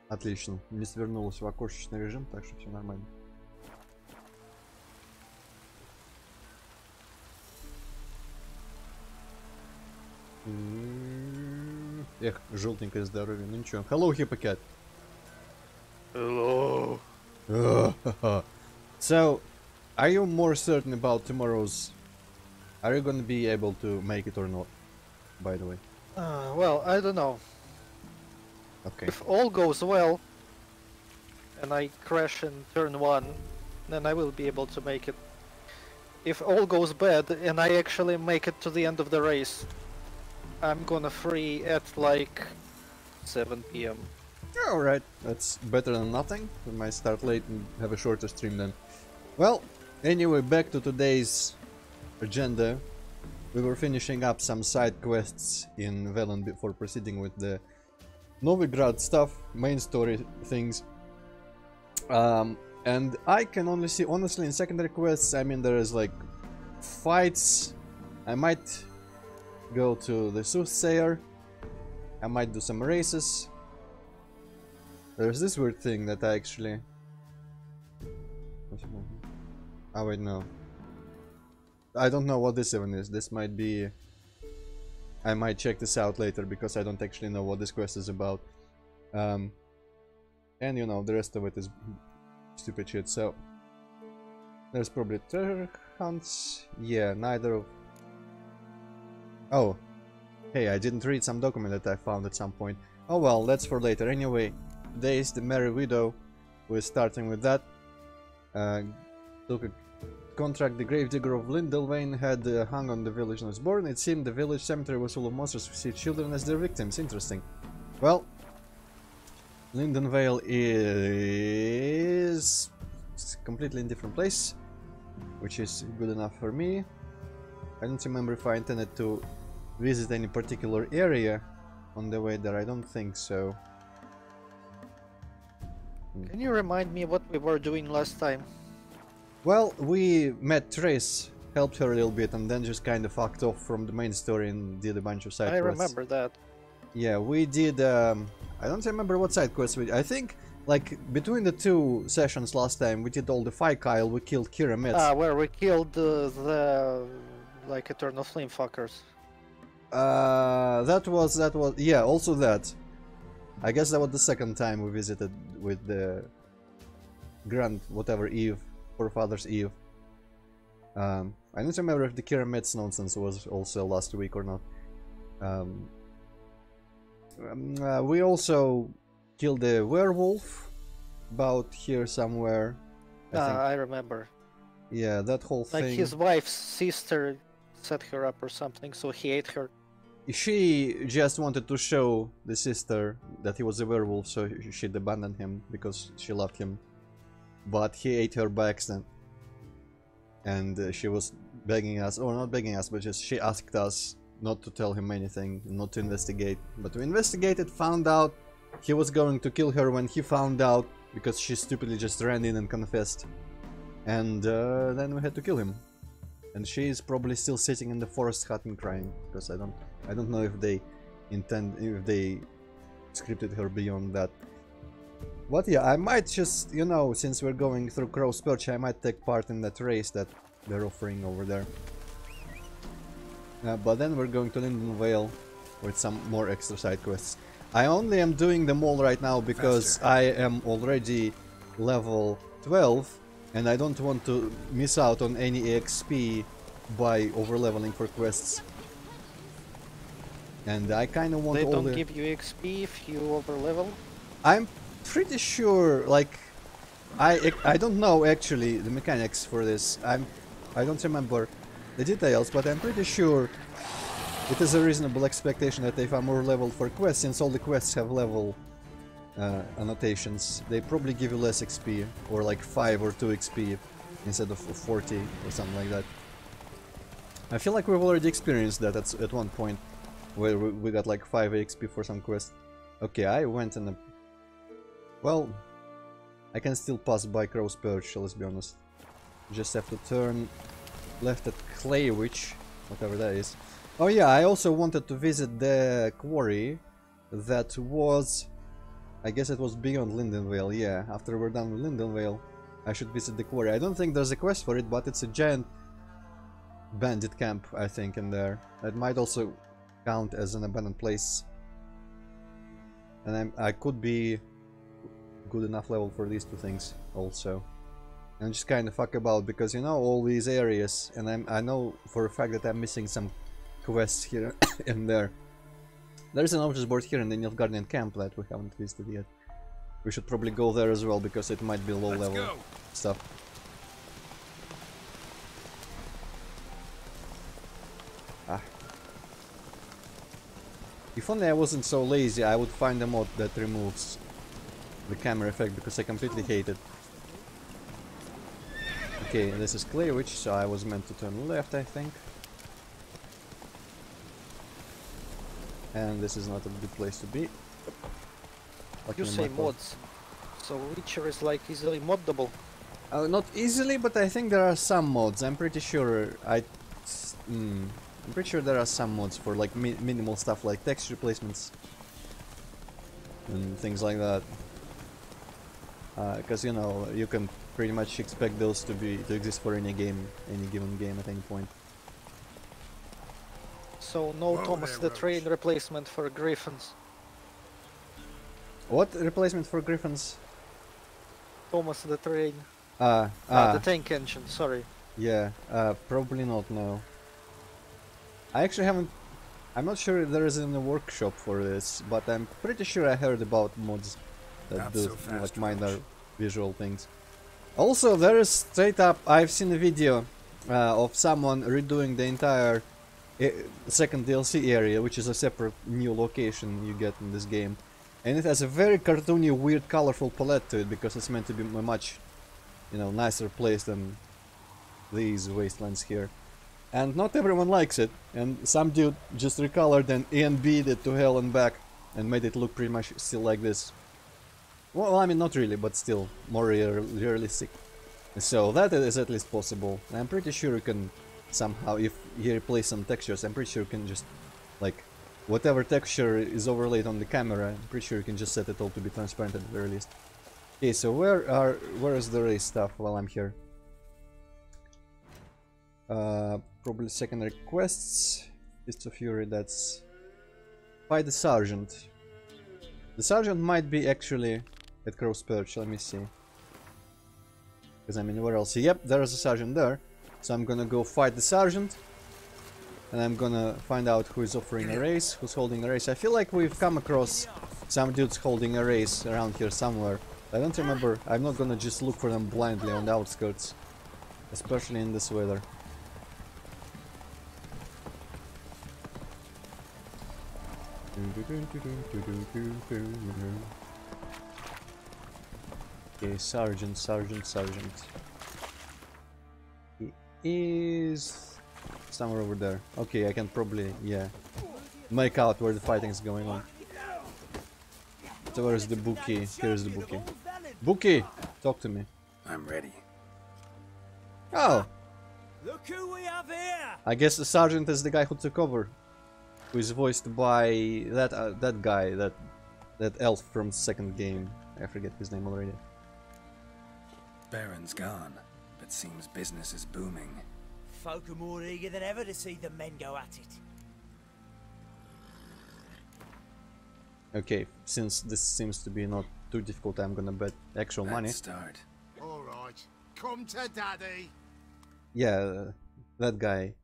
Отлично. Не свернулась в окошечный режим, так что все нормально. Эх, желтенькое здоровье. Ну ничего. Hello, Hippocat. Hello. So, are you more certain about tomorrow's? Are you gonna be able to make it or not? By the way. Well, I don't know. Okay. If all goes well, and I crash in turn 1, then I will be able to make it. If all goes bad, and I actually make it to the end of the race, I'm gonna free at like 7 PM. Alright, that's better than nothing. We might start late and have a shorter stream then. Well, anyway, back to today's agenda. We were finishing up some side quests in Velen before proceeding with the Novigrad stuff, main story things. And I can only see, honestly, in secondary quests, I mean, there is like fights. I might go to the Soothsayer. I might do some races. There's this weird thing that I actually... Oh wait, no. I don't know what this even is. This might be... I might check this out later because I don't actually know what this quest is about. And you know, the rest of it is stupid shit, so... There's probably treasure hunts. Yeah, neither of... Oh. Hey, I didn't read some document that I found at some point. Oh well, that's for later. Anyway, today is the Merry Widow. We're starting with that. Took a contract. The gravedigger of Lindelwain had hung on the village when it was born. It seemed the village cemetery was full of monsters who see children as their victims. Interesting. Well, Lindenvale is completely in different place, which is good enough for me. I don't remember if I intended to visit any particular area on the way there. I don't think so. Can you remind me what we were doing last time? Well, we met Trace, helped her a little bit, and then just kind of fucked off from the main story and did a bunch of side quests. I remember that. Yeah, we did, I don't remember what side quests we did. I think, like, between the two sessions last time, we did all the Fight Kyle, we killed Kira Metz. Where we killed the like, Eternal Flame fuckers. That was, yeah, also that. I guess that was the second time we visited with the Grand, whatever, Eve, Forefather's Eve. I don't remember if the Kira Metz nonsense was also last week or not. We also killed the werewolf about here somewhere. I remember. Yeah, that whole thing. Like his wife's sister set her up or something, so he ate her. She just wanted to show the sister that he was a werewolf, so she'd abandon him because she loved him. But he ate her by accident. And she was begging us, or not begging us, but just she asked us not to tell him anything, not to investigate. But we investigated, found out he was going to kill her when he found out, because she stupidly just ran in and confessed. And then we had to kill him. And she is probably still sitting in the forest hut and crying, because I don't know if they scripted her beyond that. But yeah, I might just, you know, since we're going through Crow's Perch, I might take part in that race that they're offering over there. But then we're going to Lindenvale with some more extra side quests. I only am doing them all right now because I am already level 12 and I don't want to miss out on any XP by over-leveling for quests. And I kind of want They all don't give you XP if you over-level? I'm pretty sure, like, I don't know actually the mechanics for this. I don't remember the details, but I'm pretty sure it is a reasonable expectation that if I'm more leveled for quests, since all the quests have level annotations, they probably give you less XP, or like 5 or 2 XP instead of 40 or something like that. I feel like we've already experienced that at one point, where we got like 5 XP for some quest. Okay, I went in a... Well, I can still pass by Crow's Perch, let's be honest. Just have to turn left at Claywitch, whatever that is. Oh yeah, I also wanted to visit the quarry that was I guess it was beyond Lindenvale, yeah. After we're done with Lindenvale, I should visit the quarry. I don't think there's a quest for it, but it's a giant bandit camp, I think, in there. That might also count as an abandoned place. And I could be good enough level for these two things also. And just kind of fuck about, because you know all these areas, and I know for a fact that I'm missing some quests here and there. There's an notice board here in the Nilfgaardian camp that we haven't visited yet. We should probably go there as well, because it might be low level stuff. Ah. If only I wasn't so lazy, I would find a mod that removes the camera effect, because I completely hate it. Okay, this is Clearwich, so I was meant to turn left, I think. And this is not a good place to be. You say mods, so Witcher is like easily moddable. Not easily, but I think there are some mods. I'm pretty sure I'm pretty sure there are some mods for like minimal stuff like text replacements and things like that. Because you know you can pretty much expect those to exist for any given game at any point. So no Thomas the Train replacement for Griffins. What replacement for Griffins? Thomas the Train. The tank engine, sorry. Yeah, probably not, no. I actually haven't... I'm not sure if there is in a workshop for this, but I'm pretty sure I heard about mods that do like minor visual things. Also, there is straight up... I've seen a video of someone redoing the entire second DLC area, which is a separate new location you get in this game. And it has a very cartoony, weird, colorful palette to it, because it's meant to be a much, you know, nicer place than these wastelands here. And not everyone likes it, and some dude just recolored and ANB'd it to hell and back, and made it look pretty much still like this. Well, I mean, not really, but still, more realistic. So that is at least possible. I'm pretty sure you can somehow, if you replace some textures, I'm pretty sure you can just, like, whatever texture is overlaid on the camera, I'm pretty sure you can just set it all to be transparent at the very least. Okay, so where is the race stuff while I'm here? Probably secondary quests. Fist of Fury, that's... Fight the Sergeant. The Sergeant might be actually at Crow's Perch, let me see. Because I mean, where else? Yep, there's a Sergeant there. So I'm gonna go fight the Sergeant. And I'm gonna find out who is offering a race, who's holding a race. I feel like we've come across some dudes holding a race around here somewhere. I don't remember. I'm not gonna just look for them blindly on the outskirts. Especially in this weather. Okay, Sergeant. He is... somewhere over there. Okay, I can probably, yeah, make out where the fighting is going on. So where's the bookie? Here's the bookie. Bookie! Talk to me. I'm ready. Oh! Look who we have here! I guess the sergeant is the guy who took over. Who is voiced by that guy, that elf from second game. I forget his name already. Baron's gone, but seems business is booming. Folk are more eager than ever to see the men go at it. Okay, since this seems to be not too difficult, I'm gonna bet actual money. Start. All right, come to daddy. Yeah, that guy.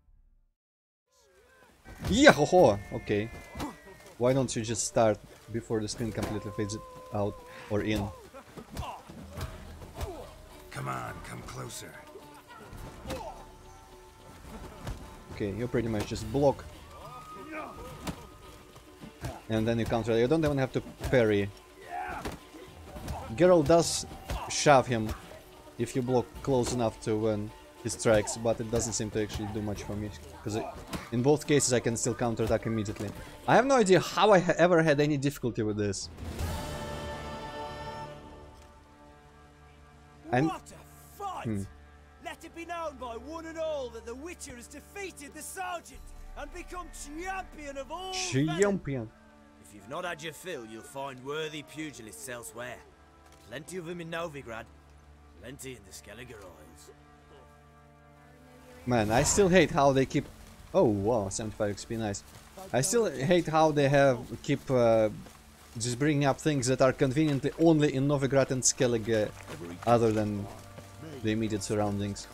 Yeah, ho ho! Okay. Why don't you just start before the screen completely fades out or in? Come on, come closer. Okay, you pretty much just block. And then you counter. You don't even have to parry. Geralt does shove him if you block close enough to when he strikes, but it doesn't seem to actually do much for me. Because in both cases I can still counterattack immediately. I have no idea how I ever had any difficulty with this. And What a fight! Let it be known by one and all that the Witcher has defeated the Sergeant and become champion of all. champion. If you've not had your fill, you'll find worthy pugilists elsewhere. Plenty of them in Novigrad, plenty in the Skellige Isles. Man, I still hate how they keep... Oh, wow, 75 XP, nice. I still hate how they keep just bringing up things that are conveniently only in Novigrad and Skellige, other than the immediate surroundings.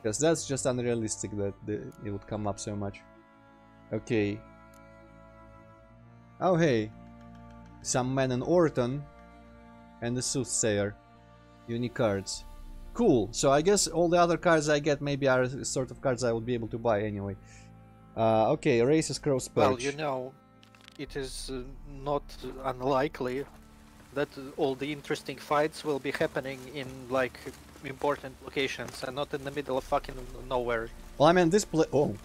Because that's just unrealistic that it would come up so much. Okay. Oh, hey. Some men in Orton and the Soothsayer. Unique cards. Cool. So I guess all the other cards I get maybe are sort of cards I will be able to buy anyway. Okay, Races Cross Perch. Well, you know, it is not unlikely that all the interesting fights will be happening in, like, important locations and not in the middle of fucking nowhere. Well, I mean, this place... Oh.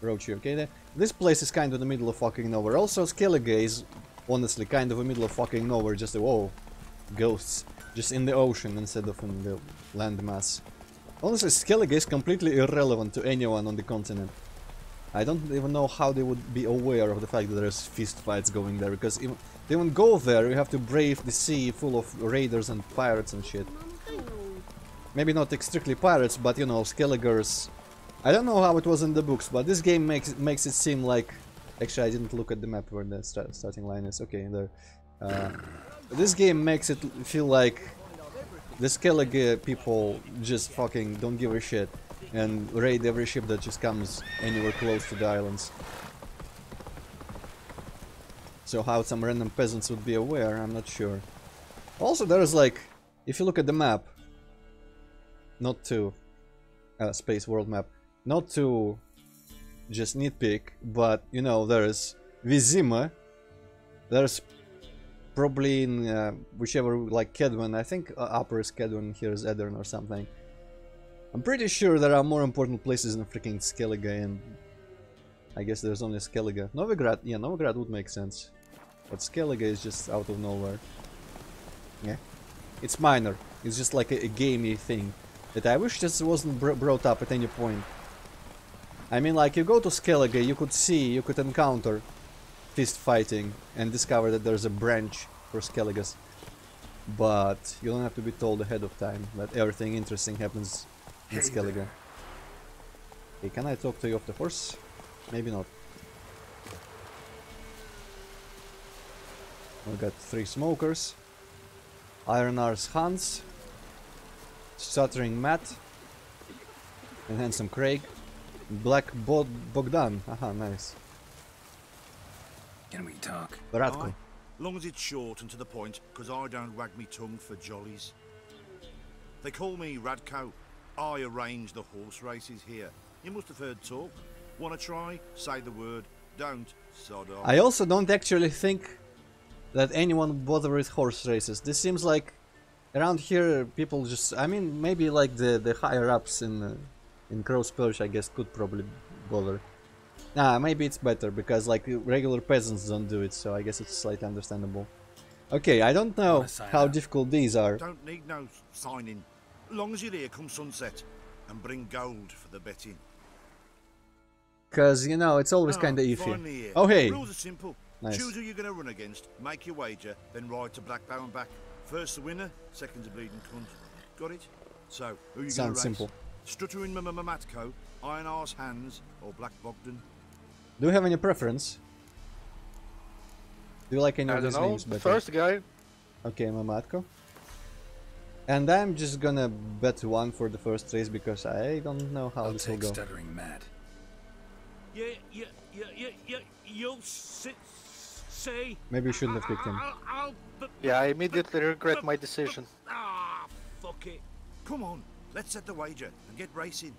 Roach, okay there? This place is kind of in the middle of fucking nowhere. Also, Skellige is, honestly, kind of in the middle of fucking nowhere. Just, whoa, ghosts. Just in the ocean instead of in the landmass. Honestly, Skellige is completely irrelevant to anyone on the continent. I don't even know how they would be aware of the fact that there's fist fights going there, because if they even go there, you have to brave the sea full of raiders and pirates and shit. Maybe not strictly pirates, but you know, Skelligers. I don't know how it was in the books, but this game makes it seem like... Actually, I didn't look at the map where the starting line is. Okay, there. This game makes it feel like the Skellige people just fucking don't give a shit and raid every ship that just comes anywhere close to the islands. So how some random peasants would be aware, I'm not sure. Also, there's like, if you look at the map, not to Space World map, not to just nitpick, but you know, there's Vizima, there's probably in whichever, like Kedwen, I think upper is Kedwen, here is Edirne or something. I'm pretty sure there are more important places in freaking Skellige, and I guess there's only Skellige. Novigrad, yeah, Novigrad would make sense, but Skellige is just out of nowhere. Yeah, it's minor, it's just like a gamey thing that I wish this wasn't brought up at any point. I mean, like, you go to Skellige, you could encounter fist fighting and discover that there's a branch for Skelliges, but you don't have to be told ahead of time that everything interesting happens in Skellige. Hey, can I talk to you off the horse? Maybe not. We got 3 smokers, Ironar's Hans, Stuttering Matt, and Handsome Craig, Black Bogdan. Aha, nice. Can we talk? Baratko. Aye, long as it's short and to the point, because I don't wag me tongue for jollies. They call me Radko. I arrange the horse races here. You must have heard talk. Wanna try? Say the word. Don't. Sod off. I also don't actually think that anyone would bother with horse races. This seems like around here people just... I mean, maybe like the higher ups in Crow's Perch, I guess, could probably bother. Nah, maybe it's better, because like regular peasants don't do it, so I guess it's slightly understandable. Okay, I don't know how difficult these are. Don't need no signing. Long as you're here come sunset. And bring gold for the betting. Cause, you know, it's always kinda finally iffy. here. Oh, hey! Rules are simple. Nice. Choose who you're gonna run against, make your wager, then ride to Blackbow and back. First the winner, second the bleeding cunt. Got it? So, who you gonna race? Sounds simple. Stuttering Matko, Ironar's Hands, or Black Bogdan? Do you have any preference? Do you like any I of don't these know, names better? first guy. Okay, Mamatko. And I'm just gonna bet 1 for the first race, because I don't know how this will go. Stuttering Matt. You'll say... Maybe you shouldn't have picked him. Yeah, I immediately regret my decision. Fuck it. Come on, let's set the wager and get racing.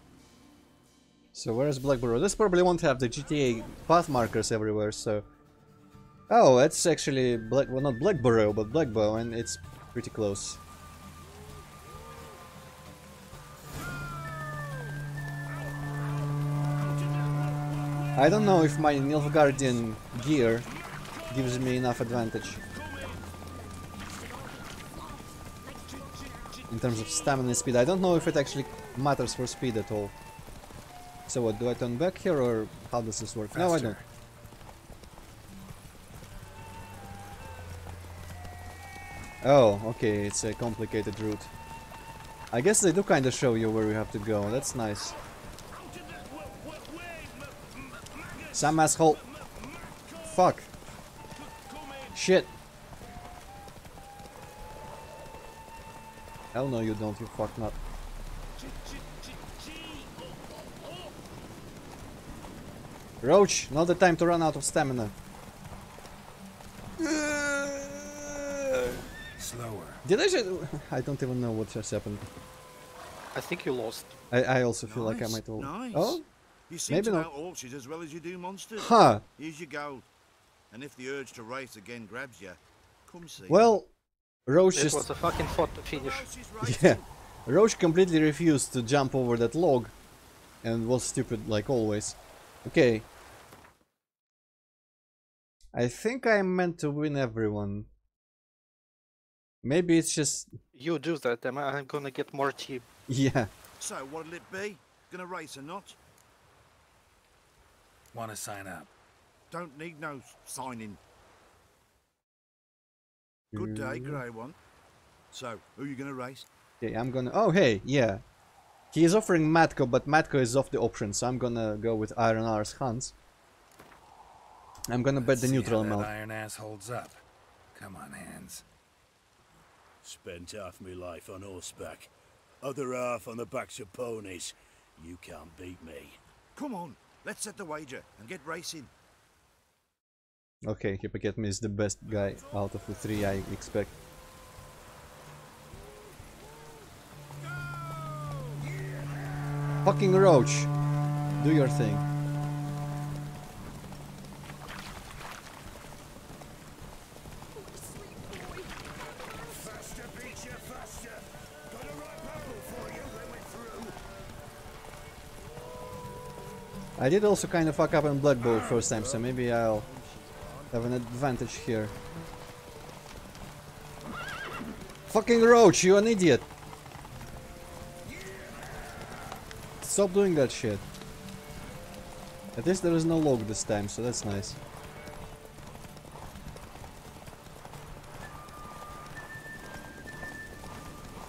So where's Blackborough? This probably won't have the GTA path markers everywhere, so... Oh, it's actually well, not Blackborough, but Blackbow, and it's pretty close. I don't know if my Nilfgaardian gear gives me enough advantage in terms of stamina and speed. I don't know if it actually matters for speed at all. So what, do I turn back here, or how does this work? No, I don't. Oh, okay, it's a complicated route. I guess they do kind of show you where you have to go. That's nice. Some asshole. Fuck. Shit. Hell no, you don't, you fuck nut. Roach, not the time to run out of stamina. Slower. Did I just... I don't even know what just happened. I think you lost. I also feel like I Nice, might have... nice. Oh? You seem Maybe to not. know horses as well as you do monsters. Huh. Here's your gold. And if the urge to race again grabs you, come see me. Well, Roach It just... was a fucking fought to finish. Yeah. Roach completely refused to jump over that log. And was stupid like always. Okay. I think I'm meant to win everyone. Maybe it's just... You do that, and I'm gonna get more tea. Yeah. So, what'll it be? Gonna race or not? Want to sign up? Don't need no signing. Good day, Grey One. So, who you gonna race? Okay, I'm gonna... Oh, hey, yeah. He is offering Matko, but Matko is off the option, so I'm gonna go with Iron R's Hans. I'm gonna bet the Let's see neutral how that amount. iron ass holds up. Come on, hands. Spent half my life on horseback, other half on the backs of ponies. You can't beat me. Come on, let's set the wager and get racing. Okay, Hippocatme is the best guy out of the three I expect. Fucking Roach! Do your thing. Faster, beat you faster. Got a right bubble for you when we're through. I did also kind of fuck up in Blood Bowl first time, so maybe I'll have an advantage here. Fucking Roach, you an idiot! Stop doing that shit. At least there is no log this time, so that's nice.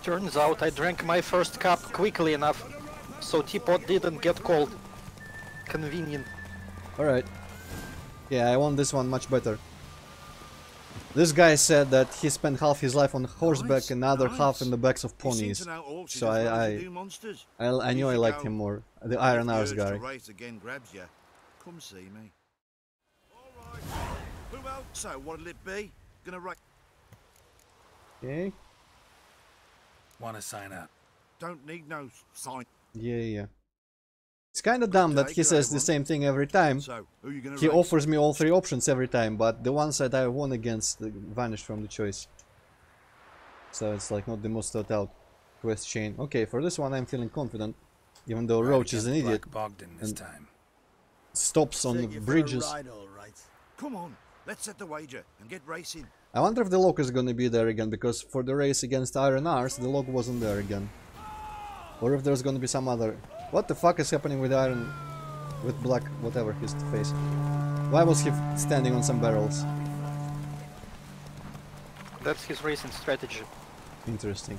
Turns out I drank my first cup quickly enough, so teapot didn't get cold. Convenient. Alright. Yeah, I want this one much better. This guy said that he spent half his life on horseback and another half in the backs of You seem ponies. to know horses So as well as you do monsters. I knew I Here's your liked gold. him more. The And Iron if the Arse urge to guy. race again grabs you, come see me. Alright. Who else? So, what'll it be? Gonna race? Okay. Want to sign up? Don't need no sign. Yeah. It's kinda dumb that he says the same thing every time. So, who you gonna He race? offers me all three options every time, but the ones that I won against vanished from the choice. So it's like not the most thought out quest chain. Okay, for this one I'm feeling confident. Even though Roach is an idiot. Black Bogdan this and- time. Stops on Take you for a bridges. ride, all right. Come on, let's set the wager and get racing. I wonder if the log is gonna be there again, because for the race against Iron Arse, the log wasn't there again. Or if there's gonna be some other... What the fuck is happening with Iron... with Black... whatever his face. Why was he standing on some barrels? That's his racing strategy. Interesting.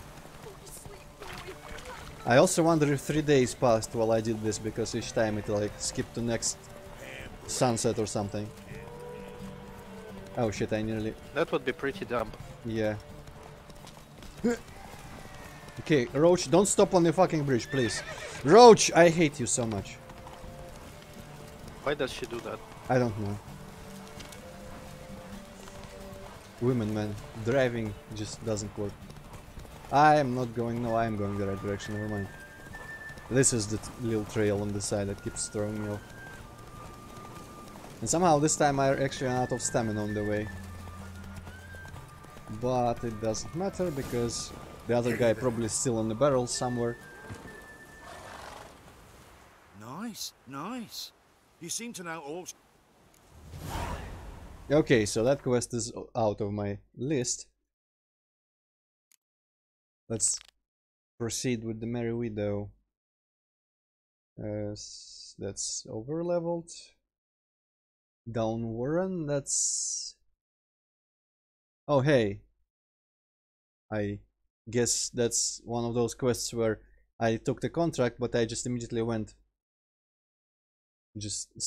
I also wonder if 3 days passed while I did this, because each time it like skipped to next sunset or something. Oh shit, I nearly... That would be pretty dumb. yeah. Okay, Roach, don't stop on the fucking bridge, please. Roach, I hate you so much. Why does she do that? I don't know. Women, man. Driving just doesn't work. I am not going... no, I am going the right direction, never mind. This is the little trail on the side that keeps throwing me off. And somehow this time I actually ran out of stamina on the way. But it doesn't matter because the other guy probably is still on the barrel somewhere. Nice, nice. You seem to know all. Okay, so that quest is out of my list. Let's proceed with the Merry Widow. That's over leveled. Down Warren, that's... oh hey, I guess that's one of those quests where I took the contract, but I just immediately went.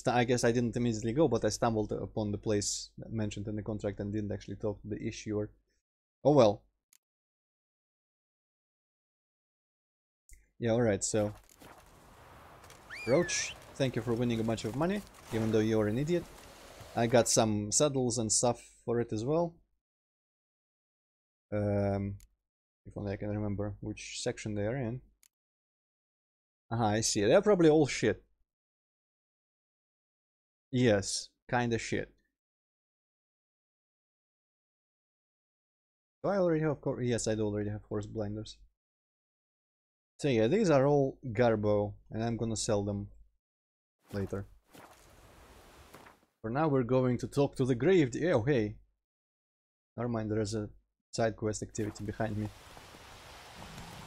I guess I didn't immediately go, but I stumbled upon the place mentioned in the contract and didn't actually talk to the issuer. Oh well. Yeah, alright, so... Roach, thank you for winning a bunch of money, even though you're an idiot. I got some saddles and stuff for it as well. If only I can remember which section they are in. Aha, I see. They're probably all shit. Yes, kinda shit. Do I already have yes, I do already have horse blinders. So yeah, these are all garbo, and I'm gonna sell them later. For now, we're going to talk to the grave. Oh, hey. Never mind, there's a side quest activity behind me.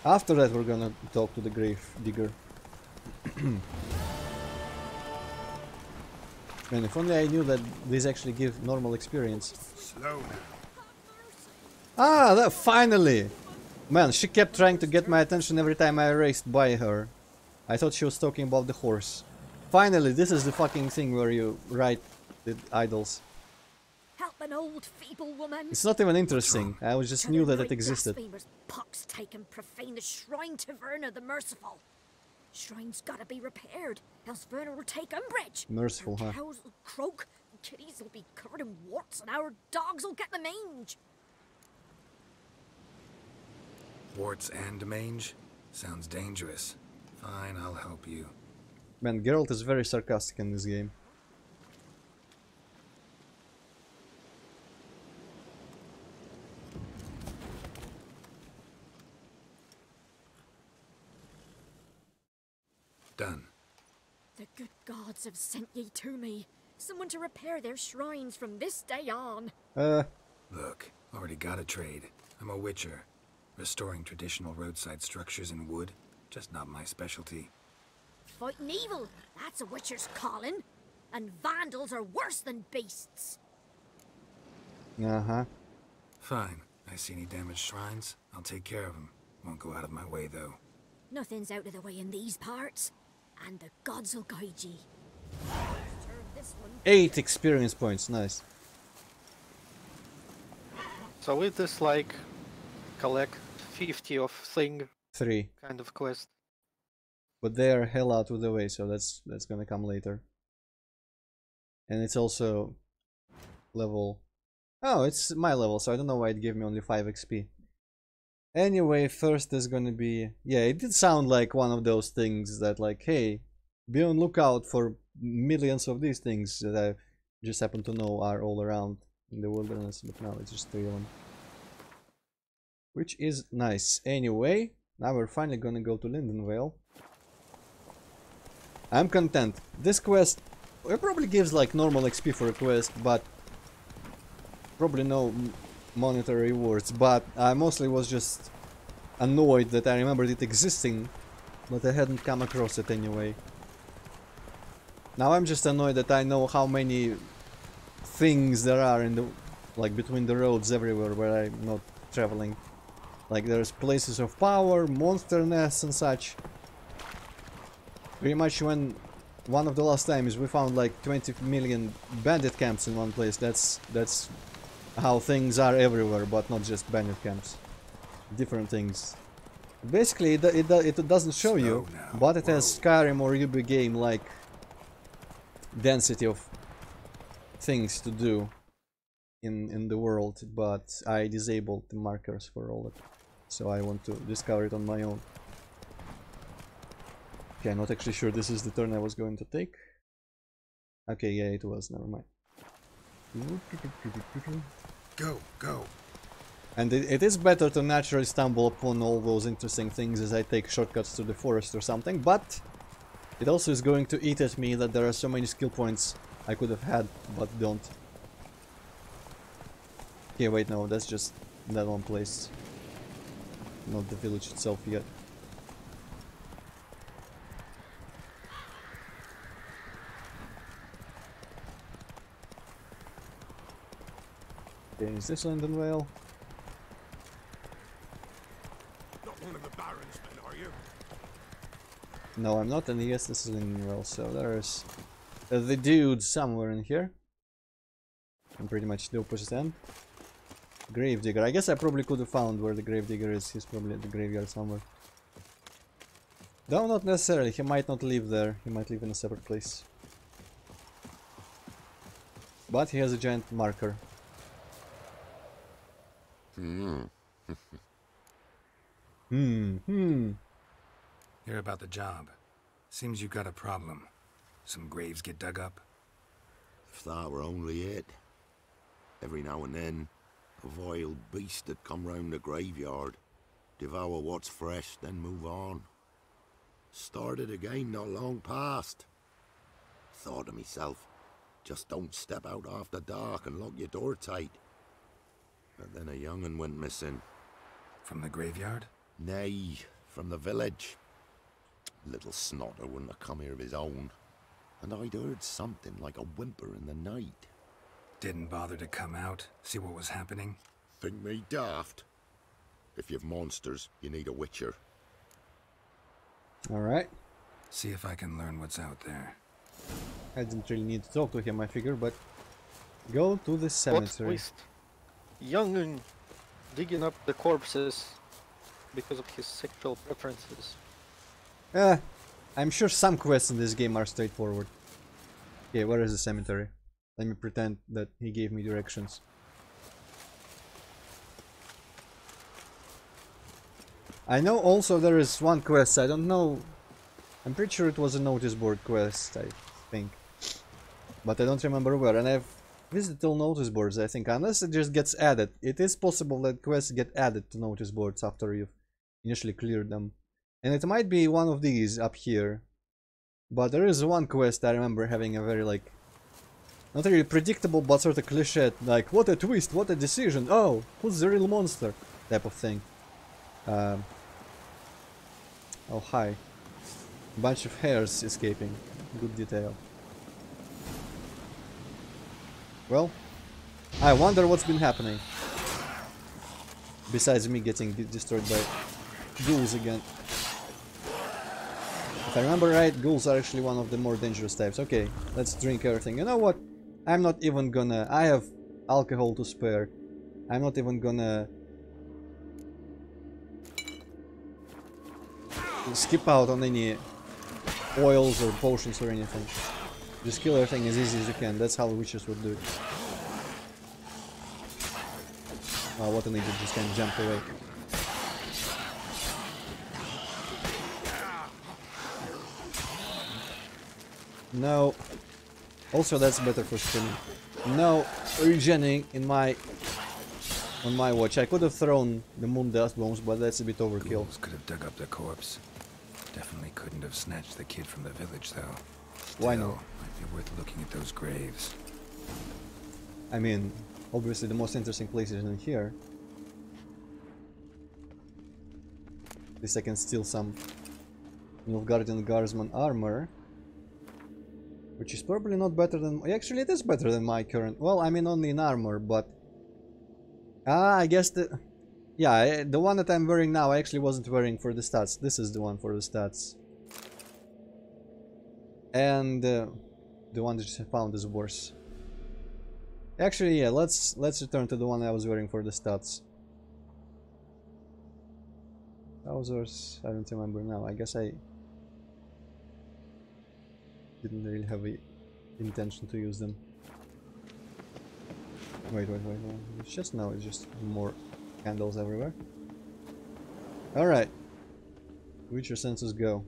After that, we're gonna talk to the grave digger. Man, if only I knew that these actually give normal experience. Slow now. Ah, that finally! Man, she kept trying to get my attention every time I raced by her. I thought she was talking about the horse. Finally, this is the fucking thing where you write the idols. Help an old feeble woman. It's not even interesting. I was just knew that it existed. Blasphemers pox take and profane the shrine to Verna the Merciful. Shrine's gotta be repaired, else Verna will take umbrage. Merciful, huh? Cows will croak, kitties will be covered in warts, and our dogs will get the mange. Warts and mange? Sounds dangerous. Fine, I'll help you. Man, Geralt is very sarcastic in this game. Done. The good gods have sent ye to me. Someone to repair their shrines from this day on. Look, already got a trade. I'm a witcher. Restoring traditional roadside structures in wood, just not my specialty. Fighting evil, that's a witcher's calling. And vandals are worse than beasts. Uh-huh. Fine. I see any damaged shrines, I'll take care of them. Won't go out of my way, though. Nothing's out of the way in these parts. And the gods will guide ye. Turn this one. 8 experience points, nice. So with this, like, collect 50 of thing 3. kind of quest. But they are hell out of the way, so that's gonna come later. And it's also level... Oh, it's my level, so I don't know why it gave me only 5 XP. Anyway, first is gonna be... Yeah, it did sound like one of those things that like, hey, be on lookout for millions of these things that I just happen to know are all around in the wilderness, but now it's just 3 of them. Which is nice. Anyway, now we're finally gonna go to Lindenvale. I'm content. This quest, it probably gives like normal XP for a quest, but probably no monetary rewards. But I mostly was just annoyed that I remembered it existing, but I hadn't come across it anyway. Now I'm just annoyed that I know how many things there are in the, like, between the roads everywhere where I'm not traveling. Like, there's places of power, monster nests and such. Pretty much when one of the last times we found like 20 million bandit camps in one place. That's how things are everywhere, but not just bandit camps. Different things. Basically, it doesn't show you, but it has Skyrim or UB game like density of things to do in the world, but I disabled the markers for all that, so I want to discover it on my own. Okay, I'm not actually sure this is the turn I was going to take. Okay, yeah, it was, never mind. Go, go. And it is better to naturally stumble upon all those interesting things as I take shortcuts to the forest or something, but it also is going to eat at me that there are so many skill points I could have had, but don't. Okay, wait, no, that's just that one place. Not the village itself yet. Okay, is this Lindenvale? one of the Baron's men, are you? No, I'm not, and yes, this is in well, so there's the dude somewhere in here. I'm pretty much the opposite end. Gravedigger. I guess I probably could have found where the Gravedigger is. He's probably at the graveyard somewhere. Though not necessarily. He might not live there. He might live in a separate place. But he has a giant marker. Hear about the job. Seems you got a problem. Some graves get dug up. If that were only it. Every now and then, a vile beast that come round the graveyard, devour what's fresh, then move on. Started again not long past. Thought to myself, just don't step out after dark and lock your door tight. But then a young'un went missing. From the graveyard? Nay, from the village. Little snotter wouldn't have come here of his own. And I'd heard something like a whimper in the night. Didn't bother to come out, see what was happening? Think me daft? If you've monsters, you need a witcher. Alright. See if I can learn what's out there. I didn't really need to talk to him, I figure, but go to the What cemetery. twist? Young'un digging up the corpses because of his sexual preferences. I'm sure some quests in this game are straightforward. Okay, where is the cemetery? Let me pretend that he gave me directions. I know also there is one quest, I don't know. I'm pretty sure it was a notice board quest, I think. But I don't remember where, and I've visited all notice boards, I think, unless it just gets added. It is possible that quests get added to notice boards after you've initially cleared them. And it might be one of these up here. But there is one quest I remember having a very, like, not really predictable, but sort of cliched, like, what a twist, what a decision, oh, who's the real monster, type of thing. Oh, hi. Bunch of hairs escaping. Good detail. Well, I wonder what's been happening. Besides me getting destroyed by ghouls again. If I remember right, ghouls are actually one of the more dangerous types. Okay, let's drink everything. You know what? I'm not even gonna... I have alcohol to spare. I'm not even gonna... skip out on any oils or potions or anything. Just kill everything as easy as you can. That's how witches would do it. Oh, what an idiot, just kind of jumped away. No. Also, that's better for spinning. No regening in my... on my watch. I could have thrown the moon dust bombs, but that's a bit overkill. Ghouls could have dug up the corpse. Definitely couldn't have snatched the kid from the village, though. Why Still, not? might be worth looking at those graves. I mean, obviously the most interesting place is in here. At least I can steal some Nilfgaardian Guardsman armor. Which is probably not better than... Actually, it is better than my current... Well, I mean only in armor, but... I guess the... Yeah, the one that I'm wearing now I actually wasn't wearing for the stats. This is the one for the stats. And the one that I found is worse. Actually, yeah, let's return to the one I was wearing for the stats. Trousers, I don't remember now. I guess I didn't really have the intention to use them. Wait. It's just now, it's just more candles everywhere. Alright. Witcher senses go.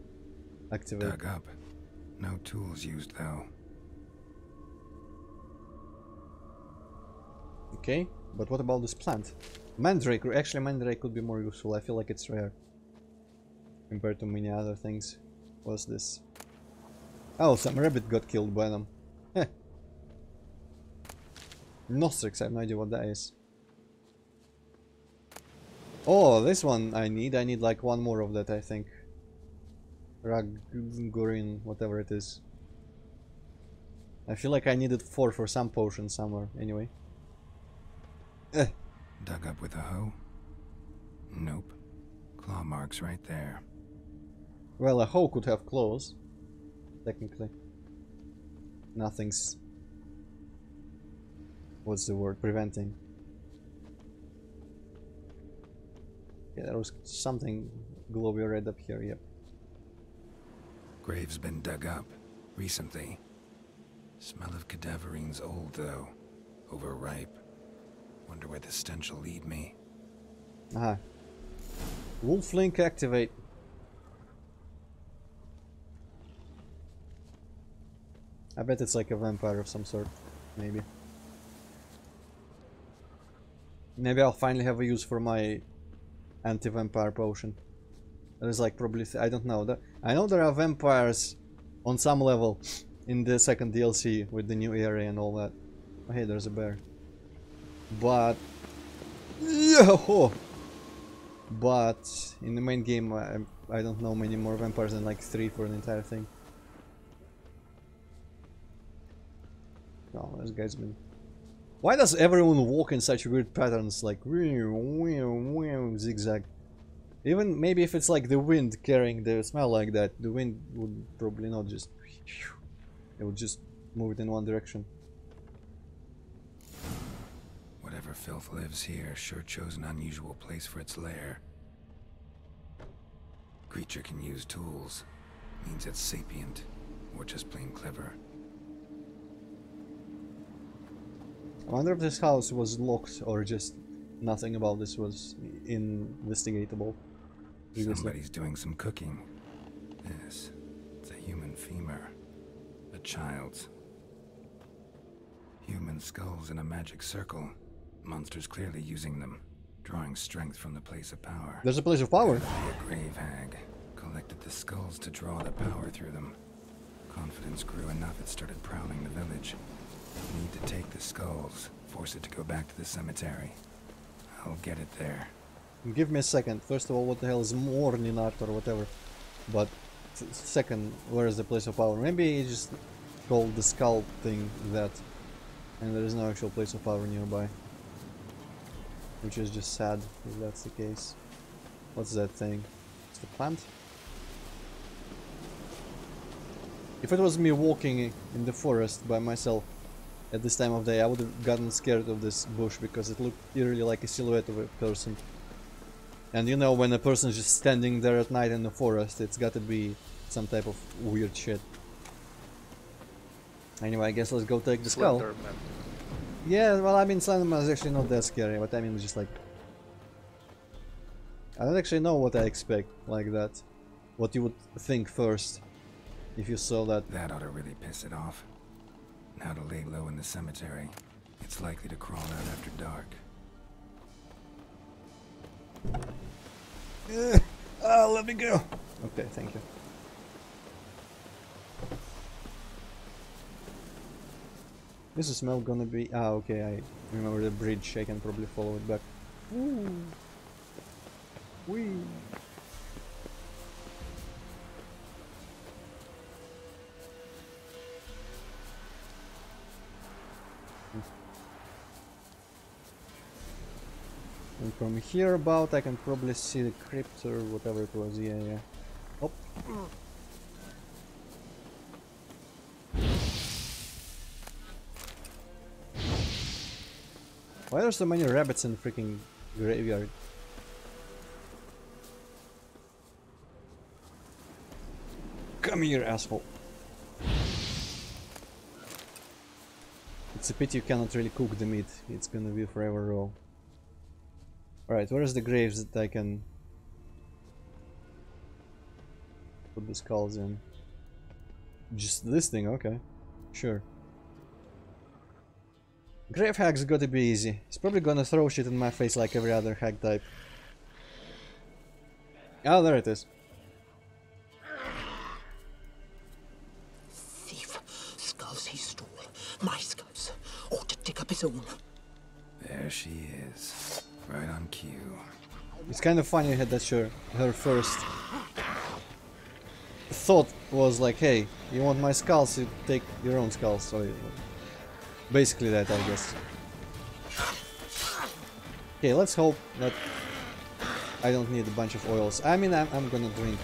Activate. Dug up. No tools used, though. Okay, but what about this plant? Mandrake. Actually, Mandrake could be more useful. I feel like it's rare compared to many other things. What's this? Oh, some rabbit got killed by them. Heh. Nostrix, I have no idea what that is. Oh, this one I need. I need like one more of that, I think. Raggurin, whatever it is. I feel like I needed 4 for some potion somewhere, anyway. Dug up with a hoe? Nope. Claw claw marks right there. Well, a hoe could have claws, technically. Nothing's... what's the word? Preventing. Yeah, there was something glowy red up here, yep. Grave's been dug up recently. Smell of cadaverine's old, though. Overripe. Wonder where the stench will lead me. Aha. Wolf link activate. I bet it's like a vampire of some sort. Maybe. Maybe I'll finally have a use for my anti-vampire potion. There's like probably... I don't know. I know there are vampires on some level in the second DLC with the new area and all that. Oh, hey, there's a bear. But... Yo! But in the main game, I don't know many more vampires than like 3 for the entire thing. Oh, this guy's been... Why does everyone walk in such weird patterns, like zigzag? Even maybe if it's like the wind carrying the smell like that, the wind would probably not just... It would just move it in one direction. Whatever filth lives here sure chose an unusual place for its lair. Creature can use tools. Means it's sapient, or just plain clever. I wonder if this house was locked or just nothing about this was investigatable. Somebody's doing some cooking. This, it's a human femur. A child's. Human skulls in a magic circle. Monsters clearly using them, drawing strength from the place of power. There's a place of power. A grave hag collected the skulls to draw the power through them. Confidence grew enough it started prowling the village. Need to take the skulls, force it to go back to the cemetery. I'll get it there. Give me a second. First of all, what the hell is morning art or whatever? But second, where is the place of power? Maybe he just called the skull thing that, and there is no actual place of power nearby. Which is just sad if that's the case. What's that thing? It's the plant? If it was me walking in the forest by myself at this time of day, I would have gotten scared of this bush because it looked eerily like a silhouette of a person. And you know, when a person is just standing there at night in the forest, it's got to be some type of weird shit. Anyway, I guess let's go take the skull. Slenderman. Yeah, well, I mean, Slenderman is actually not that scary, but I mean, just like... I don't actually know what I expect like that. What you would think first if you saw that. That ought to really piss it off. Now to lay low in the cemetery. It's likely to crawl out after dark. Let me go. Okay, thank you. This is smell gonna be... Ah, okay, I remember the bridge. I can probably follow it back. Ooh. Whee. And from here about I can probably see the crypt or whatever it was. Yeah, yeah. Oh. Why are there so many rabbits in the freaking graveyard? Come here, asshole. It's a pity you cannot really cook the meat. It's gonna be forever raw. Alright, where is the graves that I can put the skulls in? Just this thing, okay. Sure. Grave hag's gotta be easy. He's probably gonna throw shit in my face like every other hag type. Oh, there it is. Thief. Skulls he stole. My skulls. Ought to dig up his own. There she is. Right on cue. It's kind of funny that her first thought was like, hey, you want my skulls, you take your own skulls. So basically that, I guess. Okay, let's hope that I don't need a bunch of oils. I mean, I'm gonna drink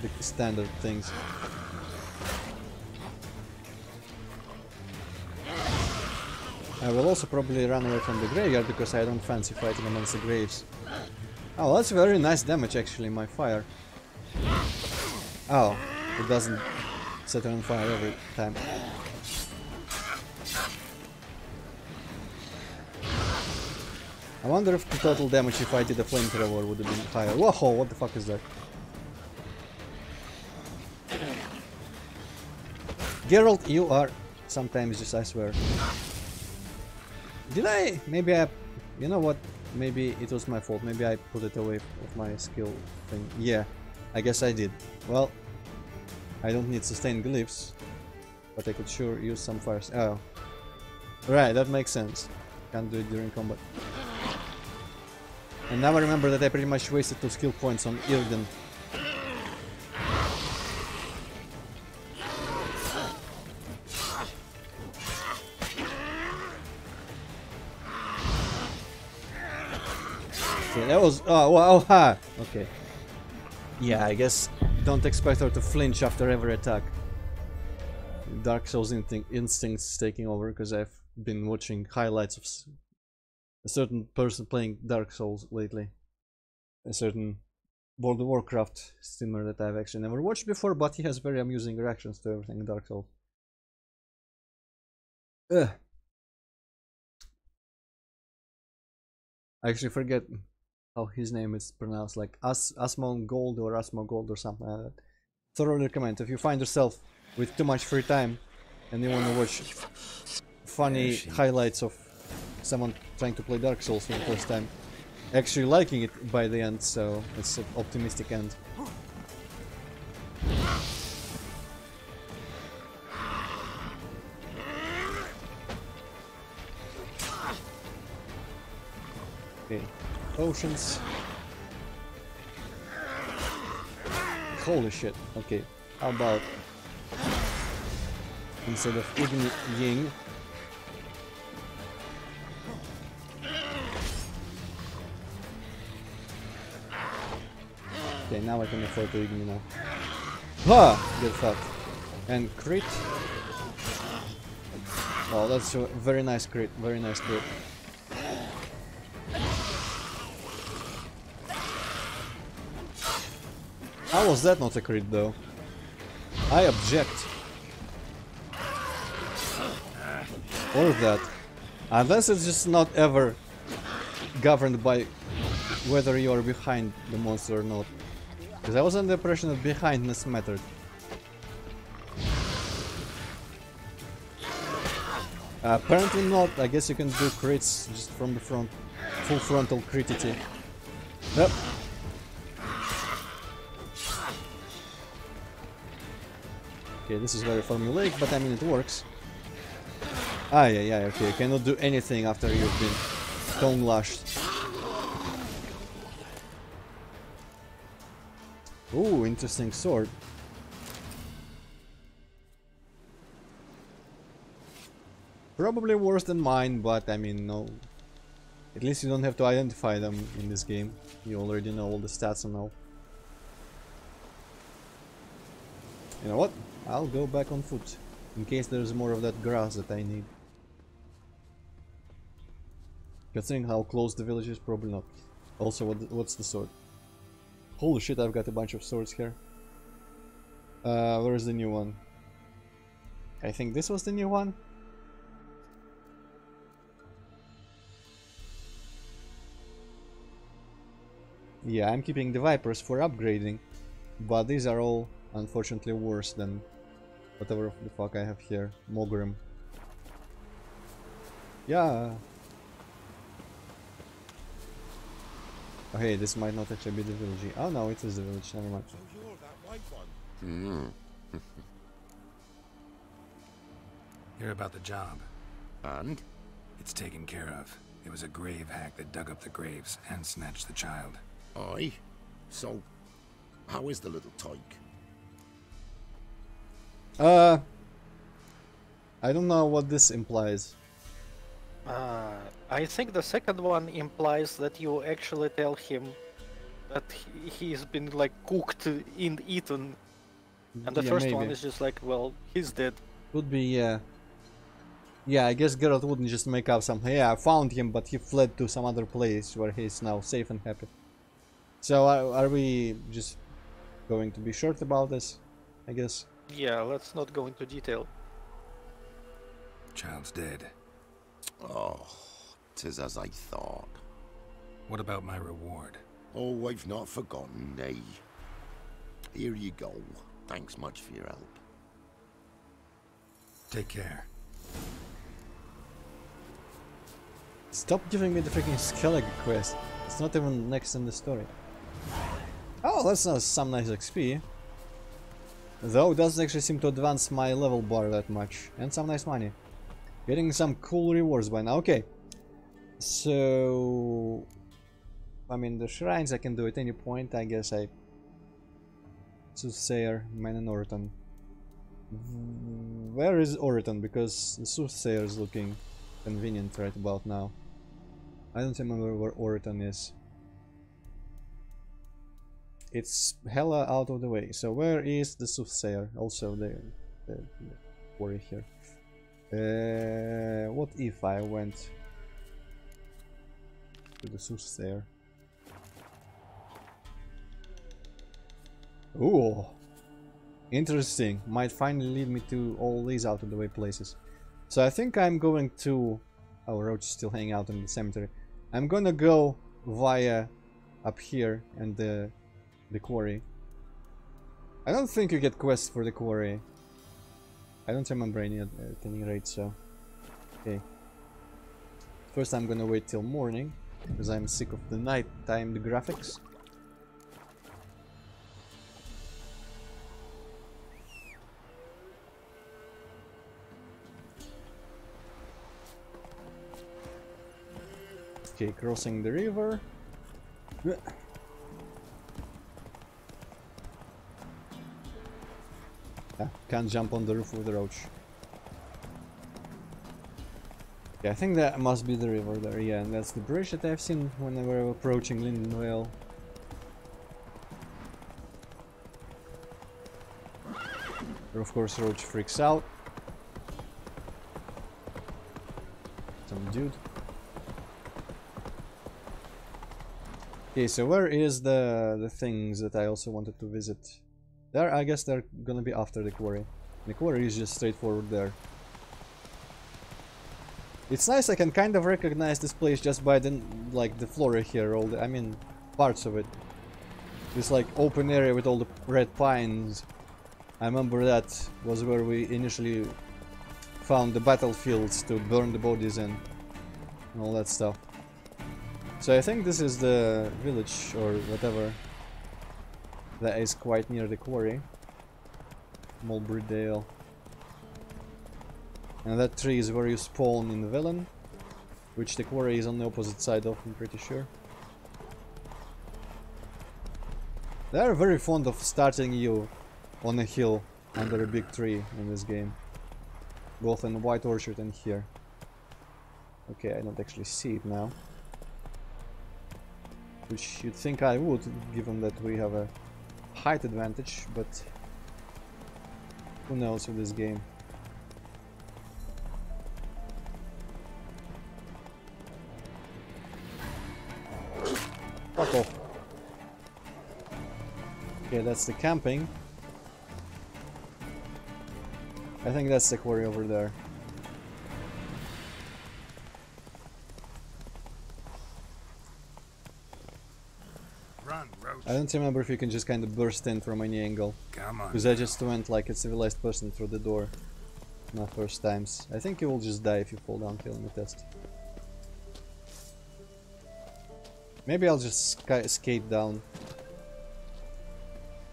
the standard things. I will also probably run away from the graveyard because I don't fancy fighting amongst the graves. Oh, that's very nice damage actually, my fire. Oh, it doesn't set on fire every time. I wonder if the total damage if I did a flamethrower would have been higher. Whoa, what the fuck is that? Geralt, you are sometimes just, I swear. Did I? Maybe I... You know what? Maybe it was my fault. Maybe I put it away of my skill thing. Yeah, I guess I did. Well, I don't need sustained glyphs, but I could sure use some fires. Oh. Right, that makes sense. Can't do it during combat. And now I remember that I pretty much wasted 2 skill points on Irden. Okay, that was... Oh, wow, ha! Okay. Yeah, I guess don't expect her to flinch after every attack. Dark Souls instincts taking over, because I've been watching highlights of a certain person playing Dark Souls lately. A certain World of Warcraft streamer that I've actually never watched before, but he has very amusing reactions to everything in Dark Souls. Ugh. I actually forget how his name is pronounced, like Asmongold or Asmongold or something like that. Thoroughly recommend. If you find yourself with too much free time and you want to watch funny highlights of someone trying to play Dark Souls for the first time, actually liking it by the end, so it's an optimistic end. Okay, potions. Holy shit, okay, how about instead of Igni Ying, okay, now I can afford to Igni now. Ha! Get fucked. And crit. Oh, that's a very nice crit, very nice crit. How was that not a crit though? I object. Or that. Unless it's just not ever governed by whether you are behind the monster or not. Because I was under the impression that behindness mattered. Apparently not. I guess you can do crits just from the front. Full frontal critity. Yep. Okay, this is very formulaic, but I mean it works. Ah, yeah, okay. You cannot do anything after you've been tone lashed. Ooh, interesting sword. Probably worse than mine, but I mean, no. At least you don't have to identify them in this game. You already know all the stats and all. You know what? I'll go back on foot, in case there's more of that grass that I need. Considering how close the village is, probably not. Also, what's the sword? Holy shit, I've got a bunch of swords here. Where's the new one? I think this was the new one? Yeah, I'm keeping the Vipers for upgrading, but these are all unfortunately worse than whatever the fuck I have here. Mogrim. Yeah. Oh, hey, this might not actually be the village. Oh no, it is the village, never mind. So you're that white one? Hear about the job. And? It's taken care of. It was a grave hack that dug up the graves and snatched the child. Aye. So, how is the little tyke? I don't know what this implies. I think the second one implies that you actually tell him that he's been like cooked and eaten, and the Yeah, first one maybe. is just like, well, he's dead. Could be, yeah. Yeah, I guess Geralt wouldn't just make up something. Yeah, I found him, but he fled to some other place where he's now safe and happy. So are we just going to be short about this? I guess. Yeah, let's not go into detail. Child's dead. Oh, 'tis as I thought. What about my reward? Oh, I've not forgotten, nay. Here you go. Thanks much for your help. Take care. Stop giving me the freaking Skellig quest. It's not even next in the story. Oh, that's not some nice XP. Though it doesn't actually seem to advance my level bar that much. And some nice money. Getting some cool rewards by now. Okay. So... I mean, the shrines I can do at any point. I guess I... Soothsayer, Man and Orton. Where is Orton? Because the Soothsayer is looking convenient right about now. I don't remember where Orton is. It's hella out of the way. So where is the Soothsayer? Also the quarry here. What if I went to the Soothsayer? Ooh, interesting. Might finally lead me to all these out of the way places. So I think I'm going to... Oh, Roach is still hanging out in the cemetery. I'm gonna go via up here and the quarry. I don't think you get quests for the quarry. I don't remember any at any rate, so... Okay. First I'm gonna wait till morning, because I'm sick of the night-timed graphics. Okay, crossing the river. Ah, can't jump on the roof with the roach. Yeah, I think that must be the river there, yeah, and that's the bridge that I've seen when we were approaching Lindenvale. Of course, Roach freaks out. Some dude. Okay, so where is the things that I also wanted to visit? There, I guess they're gonna be after the quarry. The quarry is just straightforward there. It's nice, I can kind of recognize this place just by the, like, the flora here, all the, I mean, parts of it. This, like, open area with all the red pines. I remember that was where we initially found the battlefields to burn the bodies in. And all that stuff. So I think this is the village, or whatever, that is quite near the quarry. Mulberrydale. And that tree is where you spawn in the villain, which the quarry is on the opposite side of, I'm pretty sure. They are very fond of starting you on a hill under a big tree in this game. Both in White Orchard and here. Okay, I don't actually see it now. Which you'd think I would, given that we have a height advantage, but who knows with this game. Fuck off. Okay, that's the camping. I think that's the quarry over there. Run, Roach. I don't remember if you can just kind of burst in from any angle. Come on. Because I just went like a civilized person through the door. Not first times. I think you will just die if you fall down killing the test. Maybe I'll just skate down.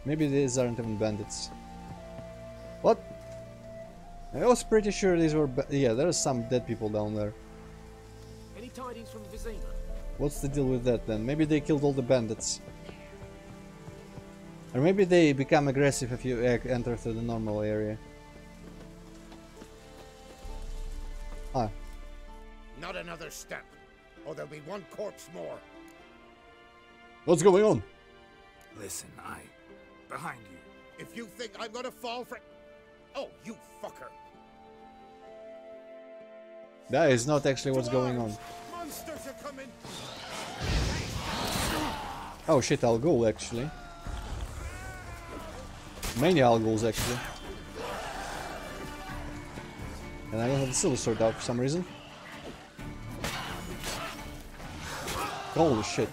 Maybe these aren't even bandits. What? I was pretty sure these were yeah, there's some dead people down there. Any tidings from Vizima? What's the deal with that then? Maybe they killed all the bandits. Or maybe they become aggressive if you enter through the normal area. Ah. Not another step, or there'll be one corpse more. What's going on? Listen, behind you. If you think I'm gonna fall for... Oh, you fucker! That is not actually what's going on. Monsters are coming! Oh shit, Algol actually. Many Algols actually. And I don't have the silver sword out for some reason. Holy shit.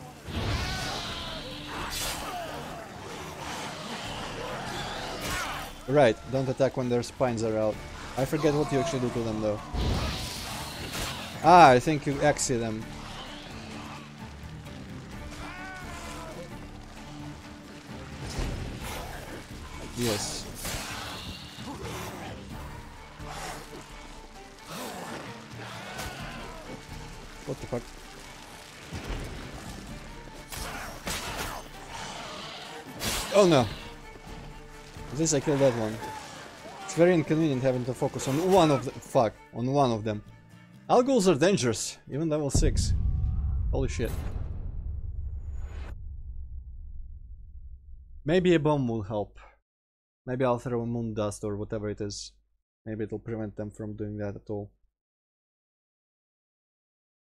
Right, don't attack when their spines are out. I forget what you actually do to them though. Ah, I think you axie them. Yes. What the fuck? Oh no! At least I killed that one. It's very inconvenient having to focus on one of the on one of them. Algols are dangerous, even level 6. Holy shit. Maybe a bomb will help. Maybe I'll throw a moon dust or whatever it is. Maybe it'll prevent them from doing that at all.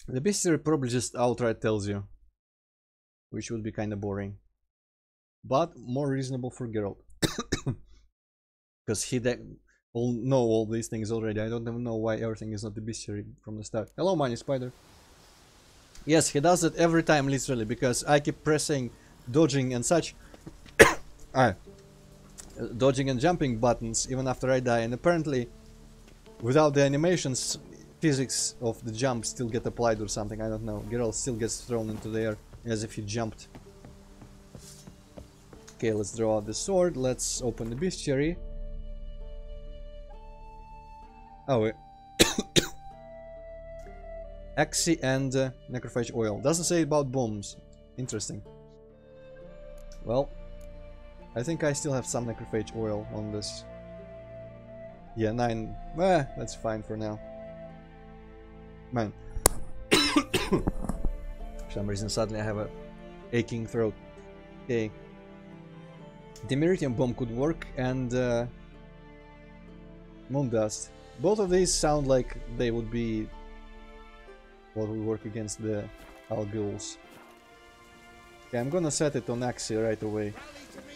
The bestiary probably just outright tells you, which would be kinda boring. But more reasonable for Geralt. Because he will know all these things already. I don't even know why everything is not the bestiary from the start. Hello, Money Spider. Yes, he does it every time, literally, because I keep pressing dodging and such. Dodging and jumping buttons even after I die, and apparently without the animations physics of the jump still get applied or something, I don't know. Geralt still gets thrown into the air as if he jumped. Okay, let's draw out the sword, let's open the bestiary. Oh, Axie and necrophage oil. Doesn't say about bombs. Interesting. Well, I think I still have some necrophage oil on this. Yeah, 9. That's fine for now. Man. For some reason suddenly I have a aching throat. Okay. The Meritium bomb could work, and moon dust. Both of these sound like they would be what would work against the Algols. Okay, I'm gonna set it on Axie right away.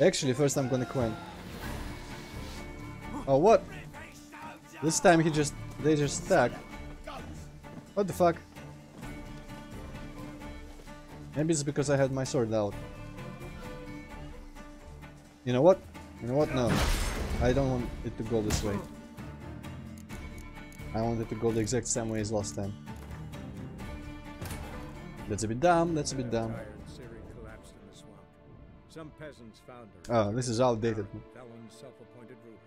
Actually, first I'm gonna Quen. Oh, what? This time they just attack. What the fuck? Maybe it's because I had my sword out. You know what? You know what? No. I don't want it to go this way. I want it to go the exact same way as last time. That's a bit dumb, that's a bit dumb. Some peasants found her. Oh, this is outdated. Felon's self-appointed ruler.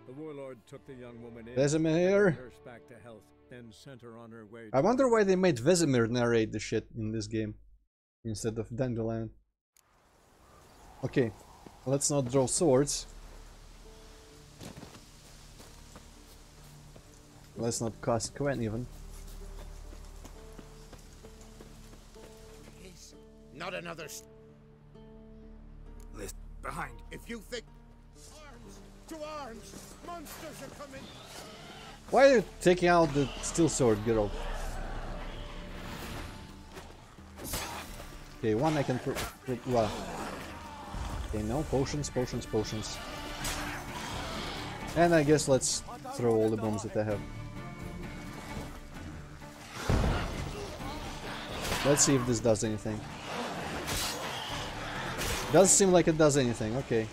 The warlord took the young woman in, Vesemir. nursed back to health, then sent her on her way. I wonder why they made Vesemir narrate the shit in this game instead of Dandelion. Okay, let's not draw swords. Let's not cast Quen even. Not another... List behind. If you think... Arms! To arms! Monsters are coming! Why are you taking out the steel sword, Geralt? Okay, one I can well. Okay, no, potions, potions, potions. And I guess let's throw all the bombs that I have. Let's see if this does anything. Doesn't seem like it does anything, okay.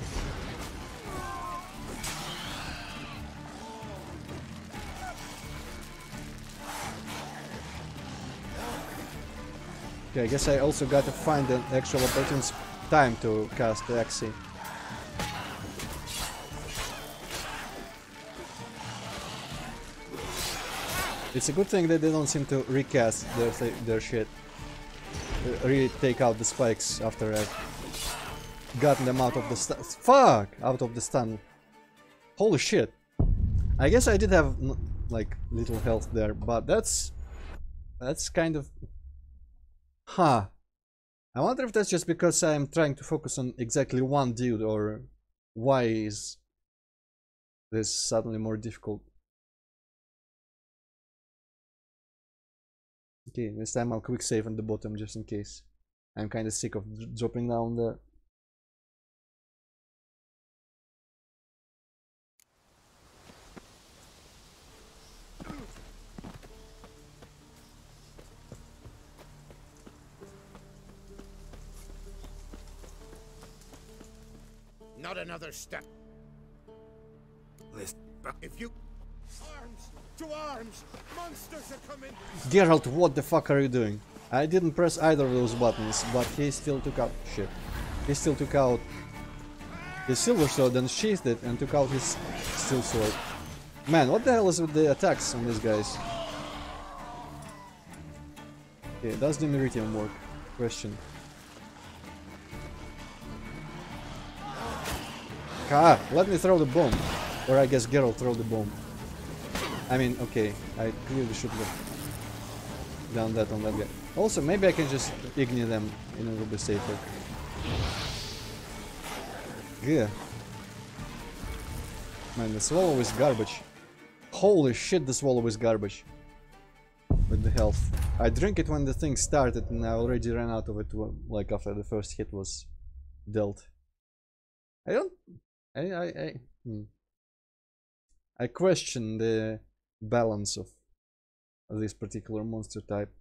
Okay, I guess I also gotta find an actual opportune time to cast the Axie. It's a good thing that they don't seem to recast their shit. Really take out the spikes after I've gotten them out of the out of the stun. Holy shit. I guess I did have like little health there, but that's kind of I wonder if that's just because I'm trying to focus on exactly one dude, or why is this suddenly more difficult. Okay, this time I'll quick save on the bottom just in case. I'm kind of sick of dropping down there. Not another step. Listen. If you... Arms! To arms! Monsters are coming! Geralt, what the fuck are you doing? I didn't press either of those buttons, but he still took out... Shit. He still took out his silver sword and sheathed it and took out his steel sword. Man, what the hell is with the attacks on these guys? Okay, does the Meridian work? Question. Ah, let me throw the bomb. Or I guess Geralt throw the bomb. I mean, okay, I clearly should have done that on that guy. Also, maybe I can just ignite them and it will be safer. Yeah. Man, the swallow is garbage. Holy shit, the swallow is garbage. With the health. I drank it when the thing started and I already ran out of it, like after the first hit was dealt. I don't... I question the balance of this particular monster type.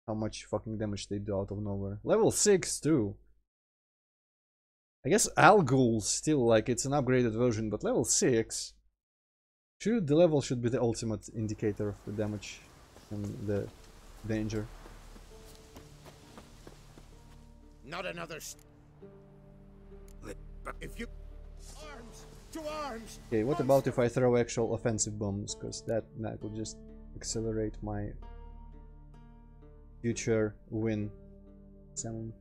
How much fucking damage they do out of nowhere. Level 6 too. I guess Alghoul still, like, it's an upgraded version, but level 6. The level should be the ultimate indicator of the damage and the danger. Not another... If you... Arms! To arms! Okay, what about if I throw actual offensive bombs? Because that will just accelerate my future win. Some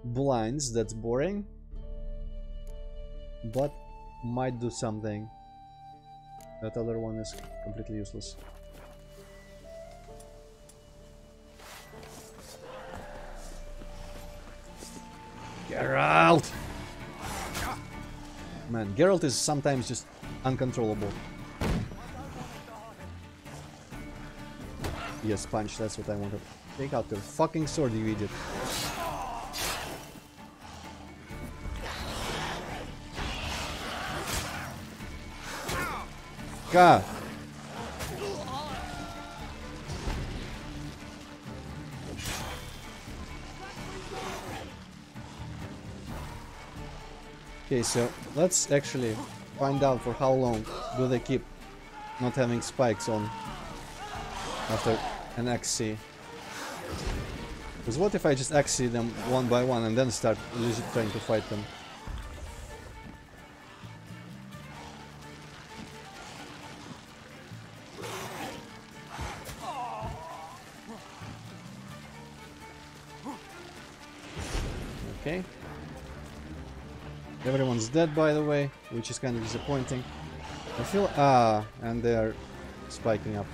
blinds, that's boring, but might do something. That other one is completely useless. Geralt! Man, Geralt is sometimes just uncontrollable. Yes, punch, that's what I wanted. Take out your fucking sword, you idiot. God. Okay, so let's actually find out for how long do they keep not having spikes on after an XC. Because what if I just XC them one by one and then start legit trying to fight them? Okay. Everyone's dead, by the way, which is kind of disappointing. I feel... and they are spiking up.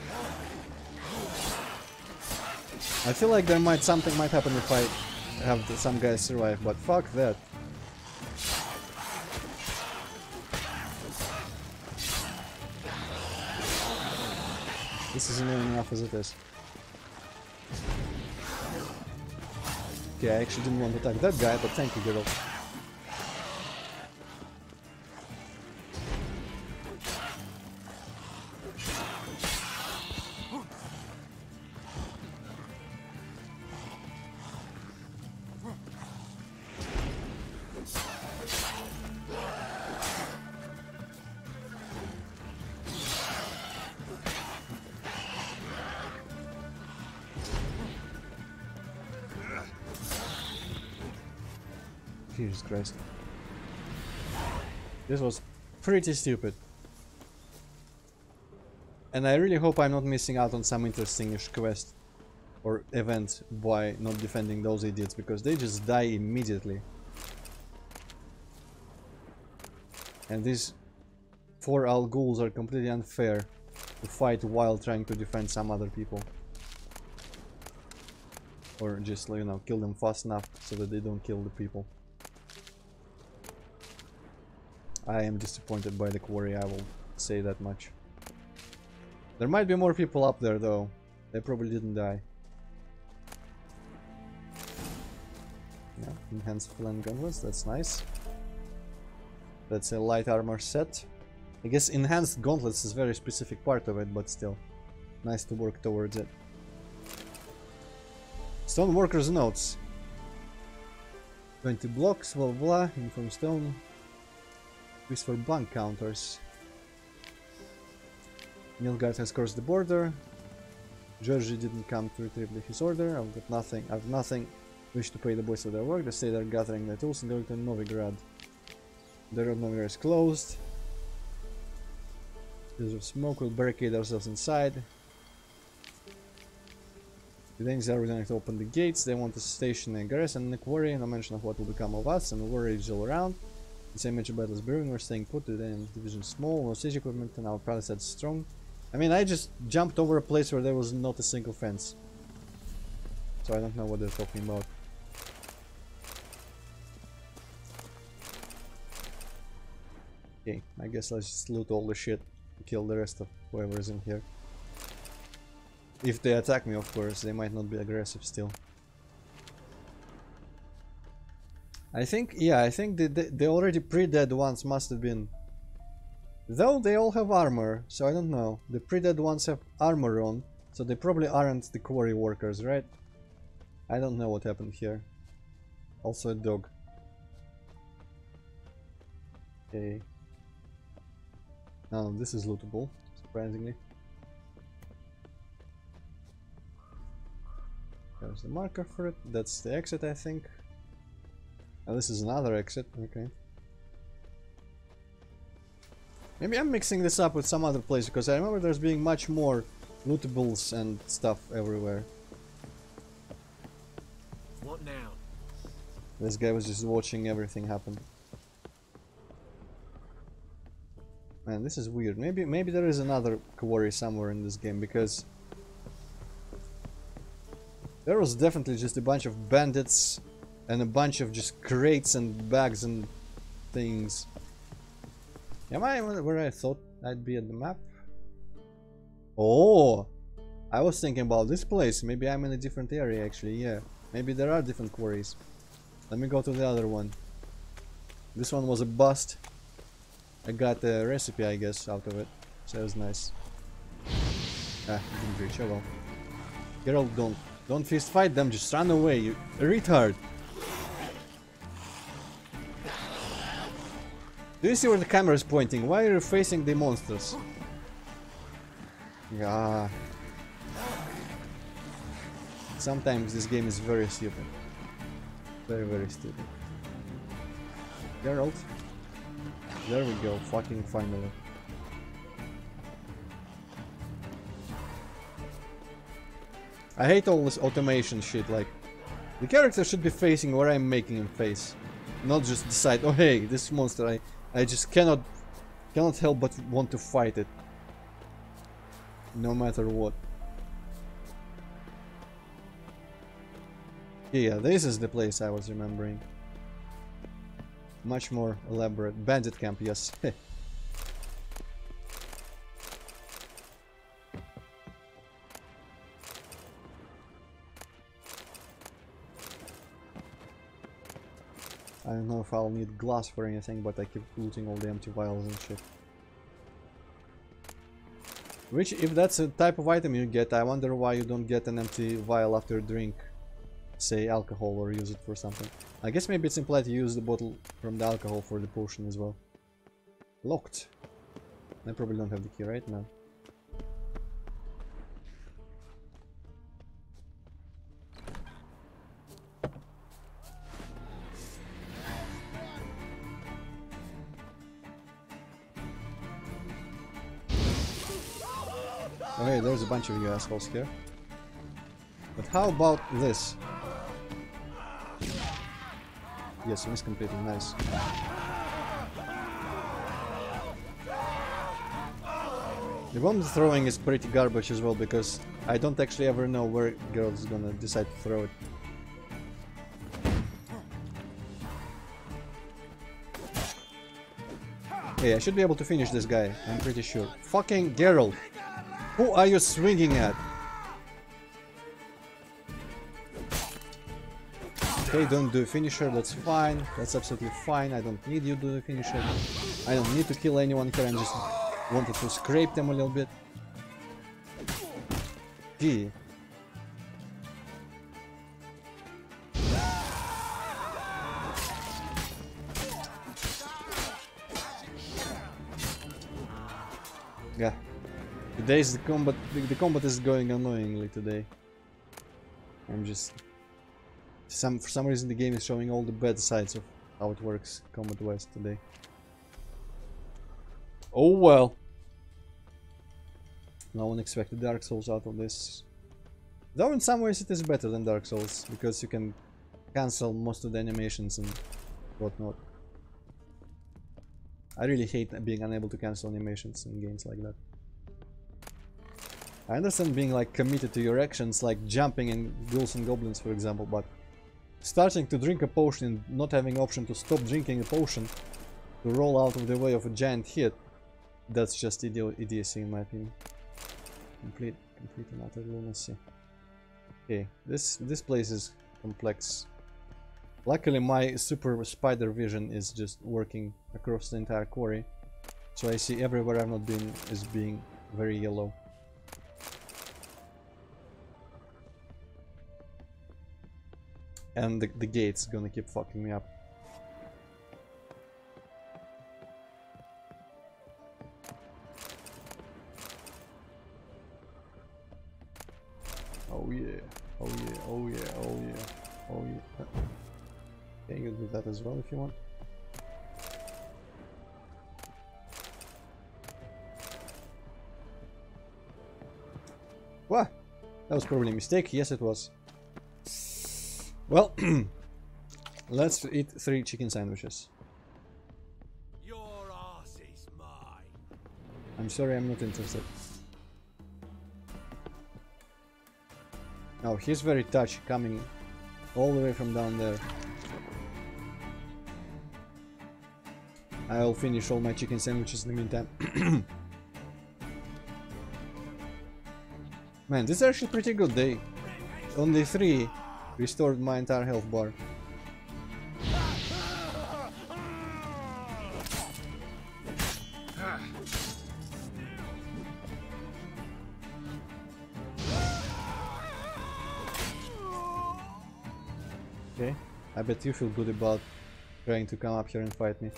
I feel like something might happen if I have some guys survive, but fuck that. This is annoying enough as it is. Okay, I actually didn't want to attack that guy, but thank you, Geralt. Jesus Christ. This was pretty stupid. And I really hope I'm not missing out on some interesting-ish quest or event by not defending those idiots, because they just die immediately. And these 4 Alghouls are completely unfair to fight while trying to defend some other people. Or just, you know, kill them fast enough so that they don't kill the people. I am disappointed by the quarry, I will say that much. There might be more people up there though. They probably didn't die. Yeah, enhanced flame gauntlets, that's nice. That's a light armor set. I guess enhanced gauntlets is a very specific part of it, but still. Nice to work towards it. Stoneworker's notes. 20 blocks, blah blah, inform stone. Use for bunk counters. Nilgard has crossed the border. Georgie didn't come to retrieve his order. I've got nothing. I've nothing. Wish to pay the boys for their work. They say they're gathering their tools and going to Novigrad. The road Novigrad is closed. Because of smoke, we'll barricade ourselves inside. The Danes are returning to open the gates. They want to station a garrison in the quarry. No mention of what will become of us, and war is all around. The same major battle is brewing. We're staying put. The division small, no siege equipment, and our palisades strong. I mean, I just jumped over a place where there was not a single fence. So I don't know what they're talking about. Okay, I guess let's just loot all the shit and kill the rest of whoever is in here. If they attack me, of course, they might not be aggressive still. I think, yeah, I think the already pre-dead ones must have been... Though they all have armor, so I don't know. The pre-dead ones have armor on, so they probably aren't the quarry workers, right? I don't know what happened here. Also a dog. Okay. Oh, this is lootable, surprisingly. There's the marker for it. That's the exit, I think. Oh, this is another exit. Okay. Maybe I'm mixing this up with some other place, because I remember there's being much more lootables and stuff everywhere. What now? This guy was just watching everything happen. Man, this is weird. Maybe there is another quarry somewhere in this game, because there was definitely just a bunch of bandits and a bunch of just crates and bags and things. Am I where I thought I'd be at the map? Oh! I was thinking about this place. Maybe I'm in a different area actually, yeah. Maybe there are different quarries. Let me go to the other one. This one was a bust. I got a recipe, I guess, out of it. So it was nice. Ah, didn't reach. Oh well. Geralt, don't fist fight them, just run away, you retard! Do you see where the camera is pointing? Why are you facing the monsters? Yeah. Sometimes this game is very stupid. Very, very stupid. Geralt. There we go, fucking finally. I hate all this automation shit, like... The character should be facing where I'm making him face. Not just decide, oh hey, this monster, I just cannot help but want to fight it. No matter what. Yeah, this is the place I was remembering. Much more elaborate. Bandit camp, yes. I don't know if I'll need glass for anything, but I keep looting all the empty vials and shit. Which, if that's a type of item you get, I wonder why you don't get an empty vial after a drink. Say alcohol, or use it for something. I guess maybe it's implied to use the bottle from the alcohol for the potion as well. Locked. I probably don't have the key right now. Okay, there's a bunch of you assholes here. But how about this? Yes, miss completed, nice. The bomb throwing is pretty garbage as well, because I don't actually ever know where girl's gonna decide to throw it. Okay, I should be able to finish this guy, I'm pretty sure. Fucking Geralt! Who are you swinging at? Okay, don't do a finisher, that's fine. That's absolutely fine, I don't need you to do a finisher. I don't need to kill anyone here, I just wanted to scrape them a little bit. Gee. Yeah. Today's the combat is going annoyingly today. I'm just for some reason the game is showing all the bad sides of how it works combat wise today. Oh well. No one expected Dark Souls out of this. Though in some ways it is better than Dark Souls, because you can cancel most of the animations and whatnot. I really hate being unable to cancel animations in games like that. I understand being like committed to your actions, like jumping in Ghouls and Goblins for example, but starting to drink a potion and not having option to stop drinking a potion to roll out of the way of a giant hit, that's just idiocy in my opinion. Complete and utter lunacy. Okay, this place is complex. Luckily my super spider vision is just working across the entire quarry, so I see everywhere I've not been is being very yellow. And the gate's gonna keep fucking me up. Oh yeah, oh yeah, oh yeah, oh yeah, oh yeah. Okay, you can do that as well if you want. What? That was probably a mistake. Yes, it was. Well, let's eat 3 chicken sandwiches. Your ass is mine. I'm sorry, I'm not interested. Oh, he's very touchy, coming all the way from down there. I'll finish all my chicken sandwiches in the meantime. Man, this is actually pretty good. They only 3 restored my entire health bar. Okay, I bet you feel good about trying to come up here and fight me.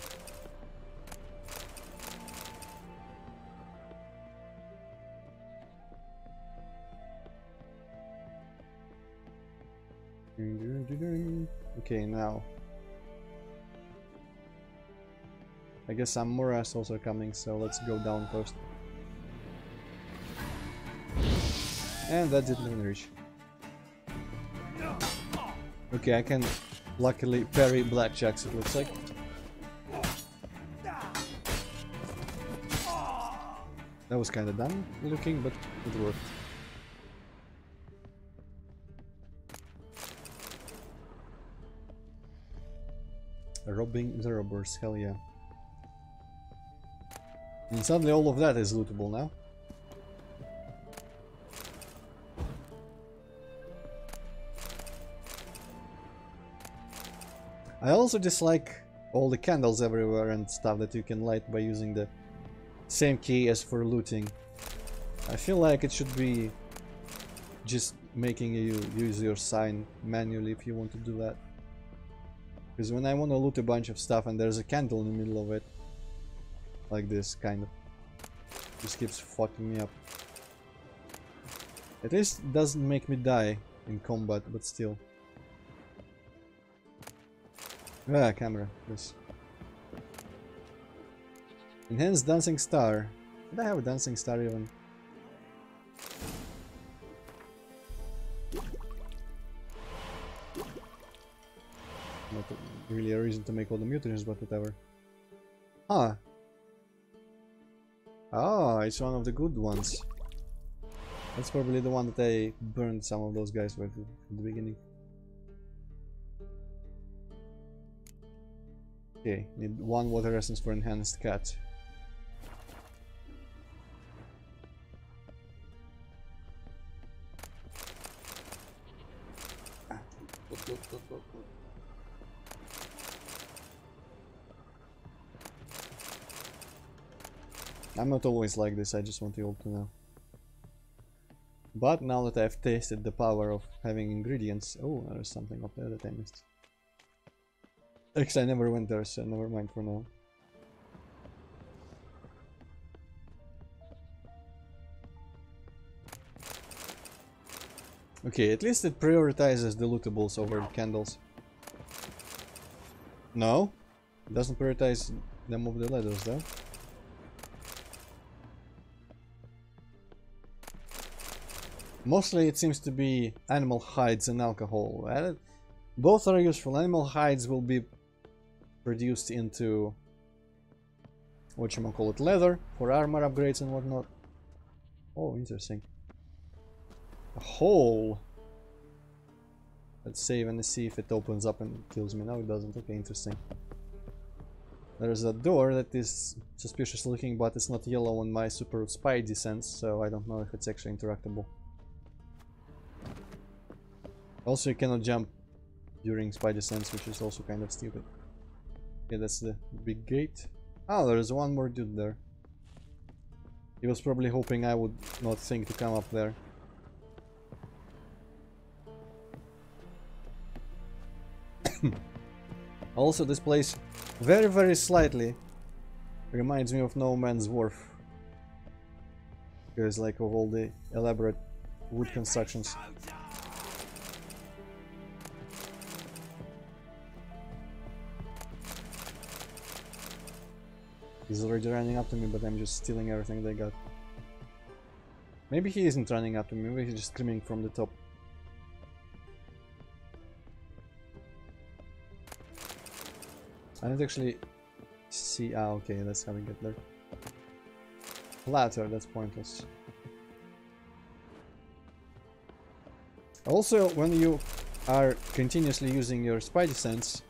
Okay, now I guess some more assholes are coming, so let's go down first. And that didn't even reach. Okay, I can luckily parry blackjacks, it looks like. That was kinda dumb looking, but it worked. Robbing the robbers, hell yeah. And suddenly all of that is lootable now. I also dislike all the candles everywhere and stuff that you can light by using the same key as for looting. I feel like it should be just making you use your sign manually if you want to do that. Because when I want to loot a bunch of stuff and there's a candle in the middle of it, like this, kind of, just keeps fucking me up. At least it doesn't make me die in combat, but still. Ah, camera, yes. Enhanced dancing star. Did I have a dancing star even? Not really a reason to make all the mutagens, but whatever. Huh. Oh, it's one of the good ones. That's probably the one that I burned some of those guys with at the beginning. Okay, need one water essence for enhanced cat. I'm not always like this, I just want you all to know. But now that I've tasted the power of having ingredients... Oh, there's something up there that I missed. Actually, I never went there, so never mind for now. Okay, at least it prioritizes the lootables over the candles. No? It doesn't prioritize them over the ladders, though. Mostly it seems to be animal hides and alcohol. Both are useful. Animal hides will be produced into whatchamacallit, leather for armor upgrades and whatnot. Oh, interesting. A hole. Let's save and see if it opens up and kills me. No, it doesn't. Okay, interesting. There's a door that is suspicious looking, but it's not yellow on my super spidey sense, so I don't know if it's actually interactable. Also, you cannot jump during spidey sense, which is also kind of stupid. Okay, that's the big gate. Oh, there's one more dude there. He was probably hoping I would not think to come up there. Also, this place very slightly reminds me of No Man's Wharf. Because like of all the elaborate wood constructions. He's already running up to me, but I'm just stealing everything they got. Maybe he isn't running up to me, maybe he's just screaming from the top. I don't actually see... Ah, okay, that's how we get there. Ladder, that's pointless. Also, when you are continuously using your spidey sense,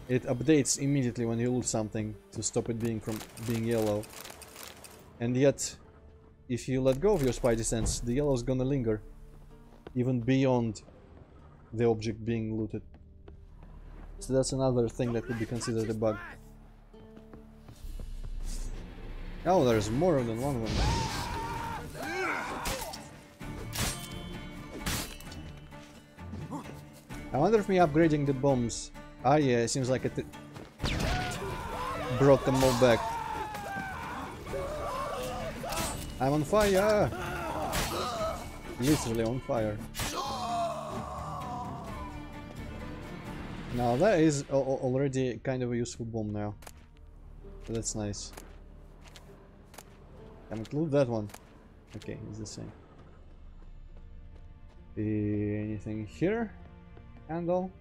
it updates immediately when you lose something to stop it being yellow. And yet, if you let go of your spidey sense, the yellow is gonna linger even beyond the object being looted. So that's another thing that could be considered a bug. Oh, there's more than one. I wonder if me upgrading the bombs... Ah yeah, it seems like it brought them all back. I'm on fire! Literally on fire. Now that is already kind of a useful bomb now. So that's nice. Can include that one. Okay, it's the same. Anything here? Handle?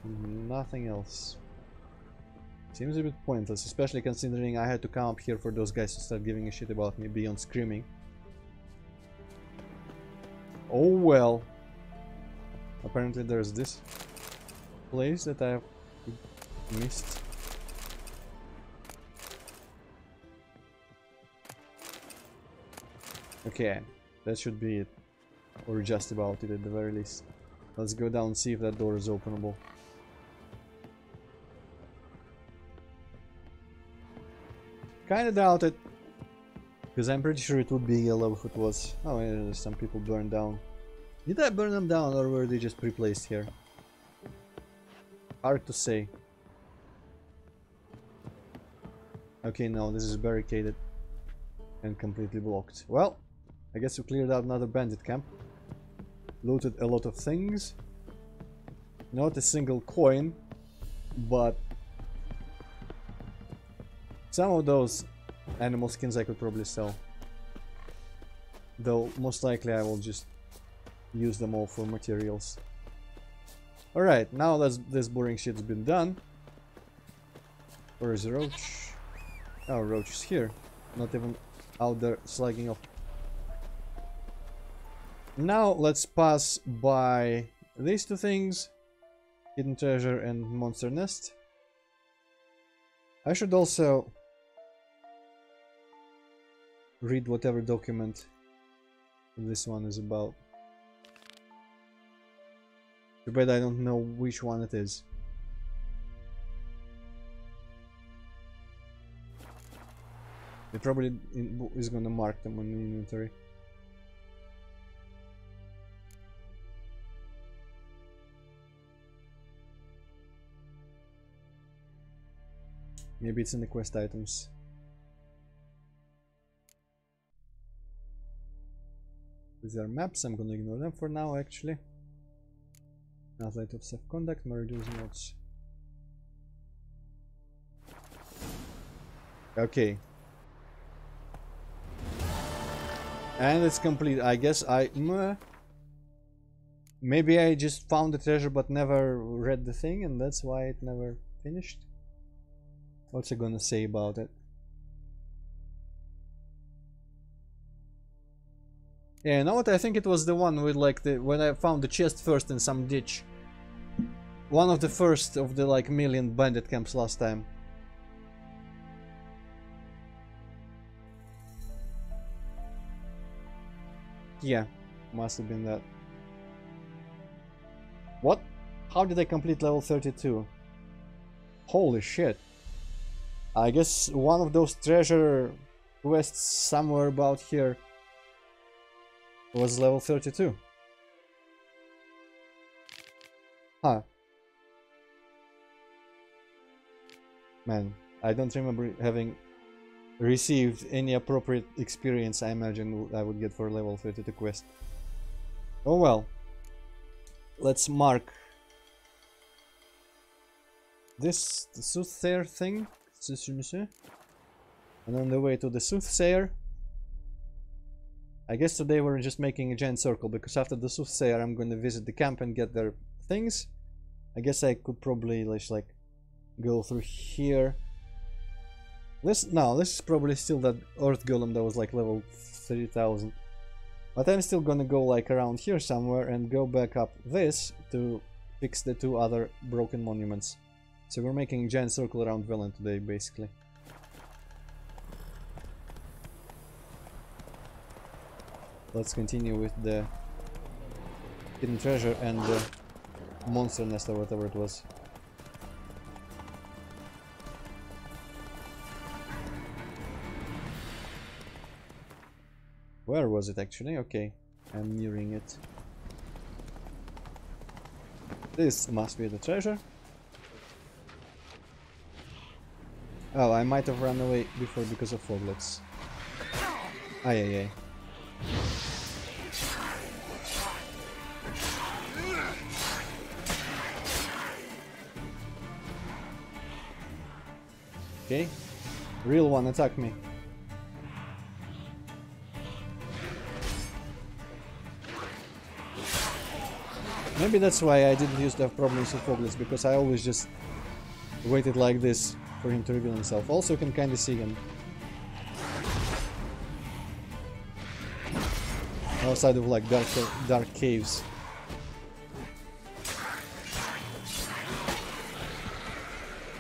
Nothing else. Seems a bit pointless, especially considering I had to come up here for those guys to start giving a shit about me beyond screaming. Oh well. Apparently there's this place that I have missed. Okay, that should be it. Or just about it at the very least. Let's go down and see if that door is openable. Kinda doubt it. Because I'm pretty sure it would be yellow if it was. Oh, yeah, there's some people burned down. Did I burn them down or were they just pre-placed here? Hard to say. Okay, no, this is barricaded. And completely blocked. Well, I guess we cleared out another bandit camp. Looted a lot of things. Not a single coin, but some of those animal skins I could probably sell. Though most likely I will just use them all for materials. Alright, now that this boring shit's been done. Where is Roach? Oh, Roach is here. Not even out there slugging off. Now let's pass by these two things. Hidden treasure and monster nest. I should also read whatever document this one is about. Too bad I don't know which one it is. It probably is gonna mark them on the inventory. Maybe it's in the quest items. These are maps, I'm gonna ignore them for now actually. Outlet of self-conduct, Meridian's notes. Okay. And it's complete. I guess maybe I just found the treasure but never read the thing and that's why it never finished. What's it gonna say about it? Yeah, you know what? I think it was the one with like when I found the chest first in some ditch. One of the first of the like million bandit camps last time. Yeah, must have been that. What? How did I complete level 32? Holy shit. I guess one of those treasure quests somewhere about here was level 32. Huh. Man, I don't remember having received any appropriate experience I imagine I would get for level 32 quest. Oh well. Let's mark this, the soothsayer thing. And on the way to the soothsayer, I guess today we're just making a giant circle, because after the soothsayer I'm going to visit the camp and get their things. I guess I could probably just like go through here. This is probably still that earth golem that was like level 3000. But I'm still gonna go like around here somewhere and go back up this to fix the two other broken monuments. So we're making a giant circle around Velen today, basically. Let's continue with the hidden treasure and the monster nest or whatever it was. Where was it actually? Okay, I'm nearing it. This must be the treasure. Oh, I might have run away before because of foglets. Ay ay ay. Okay, real one attack me. Maybe that's why I didn't used to have problems with foglets, because I always just waited like this for him to reveal himself. Also, you can kind of see him outside of like dark caves.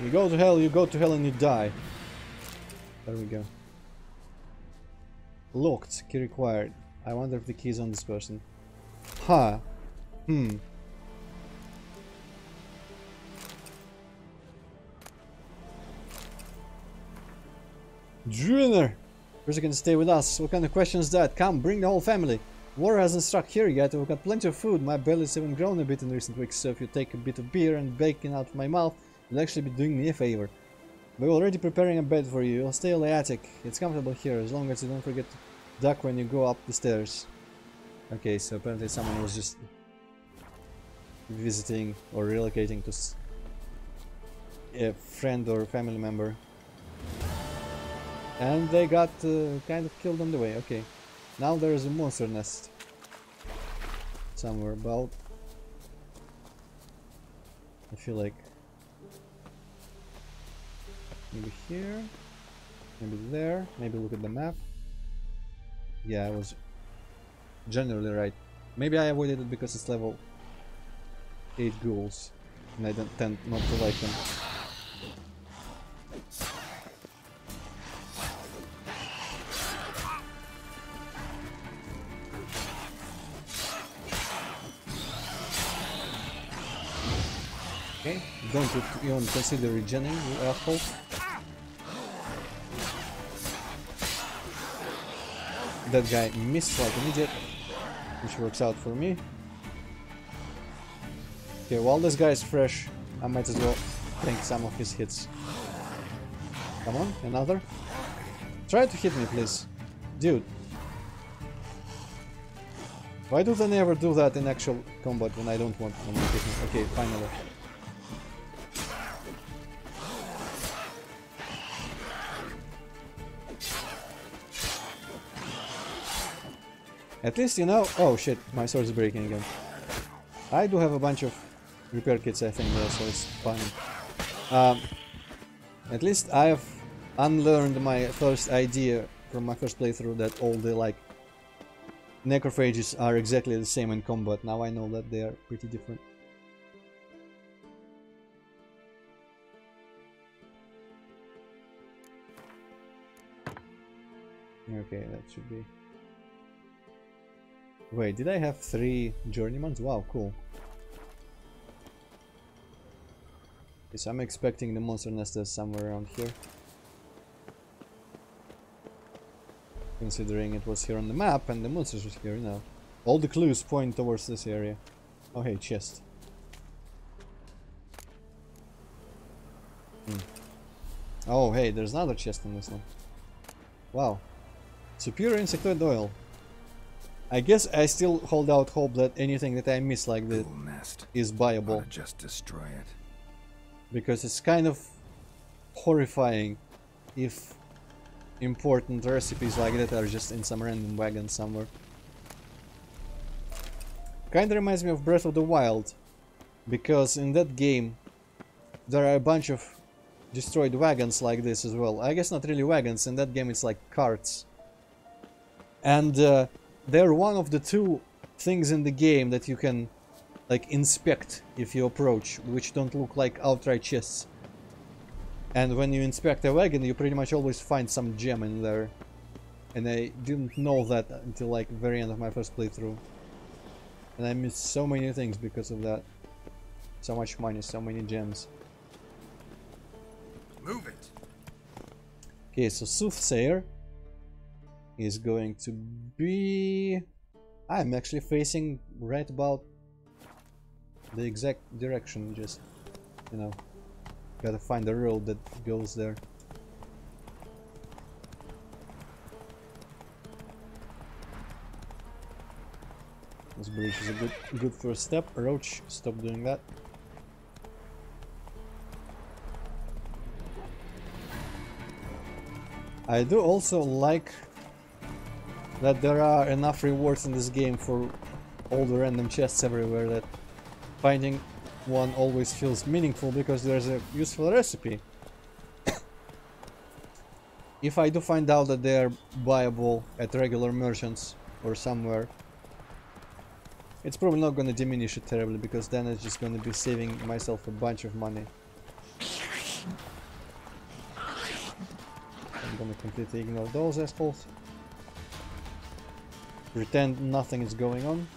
You go to hell and you die. There we go. Locked, key required. I wonder if the key is on this person. Huh. Drunner! First you can stay with us. What kind of question is that? Come, bring the whole family. War hasn't struck here yet. We've got plenty of food. My belly's even grown a bit in recent weeks, so if you take a bit of beer and bacon out of my mouth, you'll actually be doing me a favor. We're already preparing a bed for you. You'll stay in the attic. It's comfortable here, as long as you don't forget to duck when you go up the stairs. Okay, so apparently someone was just visiting or relocating to a friend or family member. And they got kind of killed on the way. Okay, now there is a monster nest somewhere about. I feel like maybe here. Maybe there. Maybe look at the map. Yeah, I was generally right. Maybe I avoided it because it's level 8 ghouls. And I don't tend not to like them. Okay, don't even consider regenning, you asshole. That guy missed like an idiot, which works out for me. Okay, while this guy is fresh, I might as well tank some of his hits. Come on, another. Try to hit me, please. Dude. Why do they never do that in actual combat when I don't want them to hit me? Okay, finally. At least, you know... Oh shit, my sword's breaking again. I do have a bunch of repair kits, I think, there, so it's fine. At least I have unlearned my first idea from my first playthrough that all the, like, necrophages are exactly the same in combat. Now I know that they are pretty different. Okay, that should be... Wait, did I have 3 journeymans? Wow, cool. Okay, so I'm expecting the monster nest is somewhere around here. Considering it was here on the map and the monsters was here, you know. All the clues point towards this area. Oh hey, chest. Oh hey, there's another chest in this one. Wow. Superior insectoid oil. I guess I still hold out hope that anything that I miss like that is buyable. Just destroy it. Because it's kind of horrifying if important recipes like that are just in some random wagon somewhere. Kinda reminds me of Breath of the Wild, because in that game there are a bunch of destroyed wagons like this as well. I guess not really wagons, in that game it's like carts. And they're one of the 2 things in the game that you can like inspect if you approach, which don't look like outright chests. And when you inspect a wagon, you pretty much always find some gem in there. And I didn't know that until like very end of my first playthrough. And I missed so many things because of that. So much money, so many gems. Move it. Okay, so Soothsayer is going to be... I'm actually facing right about the exact direction, just, you know, gotta find a road that goes there. This bridge is a good first step. Roach, stop doing that. I do also like that there are enough rewards in this game for all the random chests everywhere that finding one always feels meaningful because there's a useful recipe. If I do find out that they are buyable at regular merchants or somewhere, it's probably not going to diminish it terribly, because then it's just going to be saving myself a bunch of money. I'm going to completely ignore those assholes. Pretend nothing is going on.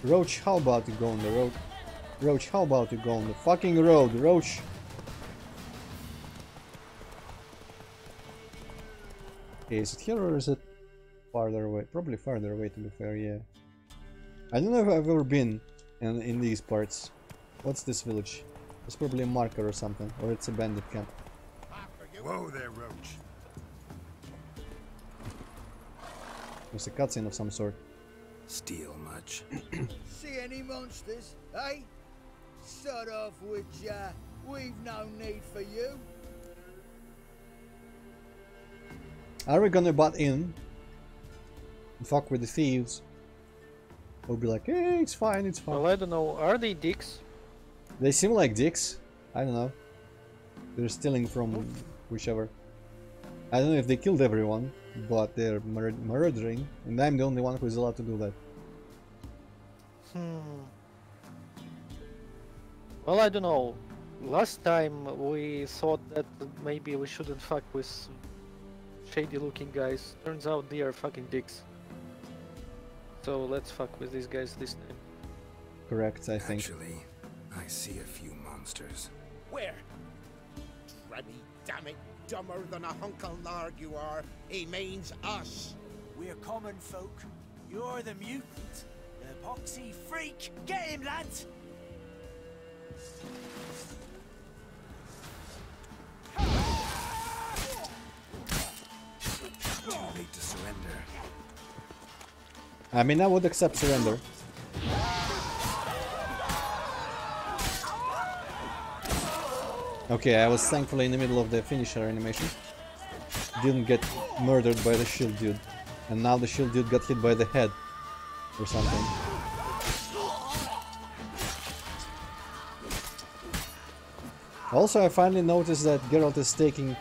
Roach, how about you go on the road? Roach, how about you go on the fucking road, Roach? Okay, is it here or is it farther away? Probably farther away, to be fair, yeah. I don't know if I've ever been in these parts. What's this village? It's probably a marker or something, or it's a bandit camp. Whoa there, Roach. It's a cutscene of some sort. Steal much? See any monsters, eh? Sod off with ya. We've no need for you. Are we gonna butt in and fuck with the thieves? Or be like, hey, it's fine, it's fine. Well, I don't know. Are they dicks? They seem like dicks. I don't know. They're stealing from whichever. I don't know if they killed everyone, but they're murdering, and I'm the only one who is allowed to do that. Well, I don't know. Last time we thought that maybe we shouldn't fuck with shady looking guys. Turns out they are fucking dicks. So let's fuck with these guys this time. Correct, I think. Actually, I see a few monsters. Where? Trammy, damn it, dumber than a Hunkle Narg you are. He means us. We're common folk. You're the mutant. The poxy freak. Get him, lads! Need to surrender. I mean, I would accept surrender. Okay, I was thankfully in the middle of the finisher animation. Didn't get murdered by the shield dude. And now the shield dude got hit by the head. Or something. Also, I finally noticed that Geralt is taking...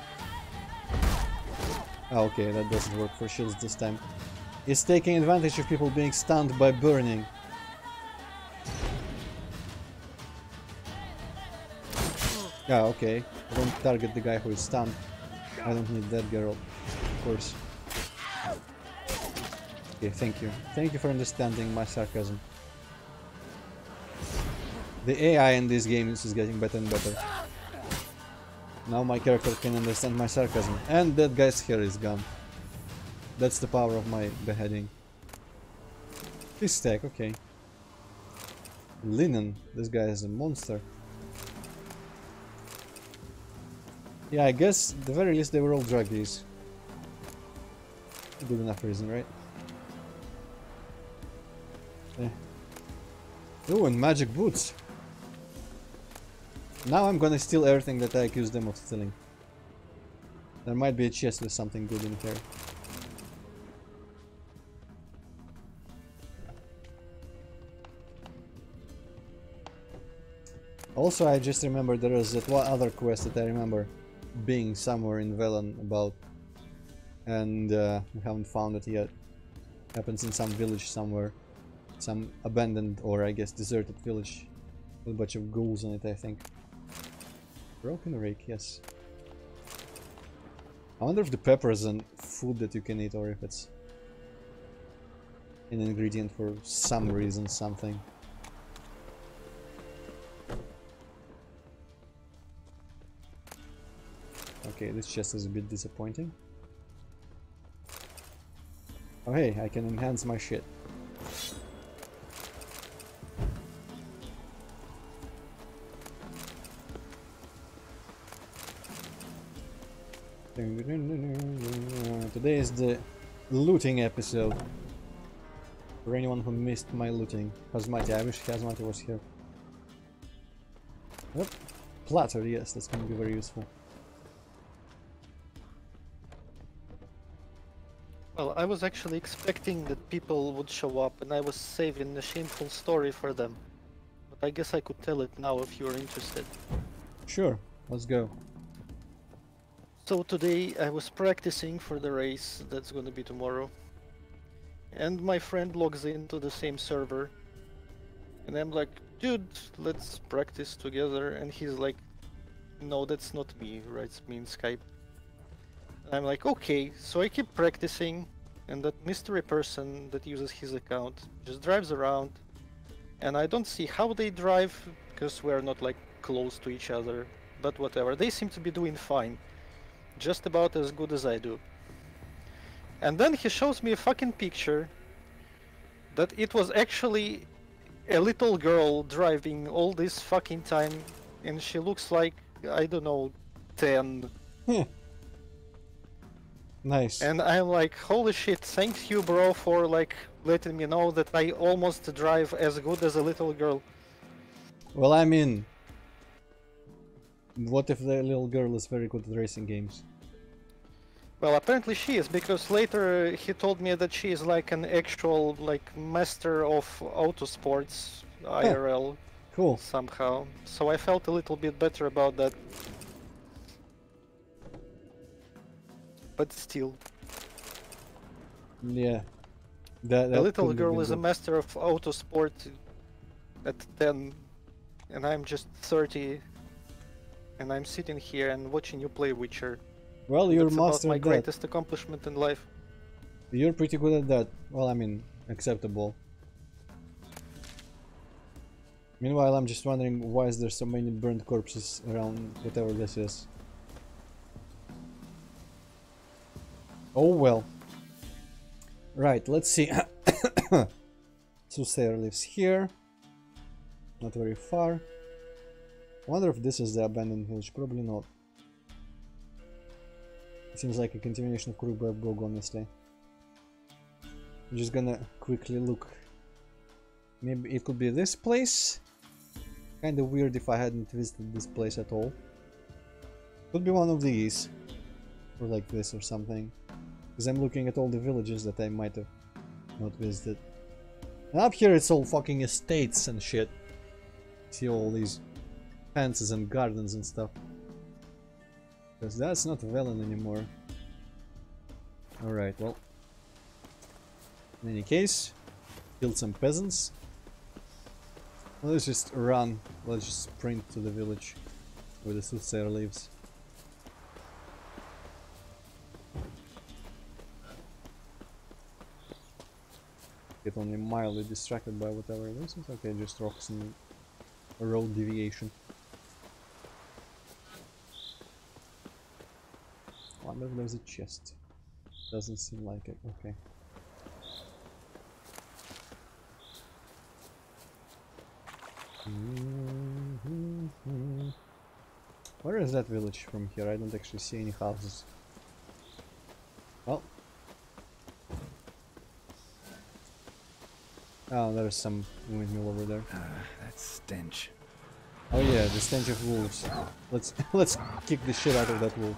Oh, okay, that doesn't work for shields this time. He's taking advantage of people being stunned by burning. Yeah, okay. Don't target the guy who is stunned. I don't need that Geralt, of course. Okay, thank you. Thank you for understanding my sarcasm. The AI in these games is getting better and better. Now my character can understand my sarcasm. And that guy's hair is gone. That's the power of my beheading. This stack, okay. Linen. This guy is a monster. Yeah, I guess at the very least they were all druggies. Good enough reason, right? Eh. Oh, and magic boots. Now I'm gonna steal everything that I accuse them of stealing. There might be a chest with something good in here. Also, I just remember there was that one other quest that I remember being somewhere in Velen about, and we haven't found it yet. Happens in some village somewhere, some abandoned or I guess deserted village with a bunch of ghouls in it, I think. Broken rake, yes. I wonder if the pepper is a food that you can eat or if it's an ingredient for some reason, something. Okay, this chest is a bit disappointing. Oh hey, I can enhance my shit. Today is the looting episode. For anyone who missed my looting. Hazmati, I wish Hazmati was here. Yep. Platter, yes, that's gonna be very useful. Well, I was actually expecting that people would show up and I was saving a shameful story for them. But I guess I could tell it now if you are interested. Sure, let's go. So today I was practicing for the race that's gonna be tomorrow. And my friend logs into the same server. And I'm like, dude, let's practice together. And he's like, no, that's not me, writes me in Skype. And I'm like, okay, so I keep practicing. And that mystery person that uses his account just drives around. And I don't see how they drive, because we're not like close to each other. But whatever, they seem to be doing fine. Just about as good as I do. And then he shows me a fucking picture that it was actually a little girl driving all this fucking time, and she looks like, I don't know, 10. Nice. And I'm like, holy shit, thank you bro for like letting me know that I almost drive as good as a little girl. Well, I mean, what if the little girl is very good at racing games? Well, apparently she is, because later he told me that she is like an actual like master of autosports IRL. Cool. Somehow. So I felt a little bit better about that. but still. Yeah. The little couldn't have girl been is a good. master of autosport at 10, and I'm just 30, and I'm sitting here and watching you play Witcher. Well, And you're that's about master my at that. greatest accomplishment in life. You're pretty good at that. Well, I mean, acceptable. Meanwhile, I'm just wondering why is there so many burnt corpses around whatever this is. Oh well. Right, let's see. Soothsayer lives here. Not very far. I wonder if this is the abandoned village. Probably not. It seems like a continuation of Krugberg Bog, honestly. I'm just gonna quickly look. Maybe it could be this place. Kinda weird if I hadn't visited this place at all. Could be one of these. Or like this or something. Because I'm looking at all the villages that I might have not visited. And up here it's all fucking estates and shit. See all these fences and gardens and stuff. Because that's not Velen anymore. Alright, well. In any case, killed some peasants. Let's just run. Let's just sprint to the village where the Soothsayer lives. Get only mildly distracted by whatever this is. Okay, just rocks and a road deviation. Wonder if there's a chest. Doesn't seem like it. Okay. Where is that village from here? I don't actually see any houses. Well. Oh, there's some windmill over there. That stench. Oh yeah, the stench of wolves. Let's kick the shit out of that wolf.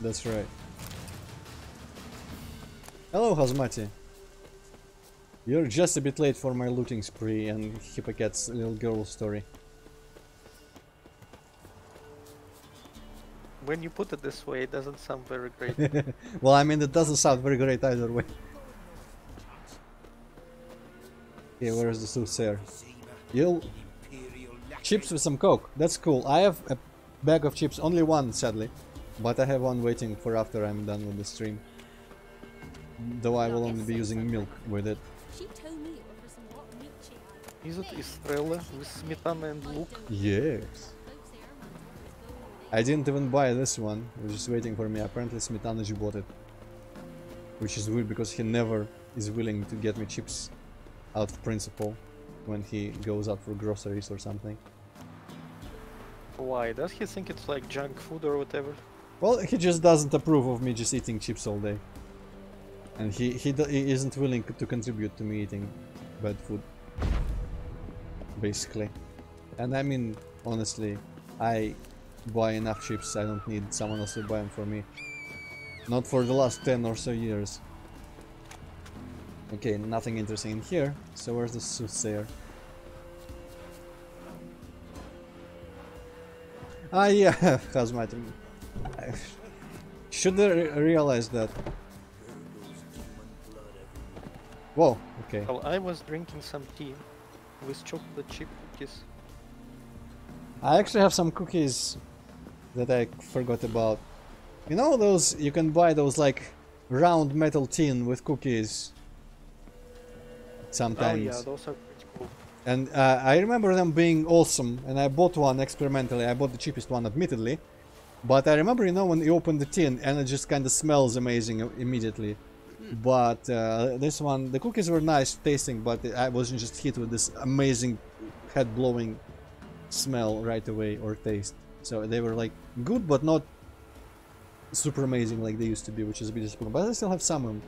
That's right. Hello, Hazmati. You're just a bit late for my looting spree and Hippocat's little girl story. When you put it this way, it doesn't sound very great. Well, I mean, it doesn't sound very great either way. Okay, where's the Soothsayer? You'll... Chips with some coke. That's cool. I have a bag of chips. Only one, sadly. But I have one waiting for after I'm done with the stream. Though I will only be using milk with it. Is it Estrella with smetana and look? Yes. I didn't even buy this one. It was just waiting for me. Apparently Smetana bought it. Which is weird because he never is willing to get me chips out of principle when he goes out for groceries or something. Why? Does he think it's like junk food or whatever? Well, he just doesn't approve of me just eating chips all day. And he isn't willing to contribute to me eating bad food. Basically. And I mean, honestly, I buy enough chips, I don't need someone else to buy them for me. Not for the last 10 or so years. Okay, nothing interesting in here. So where's the Soothsayer? Ah yeah, Hazmat. Should I realize that? Whoa, okay. Well, I was drinking some tea with chocolate chip cookies. I actually have some cookies that I forgot about. You know those, you can buy those like round metal tin with cookies sometimes. Oh yeah, those are pretty cool. And I remember them being awesome, and I bought one experimentally. I bought the cheapest one, admittedly. But I remember, you know, when you open the tin and it just kind of smells amazing immediately. But this one, the cookies were nice tasting, but I wasn't just hit with this amazing head-blowing smell right away, or taste. So they were like good, but not super amazing like they used to be, which is a bit disappointing. But I still have some of them.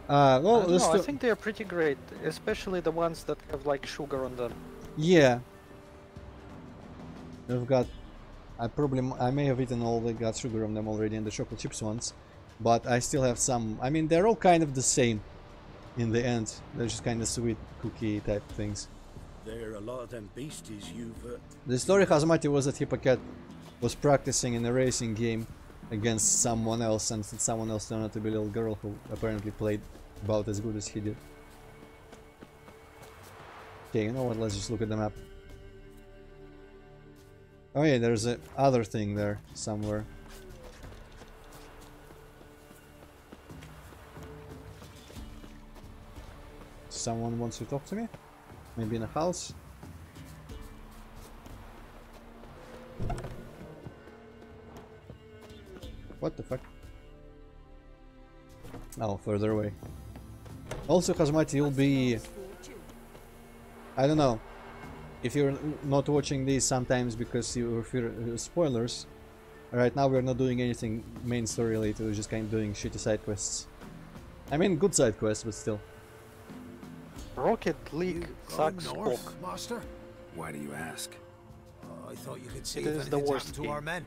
Well, no, I think they are pretty great, especially the ones that have like sugar on them. Yeah. I've got... I may have eaten all that got sugar on them already in the chocolate chips ones. But I still have some... I mean, they're all kind of the same. in the end. They're just kind of sweet cookie type things. There are a lot of them beasties you've... The story Hazmati was that Hippocat was practicing in a racing game against someone else, and someone else turned out to be a little girl who apparently played about as good as he did. Okay, you know what, let's just look at the map. Oh yeah, there's a other thing there somewhere. Someone wants to talk to me? Maybe in a house? What the fuck? Oh, further away. Also, Hazmati, you'll be... I don't know. If you're not watching these sometimes because you fear spoilers, right now we're not doing anything main story related, we're just kind of doing shitty side quests. I mean, good side quests, but still. Rocket League sucks cock. Master? Why do you ask? I thought you could see It if is the anything's worst happened to our men.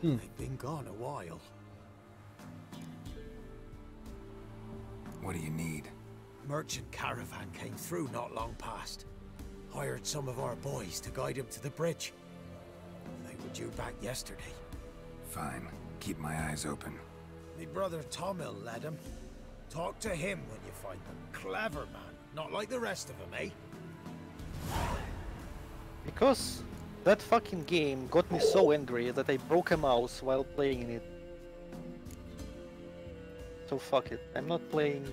Hmm. They've been gone a while. What do you need? Merchant caravan came through not long past. Hired some of our boys to guide him to the bridge. They were due back yesterday. Fine. Keep my eyes open. Me brother Tomil led him. Talk to him when you find them. Clever man. Not like the rest of them, eh? Because that fucking game got me so angry that I broke a mouse while playing it. So fuck it. I'm not playing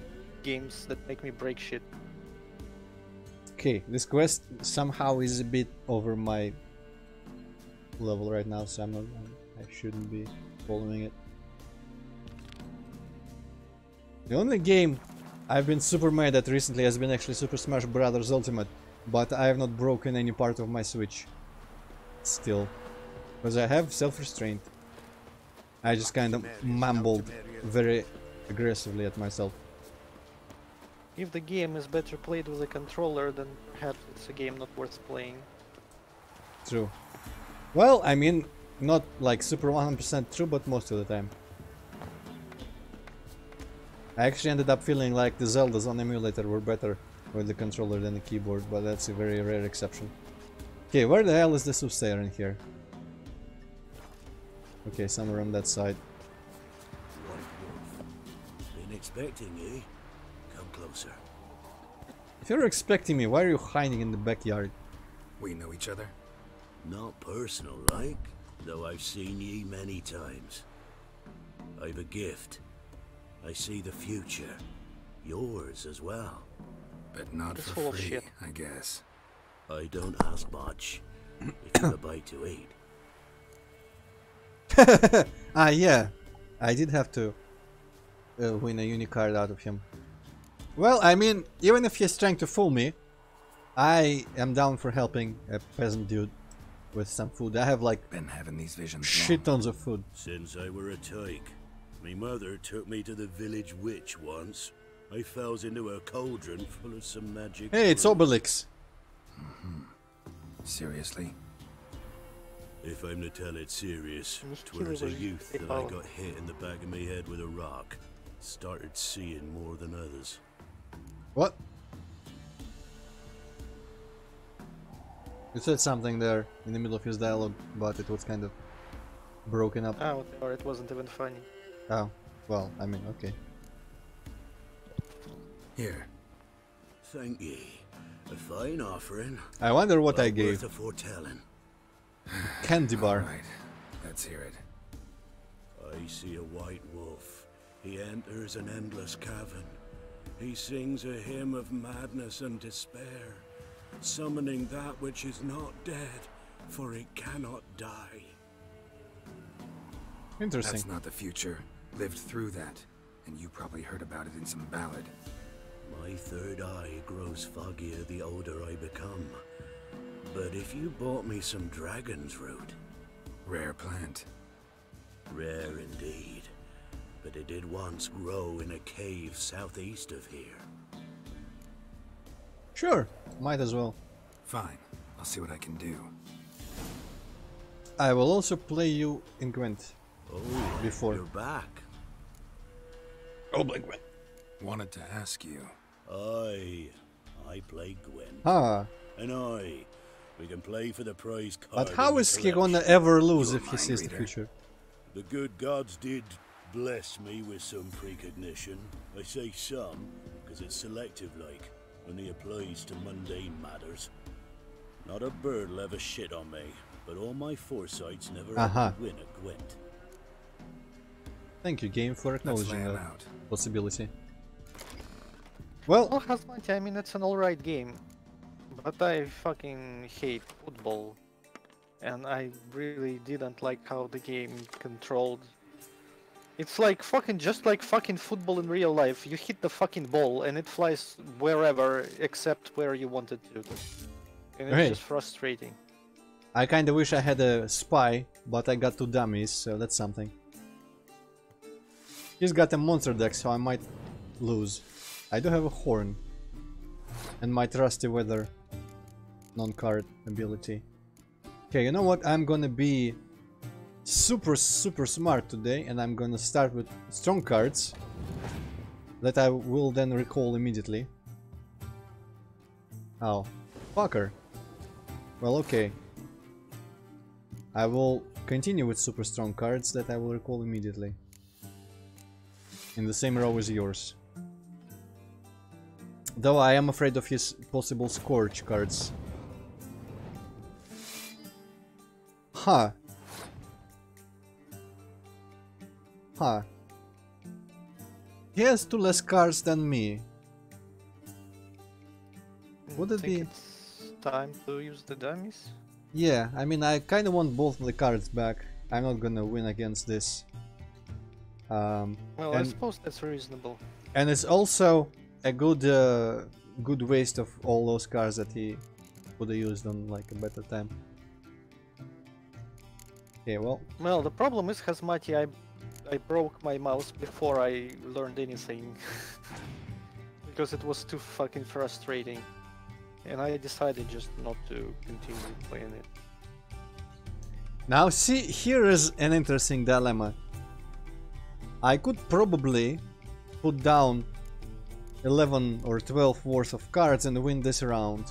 games that make me break shit. Okay, this quest somehow is a bit over my level right now, so I shouldn't be following it. The only game I've been super mad at recently has been actually Super Smash Bros. Ultimate, but I have not broken any part of my Switch. Still. Because I have self-restraint. I just kind of mumbled very aggressively at myself. If the game is better played with a controller, then perhaps it's a game not worth playing. True. Well, I mean, not like super 100% true, but most of the time. I actually ended up feeling like the Zeldas on emulator were better with the controller than the keyboard, but that's a very rare exception. Okay, where the hell is the soothsayer in here? Okay, somewhere on that side. Been expecting you. Come closer. If you're expecting me, why are you hiding in the backyard? We know each other? Not personal, like, though I've seen ye many times. I've a gift. I see the future. Yours as well. But not It's for full of free, shit. I guess. I don't ask much. If you've a bite to eat. Ah, yeah. I did have to win a unicard out of him. Well, I mean, even if he's trying to fool me, I am down for helping a peasant dude with some food. I have like Been having these visions shit tons of food. Since I were a tyke. Me mother took me to the village witch once. I falls into a cauldron full of some magic. Hey, it's fruit. Obelix. Seriously? If I'm to tell it serious, Nicht 'twas a kilowatt youth that I power. got hit in the back of me head with a rock. Started seeing more than others. What? You said something there in the middle of his dialogue, but it was kind of broken up. Oh, or it wasn't even funny. Oh, well, I mean, okay. Here. Thank ye. A fine offering. I wonder what I Well gave. worth a foretelling. Candy bar. Alright, let's hear it. I see a white wolf. He enters an endless cavern. He sings a hymn of madness and despair, summoning that which is not dead, for it cannot die. Interesting. That's not the future. Lived through that. And you probably heard about it in some ballad. My third eye grows foggier the older I become. But if you bought me some dragon's root... Rare plant. Rare indeed. But it did once grow in a cave southeast of here. Sure, might as well. Fine. I'll see what I can do. I will also play you in Gwent. Oh, Before. you're back. Oh, Black Gwent. Wanted to ask you. I play Gwent. Ah. And we can play for the prize card. But how is he gonna ever lose if he sees the future? The good gods did bless me with some precognition. I say some, because it's selective like, only applies to mundane matters. Not a bird will ever shit on me, but all my foresights never win a Gwent. Thank you, game, for acknowledging that possibility. Well, Hazmati, I mean, it's an alright game, but I fucking hate football, and I really didn't like how the game controlled. It's like just like fucking football in real life. You hit the fucking ball and it flies wherever except where you want it to. And it's just frustrating. I kinda wish I had a spy, but I got 2 dummies, so that's something. He's got a monster deck, so I might lose. I do have a horn. And my trusty weather non-card ability. Okay, you know what? I'm gonna be super smart today, and I'm gonna start with strong cards that I will then recall immediately. Oh, fucker. Well, okay. I will continue with super strong cards that I will recall immediately. In the same row as yours. Though I am afraid of his possible Scorch cards. Huh. Huh. He has 2 less cards than me. Would it be... it's time to use the dummies? Yeah, I mean, I kinda want both of the cards back. I'm not gonna win against this. Well, I suppose that's reasonable. And it's also a good good waste of all those cards that he would have used on like a better time. Okay, well... Well, the problem is, Hazmati, I broke my mouse before I learned anything. Because it was too fucking frustrating. And I decided just not to continue playing it. Now see, here is an interesting dilemma. I could probably put down 11 or 12 worth of cards and win this round.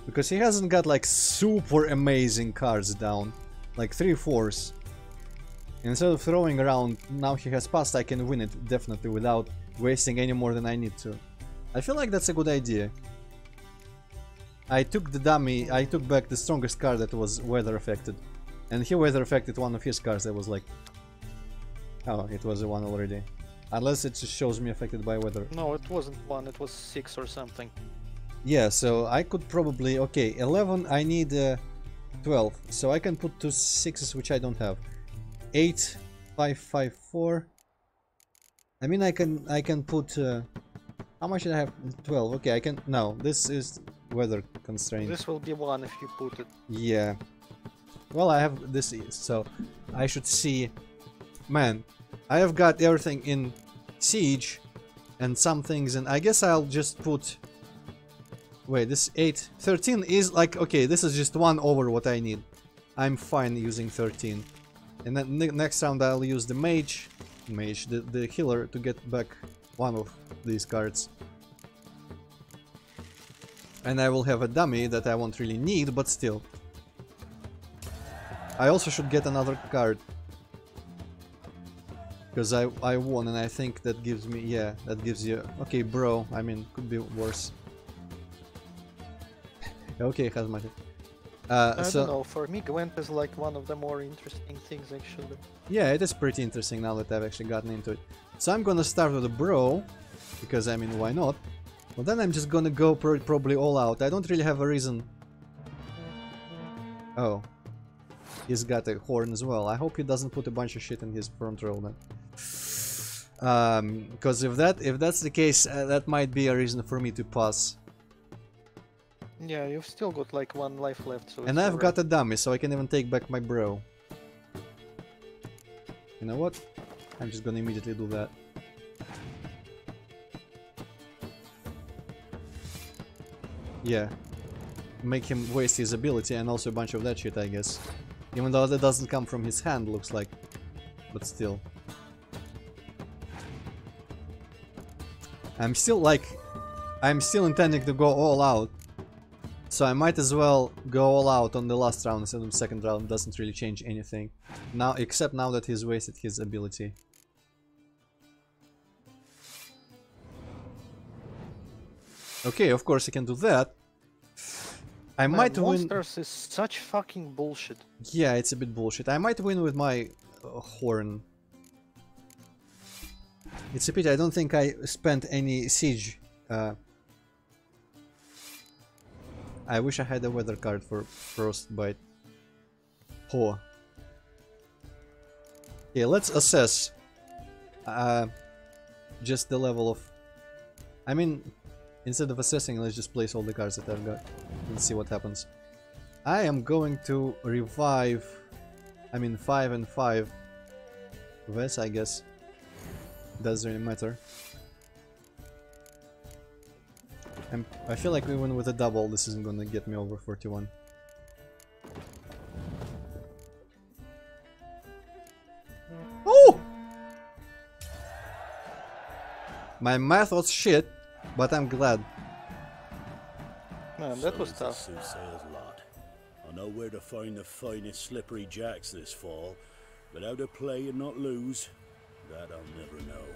Because he hasn't got like super amazing cards down. Like 3/4. Instead of throwing around, now he has passed, I can win it definitely without wasting any more than I need to. I feel like that's a good idea. I took the dummy, I took back the strongest card that was weather affected. And he weather affected one of his cards that was like... Oh, it was a 1 already. Unless it just shows me affected by weather. No, it wasn't 1, it was 6 or something. Yeah, so I could probably... Okay, 11, I need 12. So I can put 2 6s which I don't have. 8, 5, 5, 4. I mean, I can put... how much did I have? 12. Okay, I can... No, this is weather constraint. This will be 1 if you put it. Yeah. Well, I have this, so I should see... Man, I have got everything in Siege and some things, and I guess I'll just put... Wait, this 8... 13 is like... Okay, this is just 1 over what I need. I'm fine using 13. And then next round I'll use the mage, the healer, to get back 1 of these cards. And I will have a dummy that I won't really need, but still. I also should get another card. Because I won, and I think that gives me... Yeah, that gives you... Okay, bro, I mean, could be worse. Okay, Hazmati. I don't know, for me Gwent is like one of the more interesting things actually. Yeah, it is pretty interesting now that I've actually gotten into it. So I'm gonna start with a bro, because I mean, why not? But then I'm just gonna go probably all out. I don't really have a reason. Oh. He's got a horn as well. I hope he doesn't put a bunch of shit in his front row then. Because if that's the case, that might be a reason for me to pass. Yeah, you've still got like 1 life left, so... And I've got a dummy, so I can even take back my bro. You know what? I'm just gonna immediately do that. Yeah. Make him waste his ability and also a bunch of that shit, I guess. Even though that doesn't come from his hand, looks like. But still. I'm still like... I'm still intending to go all out. So I might as well go all out on the last round instead of the second round. Doesn't really change anything. Now, except now that he's wasted his ability. Okay, of course he can do that. I might win. Monsters is such fucking bullshit. Yeah, it's a bit bullshit. I might win with my horn. It's a pity. I don't think I spent any siege. I wish I had a weather card for frostbite. Oh. Okay, let's assess. Just the level of. I mean, instead of assessing, let's just place all the cards that I've got and see what happens. I am going to revive. I mean, 5 and 5. Vess, I guess. Doesn't really matter. I feel like even with a double, this isn't gonna get me over 41. Oh! My math was shit, but I'm glad. Man, that was So tough. is the soothsayer's lot. I know where to find the finest slippery jacks this fall, but how to play and not lose, that I'll never know.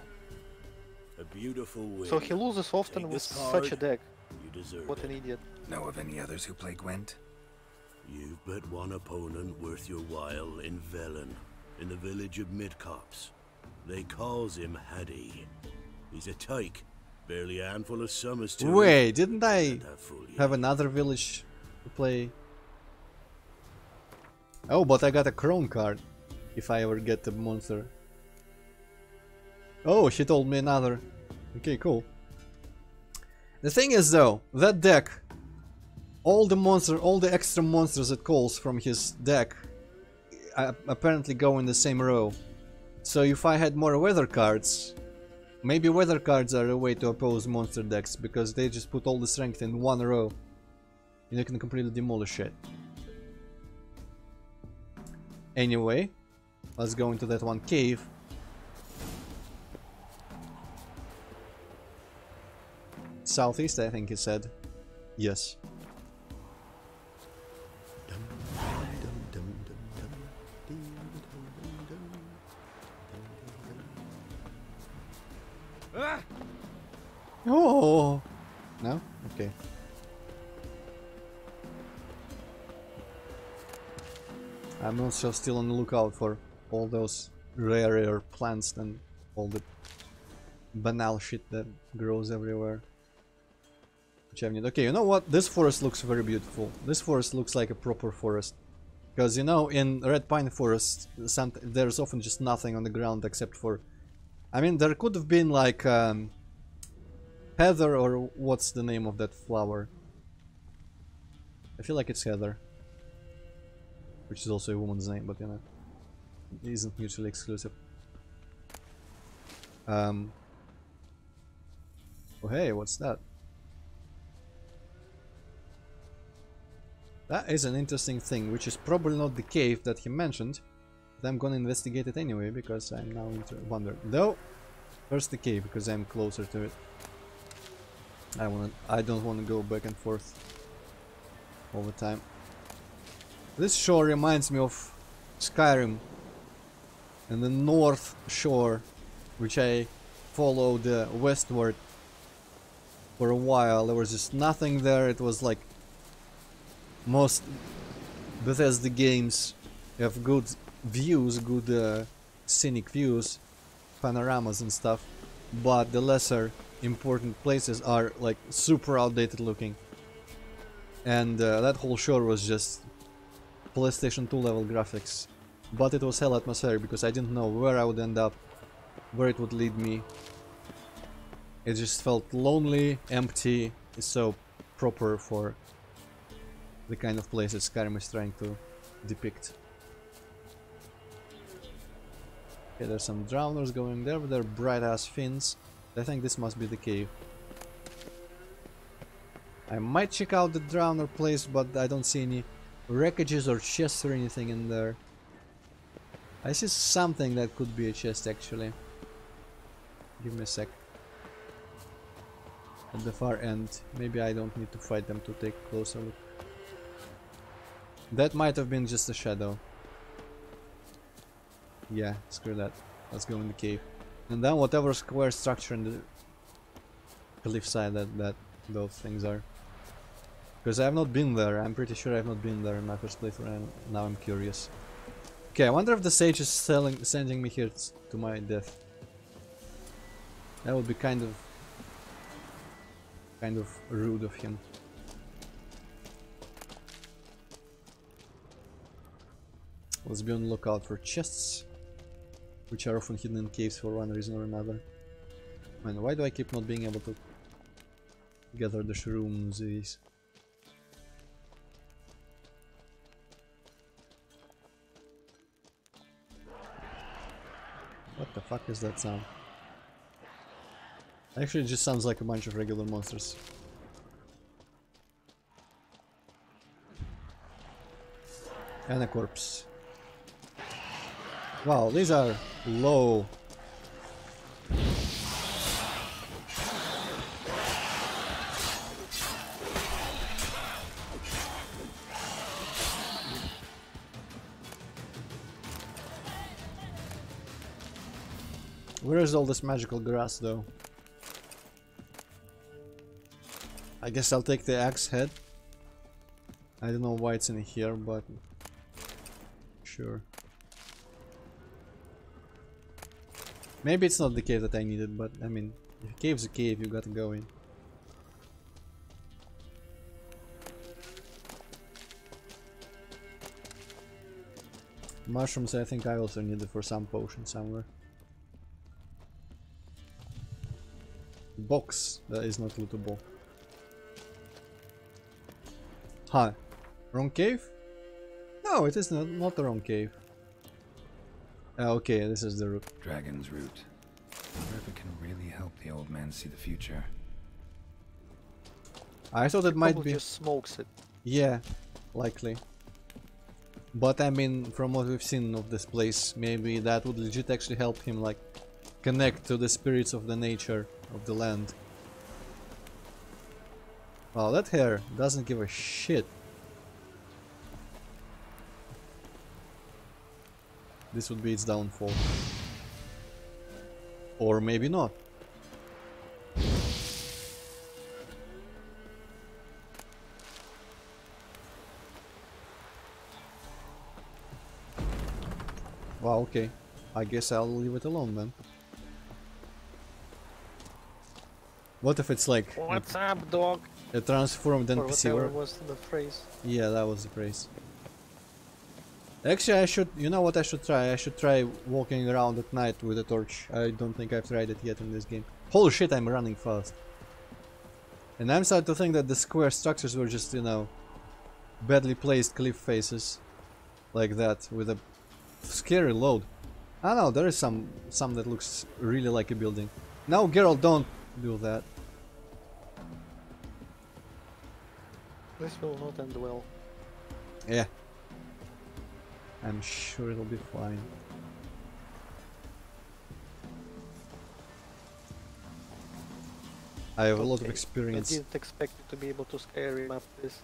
A beautiful win. So he loses often Take with this card, such a deck. You deserve What it. an idiot. Know of any others who play Gwent? You've but one opponent worth your while in Velen, in the village of Midcops. They calls him Haddy. He's a tyke, barely a handful of summers to Wait, didn't I Let that fool you. have another village to play? Oh, but I got a Crone card if I ever get the monster. Oh, she told me another. Okay, cool. The thing is though, that deck, all the extra monsters it calls from his deck apparently go in the same row. So if I had more weather cards, maybe weather cards are a way to oppose monster decks, because they just put all the strength in one row and you can completely demolish it. Anyway, let's go into that one cave. Southeast, I think he said. Yes. Oh no? Okay. I'm also still on the lookout for all those rare plants and all the banal shit that grows everywhere. Which I need. Okay, you know what? This forest looks very beautiful. This forest looks like a proper forest. Because, you know, in Red Pine Forest, there's often just nothing on the ground except for... I mean, there could have been like heather, or what's the name of that flower? I feel like it's heather. Which is also a woman's name, but you know, it isn't mutually exclusive. Oh hey, what's that? That is an interesting thing, which is probably not the cave that he mentioned. But I'm gonna investigate it anyway, because I'm now wondering. Though, first the cave, because I'm closer to it. I don't wanna go back and forth all the time. This shore reminds me of Skyrim and the North Shore, which I followed westward for a while. There was just nothing there. It was like most Bethesda games have good views, good scenic views, panoramas and stuff, but the lesser important places are like super outdated looking. And that whole shore was just PlayStation 2 level graphics, but it was hell atmospheric because I didn't know where I would end up, where it would lead me. It just felt lonely, empty. It's so proper for the kind of place that Skyrim is trying to depict. Okay, there's some drowners going there with their bright ass fins. I think this must be the cave. I might check out the drowner place, but I don't see any wreckages or chests or anything in there. I see something that could be a chest actually. Give me a sec. at the far end. Maybe I don't need to fight them to take a closer look. That might have been just a shadow. Yeah, screw that. Let's go in the cave. And then whatever square structure in the cliffside that those things are. Because I have not been there. I'm pretty sure I have not been there in my first playthrough, and now I'm curious. Okay, I wonder if the sage is sending me here to my death. That would be kind of rude of him. Let's be on the lookout for chests, which are often hidden in caves for one reason or another. Man, why do I keep not being able to gather the shrooms? What the fuck is that sound? Actually, it just sounds like a bunch of regular monsters. And a corpse. Wow, these are low. Where is all this magical grass though? I guess I'll take the axe head. I don't know why it's in here, but sure. Maybe it's not the cave that I needed, but I mean, if a cave's a cave, you gotta go in. Mushrooms, I think I also needed for some potion somewhere. Box, that is not lootable. Huh. Wrong cave? No, it is not the wrong cave. Okay, this is the root. Dragon's root. I wonder if it can really help the old man see the future. I thought it might be... just smokes it. Yeah, likely. But I mean, from what we've seen of this place, maybe that would legit actually help him, like, connect to the spirits of the nature of the land. Wow, that hare doesn't give a shit. This would be its downfall. Or maybe not. Wow, okay. I guess I'll leave it alone then. What if it's like... What's up, dog? A transformed Or NPC whatever or... was the phrase. Yeah, that was the phrase. Actually, I should... You know what I should try? I should try walking around at night with a torch. I don't think I've tried it yet in this game. Holy shit, I'm running fast. And I'm starting to think that the square structures were just, you know, badly placed cliff faces. Like that, with a scary load. I don't know, there is some that looks really like a building. No, Geralt, don't do that. This will not end well. Yeah. I'm sure it'll be fine. I have a lot of experience. I didn't expect you to be able to scare him after this.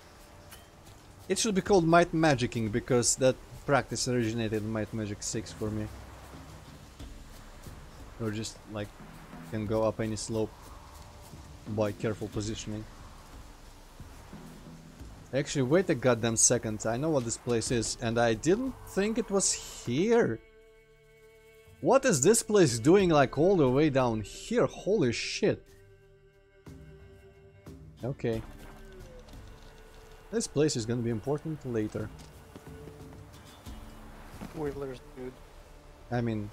It should be called Might Magicking because that practice originated in Might Magic 6 for me. Or just like can go up any slope by careful positioning. Actually, wait a goddamn second. I know what this place is, and I didn't think it was here. What is this place doing like all the way down here? Holy shit. Okay. This place is gonna be important later. Spoilers, dude. I mean,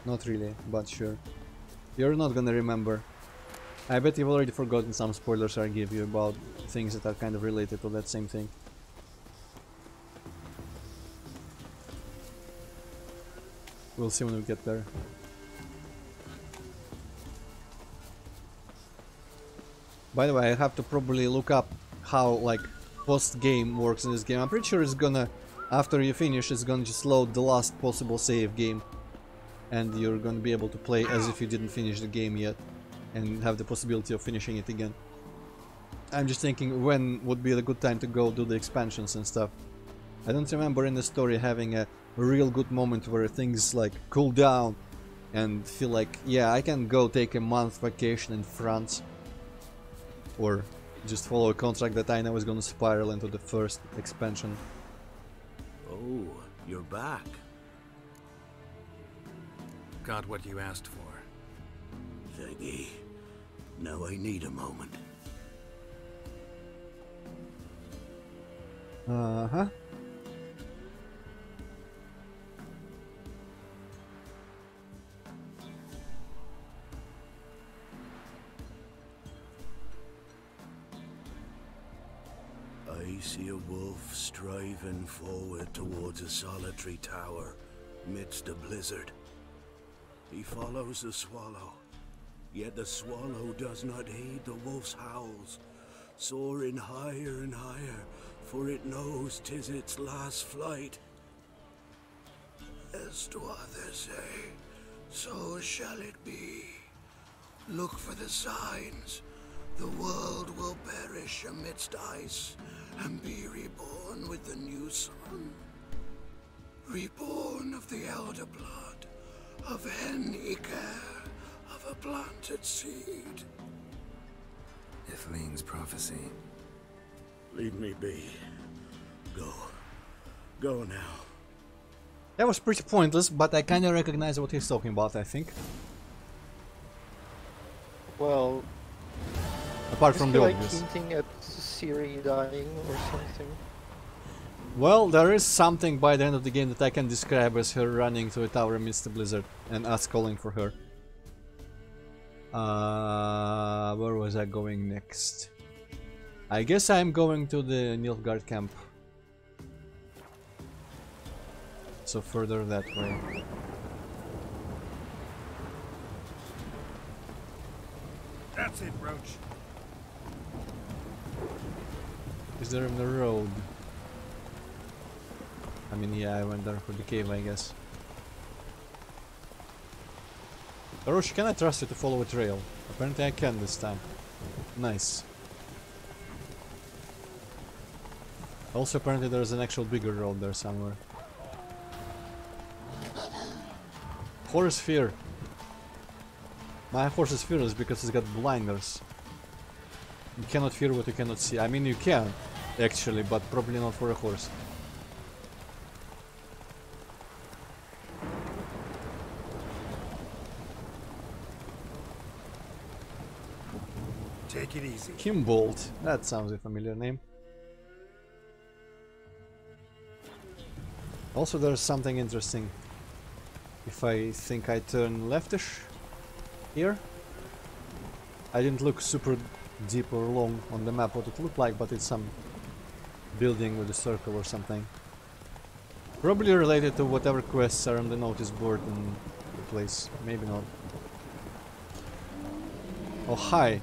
not really, but sure. You're not gonna remember. I bet you've already forgotten some spoilers I give you about things that are kind of related to that same thing. We'll see when we get there. By the way, I have to probably look up how like post-game works in this game. I'm pretty sure it's gonna, after you finish, it's gonna just load the last possible save game. And you're gonna be able to play as if you didn't finish the game yet. and have the possibility of finishing it again. I'm just thinking when would be a good time to go do the expansions and stuff. I don't remember in the story having a real good moment where things like cool down and feel like, yeah, I can go take a month vacation in France, or just follow a contract that I know is gonna spiral into the first expansion. Oh, you're back. Got what you asked for. Thanky. Now I need a moment. Uh-huh. I see a wolf striving forward towards a solitary tower midst a blizzard. He follows the swallow, yet the swallow does not heed the wolf's howls, soaring higher and higher, for it knows 'tis its last flight. As do others say, so shall it be. Look for the signs. The world will perish amidst ice and be reborn with the new sun. Reborn of the elder blood, of Hen-Iker, of a planted seed. Ithleen's prophecy. Leave me be. Go. Go now. That was pretty pointless, but I kinda recognize what he's talking about, I think. Well, Apart from the like obvious. hinting at Ciri dying or something. Well, there is something by the end of the game that I can describe as her running to a tower amidst the blizzard and us calling for her. Where was I going next? I guess I'm going to the Nilfgaard camp. So further that way. That's it, Roach. Is there in the road? I mean, yeah, I went there for the cave, I guess. Orochi, can I trust you to follow a trail? Apparently I can this time. Nice. Also, apparently there's an actual bigger road there somewhere. Horse fear. My horse is fearless because it's got blinders. You cannot fear what you cannot see. I mean, you can, actually, but probably not for a horse. Take it easy. Kimbolt. That sounds a familiar name. Also, there's something interesting. If I think I turn leftish here. I didn't look super deep or long on the map what it looked like, but it's some building with a circle or something. Probably related to whatever quests are on the notice board in the place. Maybe not. Oh, hi.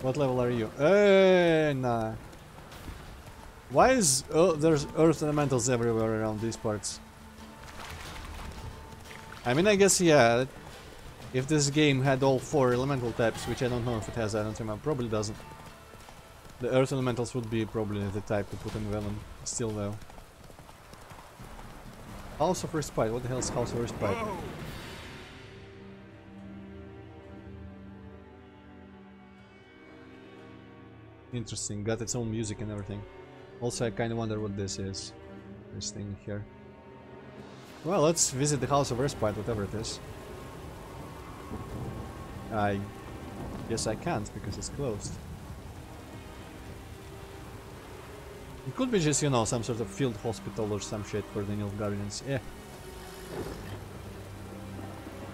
What level are you? Nah. Why is there's earth elementals everywhere around these parts? I mean, I guess, yeah, if this game had all 4 elemental types, which I don't know if it has, I don't remember, probably doesn't. The earth elementals would be probably the type to put in Velen, still though. House of Respite, what the hell is House of Respite? Whoa. Interesting, got its own music and everything. Also, I kinda wonder what this is. This thing here. Well, let's visit the House of Respite, whatever it is. I guess I can't because it's closed. It could be just, you know, some sort of field hospital or some shit for the Nilfgaardians. Yeah.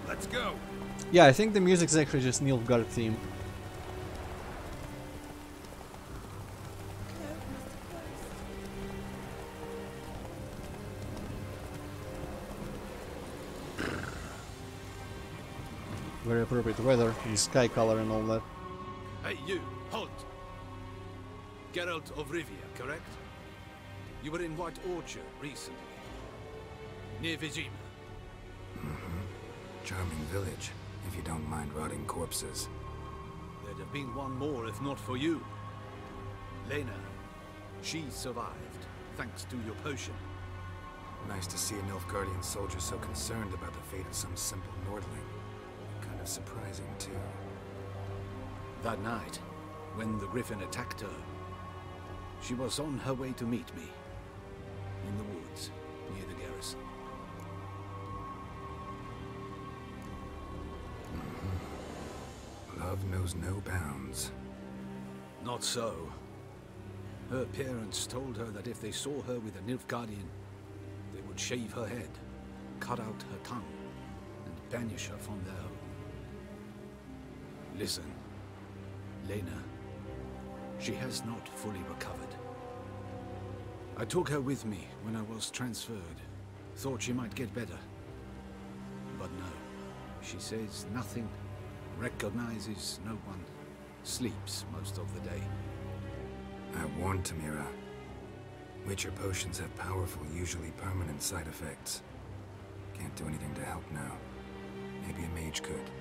Let's go. Yeah, I think the music is actually just Nilfgaard theme. Very appropriate weather, and sky color and all that. Hey, you! Halt! Geralt of Rivia, correct? You were in White Orchard recently. Near Vizima. Charming village, if you don't mind rotting corpses. have been one more if not for you. Lena, she survived, thanks to your potion. Nice to see a Nilfgaardian soldier so concerned about the fate of some simple Nordling. Kind of surprising, too. That night, when the Griffin attacked her, she was on her way to meet me. In the woods, near the garrison. Love knows no bounds. Not so. Her parents told her that if they saw her with a Nilfgaardian, they would shave her head, cut out her tongue, and banish her from their home. Listen, Lena, she has not fully recovered. I took her with me when I was transferred. Thought she might get better. But no, she says nothing, recognizes no one, sleeps most of the day. I warned Tamira. Witcher potions have powerful, usually permanent side effects. Can't do anything to help now. Maybe a mage could.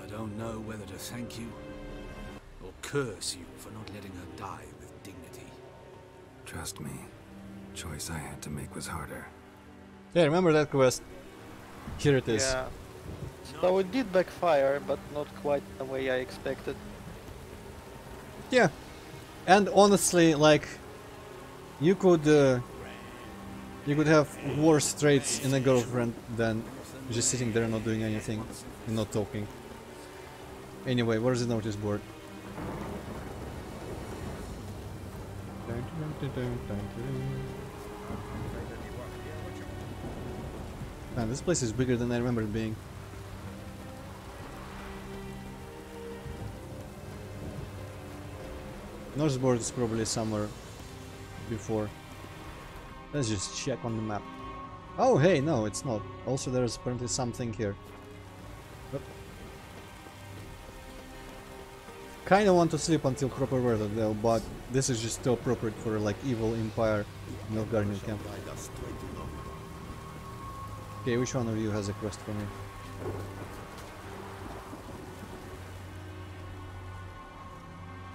I don't know whether to thank you or curse you for not letting her die with dignity. Trust me, choice I had to make was harder. Yeah, remember that quest? Here it is. Yeah. So it did backfire, but not quite the way I expected. Yeah. And honestly, like, you could have worse traits in a girlfriend than just sitting there not doing anything and not talking. Anyway, where's the notice board? Man, this place is bigger than I remember it being. Notice board is probably somewhere before. Let's just check on the map. Oh, hey, no, it's not. Also, there's apparently something here. Yep. Kinda want to sleep until proper weather though, but this is just too appropriate for like evil empire Nilfgaardian camp. Okay, which one of you has a quest for me?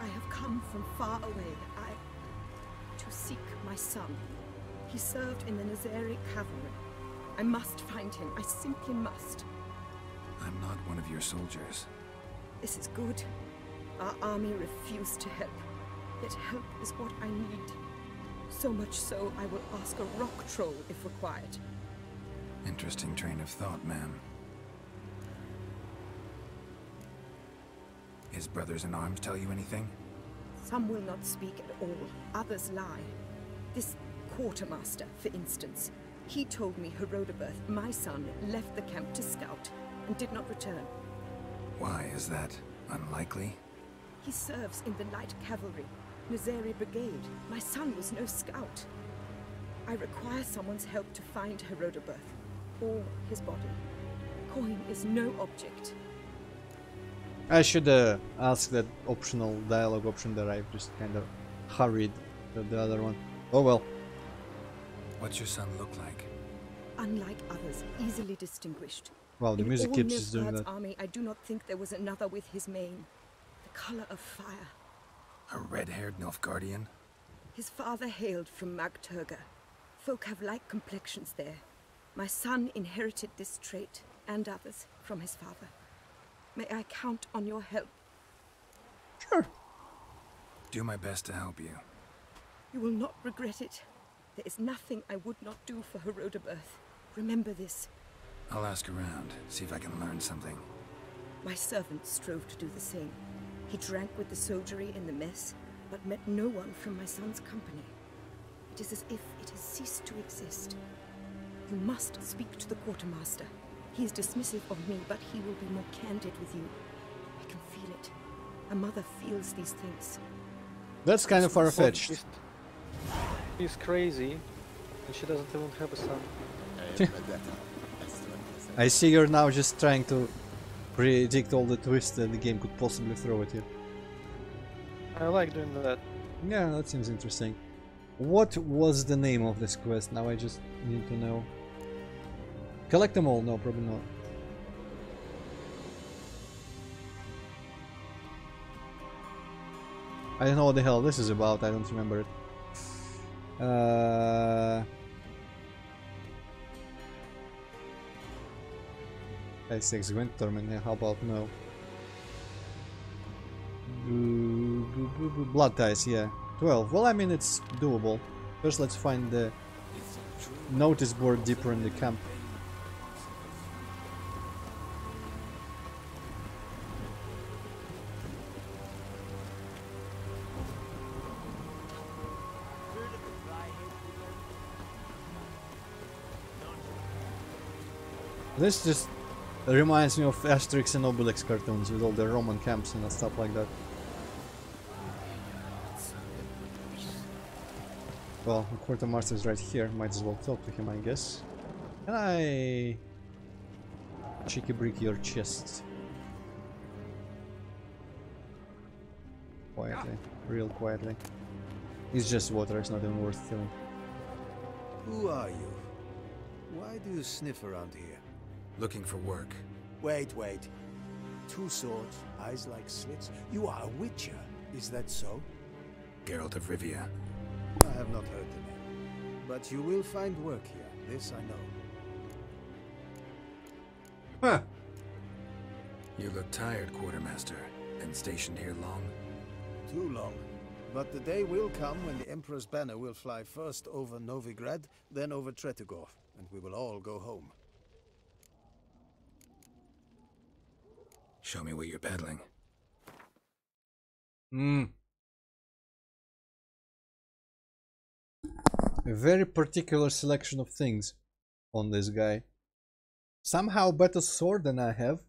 I have come from far away. To seek my son. He served in the Nazari cavalry. I must find him. I simply must. I'm not one of your soldiers. This is good. Our army refused to help. Yet help is what I need. So much so, I will ask a rock troll if required. Interesting train of thought, ma'am. His brothers in arms tell you anything? Some will not speak at all. Others lie. This quartermaster, for instance. He told me Herodoberth, my son, left the camp to scout and did not return. Why is that unlikely? He serves in the light cavalry, Nazari brigade. My son was no scout. I require someone's help to find Herodoberth, or his body. Coin is no object. I should ask that optional dialogue option that I've just kind of hurried the other one. Oh well. What's your son look like? Unlike others, easily distinguished. Wow, the music keeps just doing Nilfgaard's that. army, I do not think there was another with his mane. The color of fire. A red-haired Nilfgaardian? His father hailed from Magturga. Folk have light complexions there. My son inherited this trait, and others, from his father. May I count on your help? Sure. Do my best to help you. You will not regret it. There is nothing I would not do for Herodoberth. Remember this. I'll ask around, see if I can learn something. My servant strove to do the same. He drank with the soldiery in the mess, but met no one from my son's company. It is as if it has ceased to exist. You must speak to the quartermaster. He is dismissive of me, but he will be more candid with you. I can feel it. A mother feels these things. That's kind of far-fetched. She's crazy, and she doesn't even have a son. I see you're now just trying to predict all the twists that the game could possibly throw at you. I like doing that. Yeah, that seems interesting. What was the name of this quest? Now I just need to know. Collect them all? No, probably not. I don't know what the hell this is about, I don't remember it. I6 Wind Torment, yeah, how about no? Blood Ties, yeah. 12, well I mean it's doable. First let's find the notice board deeper in the camp. This just reminds me of Asterix and Obelix cartoons with all the Roman camps and stuff like that. Well, the quartermaster is right here, might as well talk to him, I guess. Can I cheeky brick your chest? Quietly, real quietly. It's just water, it's not even worth killing. Who are you? Why do you sniff around here? Looking for work. Wait. 2 swords, eyes like slits. You are a witcher, is that so? Geralt of Rivia. I have not heard the name. But you will find work here, this I know. Huh. You look tired, Quartermaster. Been stationed here long? Too long. But the day will come when the Emperor's banner will fly first over Novigrad, then over Tretigor, and we will all go home. Show me what you're peddling. A very particular selection of things on this guy. Somehow better sword than I have.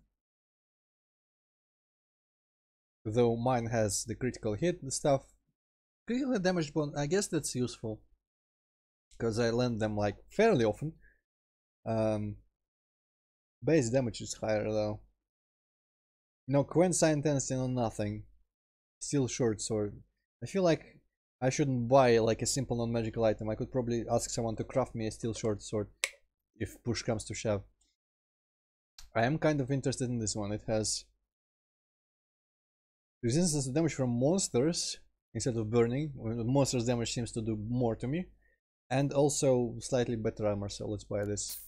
Though mine has the critical hit and stuff. Critical damage bone, I guess that's useful. Because I land them like fairly often. Base damage is higher though. No Quench intensity, no nothing. Still short sword. I feel like I shouldn't buy like a simple non-magical item. I could probably ask someone to craft me a steel short sword if push comes to shove. I am kind of interested in this one. It has resistance to damage from monsters instead of burning. Monsters damage seems to do more to me. And also slightly better armor, so let's buy this.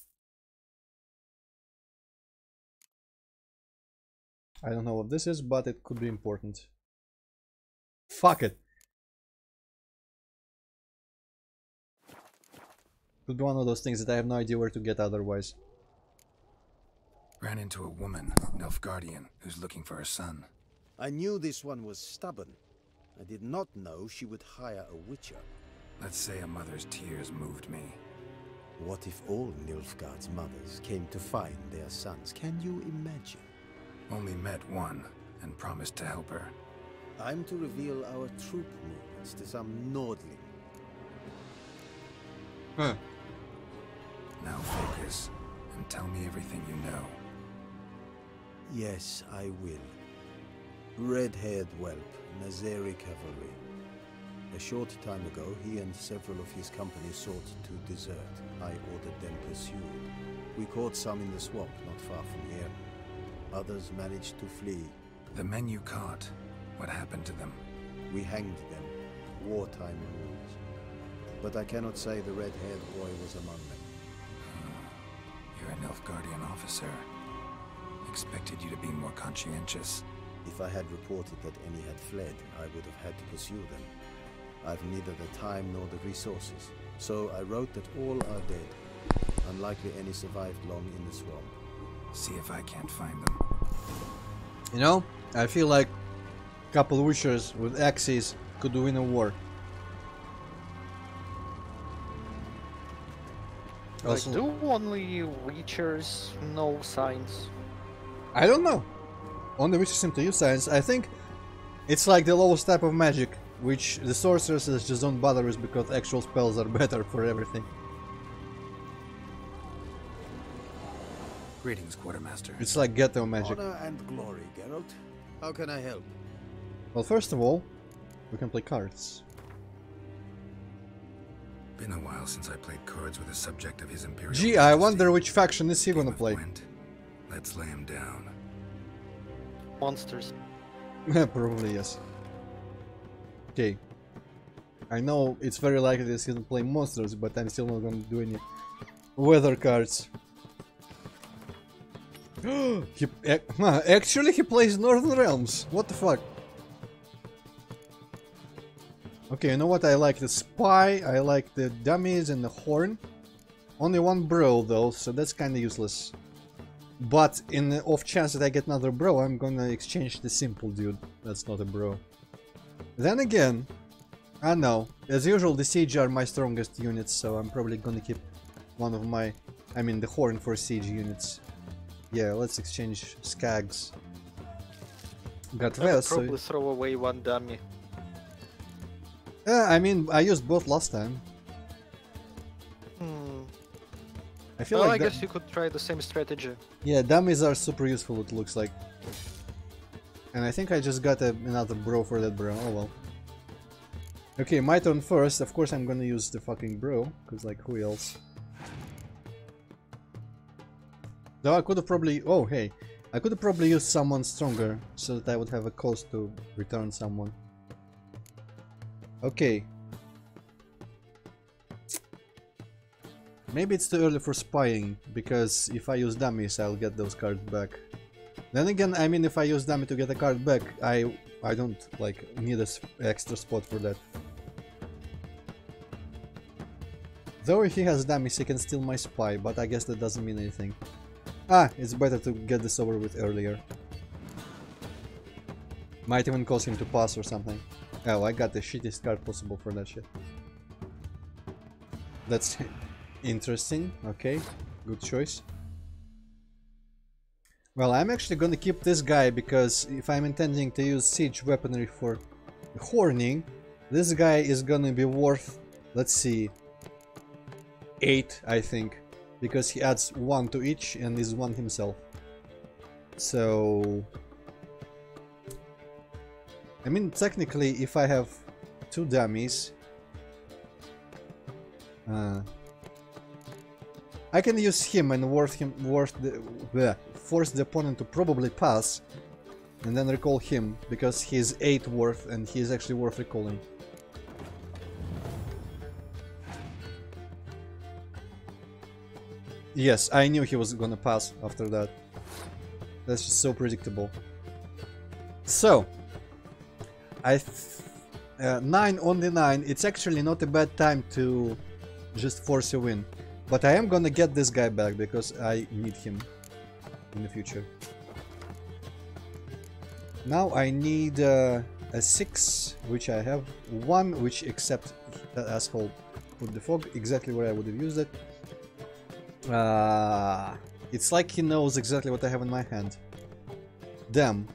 I don't know what this is, but it could be important. Fuck it! Could be one of those things that I have no idea where to get otherwise. Ran into a woman, Nilfgaardian, who's looking for her son. I knew this one was stubborn. I did not know she would hire a witcher. Let's say a mother's tears moved me. What if all Nilfgaard's mothers came to find their sons? Can you imagine? Only met one, and promised to help her. I'm to reveal our troop movements to some Nordling. Huh. Now focus, and tell me everything you know. Yes, I will. Red-haired whelp, Nazeri cavalry. A short time ago, he and several of his company sought to desert. I ordered them pursued. We caught some in the swamp not far from here. Others managed to flee. The men you caught, what happened to them? We hanged them. Wartime rules. But I cannot say the red-haired boy was among them. You're a Nilfgaardian officer. Expected you to be more conscientious. If I had reported that any had fled, I would have had to pursue them. I've neither the time nor the resources, so I wrote that all are dead. Unlikely any survived long in the swamp. See if I can't find them. You know, I feel like a couple witchers with axes could win a war. Like, do only witchers know signs? I don't know. Only witches seem to use signs. I think it's like the lowest type of magic, which the sorcerers just don't bother with because actual spells are better for everything. Greetings, Quartermaster. It's like ghetto magic. Honor and glory, Geralt. How can I help? Well, first of all, we can play cards. Been a while since I played cards with a subject of his Imperial Gee, I wonder which faction is he gonna play. Let's lay him down. Monsters. Probably yes. Okay. I know it's very likely that he's gonna play monsters, but I'm still not gonna do any weather cards. Actually, he plays Northern Realms. What the fuck? Okay, you know what? I like the spy, I like the dummies and the horn. Only one bro though, so that's kinda useless. But in the off chance that I get another bro, I'm gonna exchange the simple dude. That's not a bro. Then again, I know. As usual, the siege are my strongest units, so I'm probably gonna keep one of my... I mean, the horn for siege units. Yeah, let's exchange skags. Got I would Vest, probably throw away one dummy. I mean, I used both last time. I feel well, like I guess you could try the same strategy. Yeah, dummies are super useful, it looks like. And I think I just got another bro for that bro. Oh well. Okay, my turn first. Of course I'm gonna use the fucking bro, because like, who else? Though I could have probably... Oh, hey. I could have probably used someone stronger, so that I would have a cause to return someone. Okay. Maybe it's too early for spying, because if I use dummies, I'll get those cards back. Then again, I mean, if I use dummy to get a card back, I don't, like, need an extra spot for that. Though if he has dummies, he can steal my spy, but I guess that doesn't mean anything. Ah, it's better to get this over with earlier. Might even cause him to pass or something. Oh, I got the shittiest card possible for that shit. That's interesting. Okay, good choice. Well, I'm actually gonna keep this guy, because if I'm intending to use siege weaponry for horning, this guy is gonna be worth, let's see, 8, I think, because he adds 1 to each and is 1 himself. So... I mean, technically, if I have 2 dummies... I can use him and force the opponent to probably pass, and then recall him, because he's 8 worth and he's actually worth recalling. Yes, I knew he was gonna pass after that. That's just so predictable. So, 9 on the 9, it's actually not a bad time to just force a win. But I am gonna get this guy back, because I need him in the future. Now I need a 6, which I have, 1, which except that asshole put the fog, exactly where I would have used it. It's like he knows exactly what I have in my hand. Damn.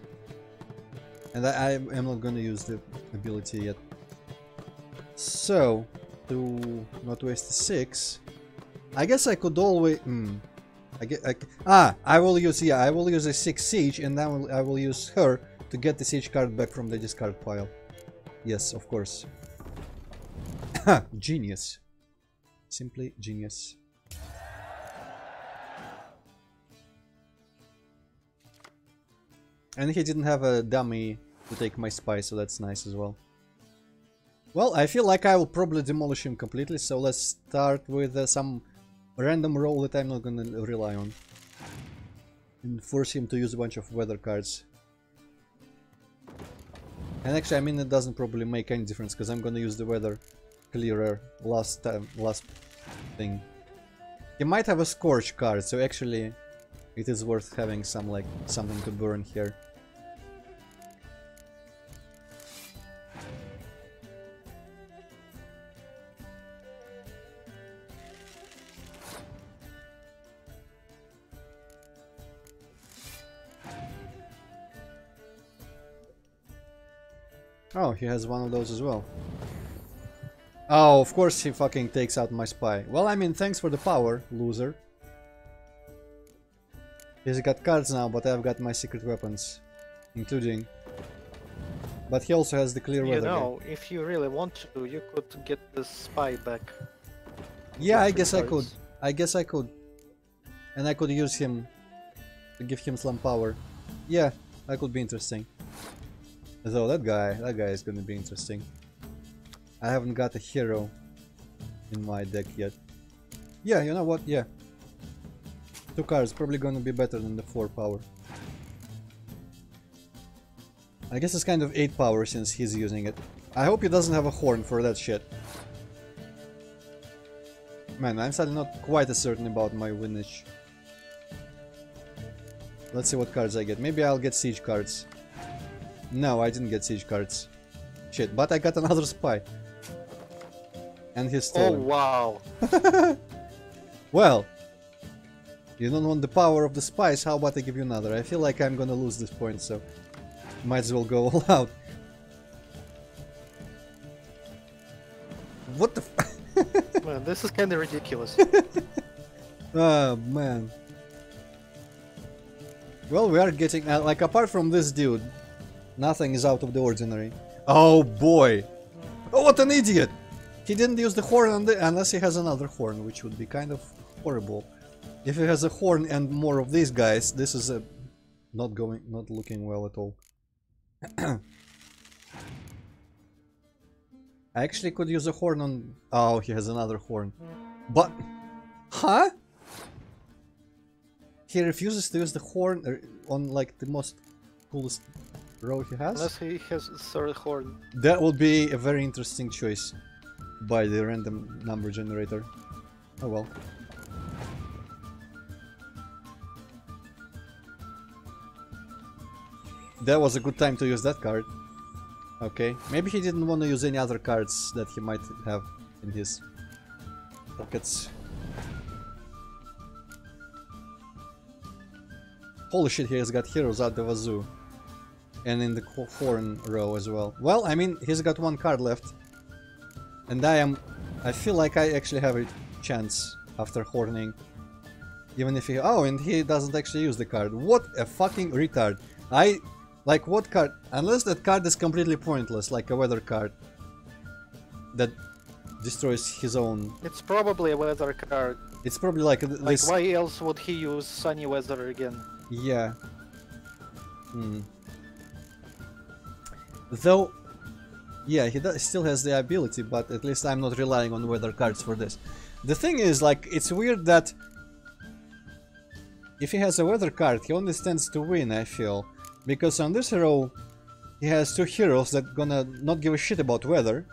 And I am not gonna use the ability yet. So, to not waste the 6, I guess I could always... I will use a 6 siege, and then I will use her to get the siege card back from the discard pile. Yes, of course. Genius. Simply genius. And he didn't have a dummy to take my spy, so that's nice as well. Well, I feel like I will probably demolish him completely, so let's start with some random roll that I'm not gonna rely on. And force him to use a bunch of weather cards. And actually, I mean, it doesn't probably make any difference, because I'm gonna use the weather clearer last thing. He might have a scorch card, so actually it is worth having some, like, something to burn here. Oh, he has one of those as well. Oh, of course he fucking takes out my spy. Well, I mean, thanks for the power, loser. He's got cards now, but I've got my secret weapons, including... But he also has the clear weather. You know, if you really want to, you could get the spy back. Yeah, I guess I could. I guess I could. And I could use him to give him some power. Yeah, that could be interesting. Though that guy is gonna be interesting. I haven't got a hero in my deck yet. Yeah, you know what? Yeah. 2 cards probably gonna be better than the 4 power. I guess it's kind of 8 power since he's using it. I hope he doesn't have a horn for that shit. Man, I'm suddenly not quite as certain about my winnage. Let's see what cards I get. Maybe I'll get siege cards. No, I didn't get siege cards. Shit, but I got another spy. And he's stolen. Oh, wow. Well, you don't want the power of the spies, how about I give you another? I feel like I'm gonna lose this point, so might as well go all out. What the f— Man, this is kinda ridiculous. Oh, man. Well, we are getting, like, apart from this dude, nothing is out of the ordinary. Oh, boy! Oh, what an idiot! He didn't use the horn unless he has another horn, which would be kind of horrible. If he has a horn and more of these guys, this is not looking well at all. I actually could use a horn on... Oh, he has another horn. But... Huh? He refuses to use the horn on, like, the most coolest row he has? Unless he has a third horn. That would be a very interesting choice by the random number generator. Oh well. That was a good time to use that card. Okay, maybe he didn't want to use any other cards that he might have in his pockets. Holy shit, he has got heroes out the wazoo. And in the horn row as well. Well, I mean, he's got 1 card left. And I feel like I actually have a chance after horning. Even if he... Oh, and he doesn't actually use the card. What a fucking retard. Like, what card? Unless that card is completely pointless, like a weather card. That destroys his own... It's probably a weather card. It's probably like this... Like, why else would he use sunny weather again? Yeah. Though... Yeah, he still has the ability, but at least I'm not relying on weather cards for this. The thing is, like, it's weird that... If he has a weather card, he only stands to win, I feel. Because on this row, he has 2 heroes that gonna not give a shit about weather.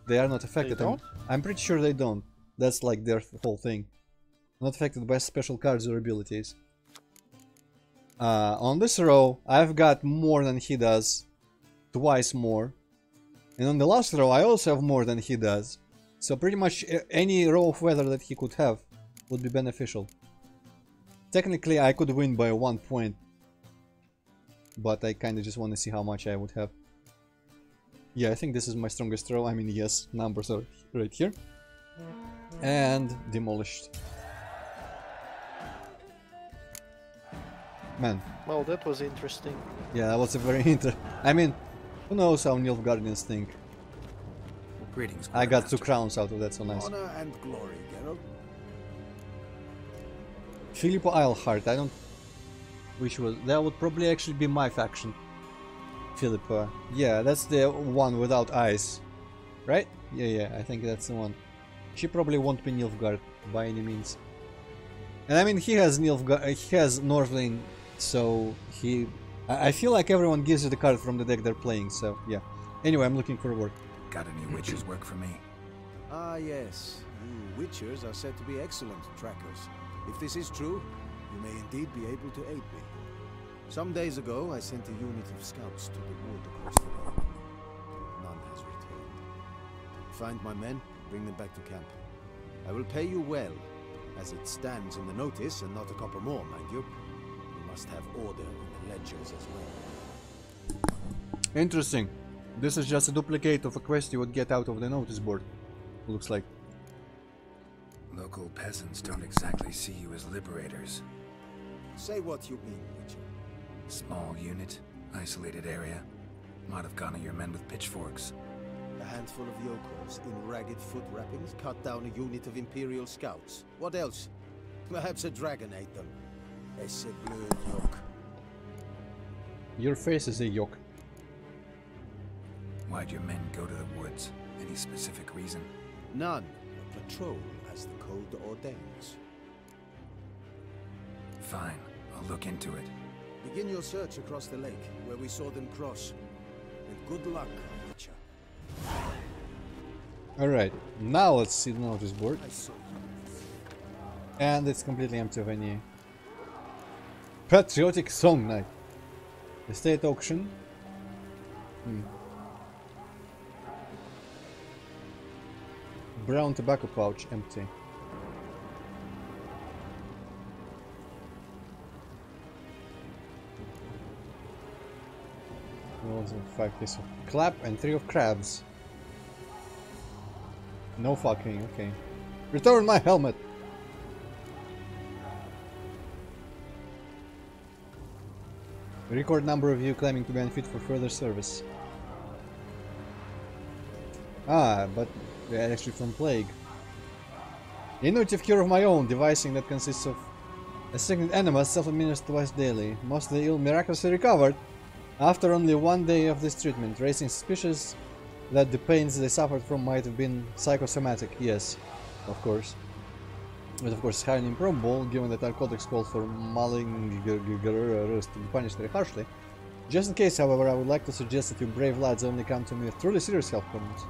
They are not affected. They don't? I'm pretty sure they don't. That's like their whole thing. Not affected by special cards or abilities. On this row, I've got more than he does. Twice more. And on the last row, I also have more than he does. So pretty much any row of weather that he could have would be beneficial. Technically, I could win by 1 point. But I kinda just want to see how much I would have. Yeah, I think this is my strongest row. I mean, yes, numbers are right here. And demolished. Man. Well, that was interesting. Yeah, that was a very I mean, who knows how Nilfgaardians think. Greetings, I got 2 crowns out of that, so nice. Honor and glory, Geralt. Filippo Eilhart, I don't... Which was... That would probably actually be my faction. Filippo. Yeah, that's the one without eyes. Right? Yeah, I think that's the one. She probably won't be Nilfgaard by any means. And I mean, he has Nilfgaard... he has Northlane, so he... I feel like everyone gives you the card from the deck they're playing, so yeah. Anyway, I'm looking for work. Got any witches work for me? Ah, yes. You witchers are said to be excellent trackers. If this is true, you may indeed be able to aid me. Some days ago, I sent a unit of scouts to the wood across the road. None has returned. Find my men, bring them back to camp. I will pay you well, as it stands in the notice, and not a copper more, mind you. You must have order in the ledgers as well. Interesting. This is just a duplicate of a quest you would get out of the notice board. Looks like. Local peasants don't exactly see you as liberators. Say what you mean, Witcher. Small unit, isolated area. Might have gone at your men with pitchforks. A handful of yokels in ragged foot wrappings cut down a unit of Imperial scouts. What else? Perhaps a dragon ate them. Esse bleu yoke. Your face is a yoke. Why'd your men go to the woods? Any specific reason? None. A patrol as the code ordains. Fine, I'll look into it. Begin your search across the lake, where we saw them cross. With good luck, Witcher. Alright, now let's see the notice board. And it's completely empty of any patriotic song night. Estate auction. Brown tobacco pouch, empty. Also 5 pieces of clap and 3 of crabs. No fucking, okay. Return my helmet! Record number of you claiming to be unfit for further service. Ah, but they're actually from plague. Innovative cure of my own, devising that consists of a second enema self-administered twice daily. Most of the ill miraculously recovered after only 1 day of this treatment, raising suspicions that the pains they suffered from might have been psychosomatic. Yes, of course. But of course highly improbable, given that our codex calls for malingers to be punished very harshly. Just in case, however, I would like to suggest that you brave lads only come to me with truly serious health problems.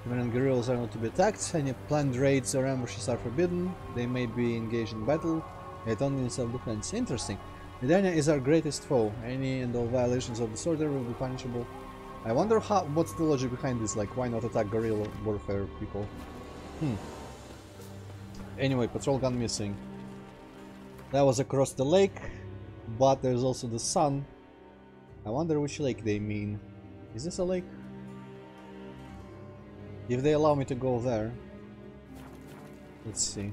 When guerrillas are not to be attacked, any planned raids or ambushes are forbidden. They may be engaged in battle, yet only in self-defense. Interesting. Medania is our greatest foe. Any and all violations of this order will be punishable. I wonder what's the logic behind this, like why not attack guerrilla warfare people? Anyway, patrol gun missing. That was across the lake, but there's also the sun. I wonder which lake they mean. Is this a lake? If they allow me to go there. Let's see.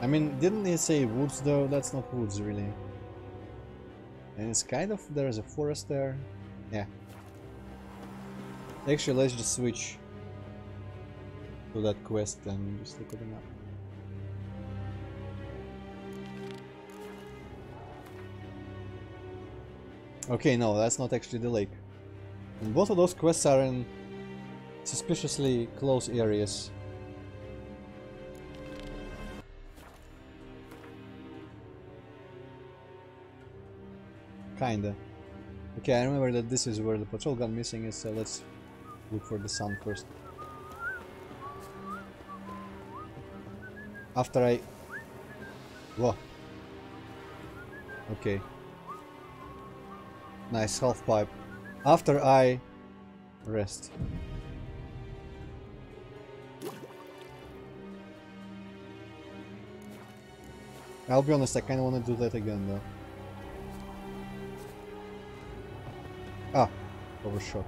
I mean, didn't they say woods though? That's not woods really. And it's kind of, there's a forest there. Yeah. Actually, let's just switch to that quest and just look at the map. Okay, no, that's not actually the lake. And both of those quests are in suspiciously close areas. Kinda. Okay, I remember that this is where the patrol gun missing is, so let's look for the sun first. After I... Whoa. Okay. Nice half pipe. After I rest. I'll be honest, I kinda wanna do that again though. Ah, overshot.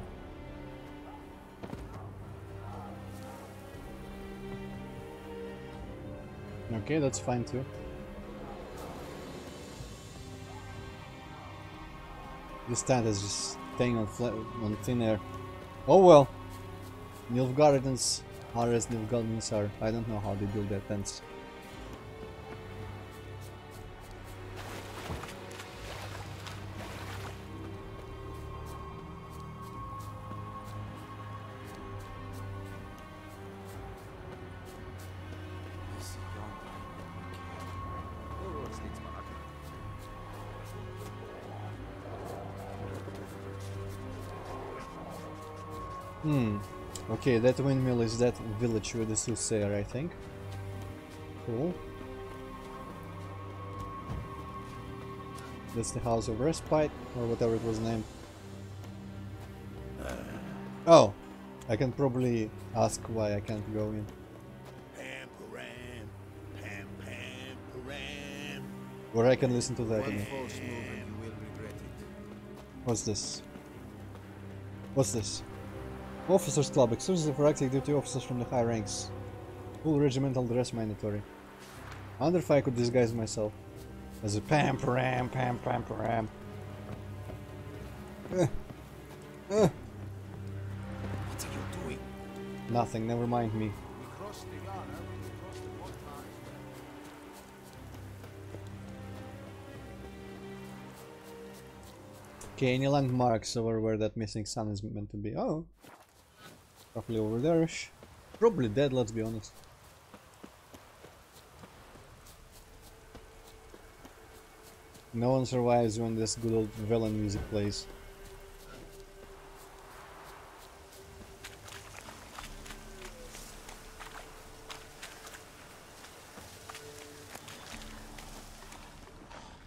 Okay, that's fine too. This tent is just staying on thin air. Oh well. Nilfgaardens are as Nilfgaardens are. I don't know how they build their tents. Okay, that windmill is that village with the soothsayer, I think. Cool. That's the House of Respite, or whatever it was named. Oh! I can probably ask why I can't go in. Or I can listen to that again. What's this? What's this? Officers Club, exclusive for active duty officers from the high ranks. Full regimental dress mandatory. I wonder if I could disguise myself as a pam-param, pam-pam-param. What are you doing? Nothing, never mind me. We crossed the Ghana, we crossed the one time. Okay, any landmarks over where that missing sun is meant to be? Oh, roughly over there. Probably dead, let's be honest. No one survives when this good old villain music plays.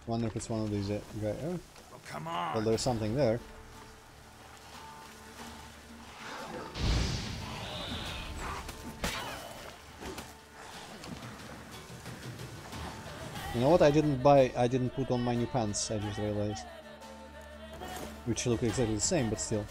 Wonder if it's one of these guys. Oh, come on. Well, there's something there. You know what? I didn't put on my new pants, I just realized. Which look exactly the same, but still.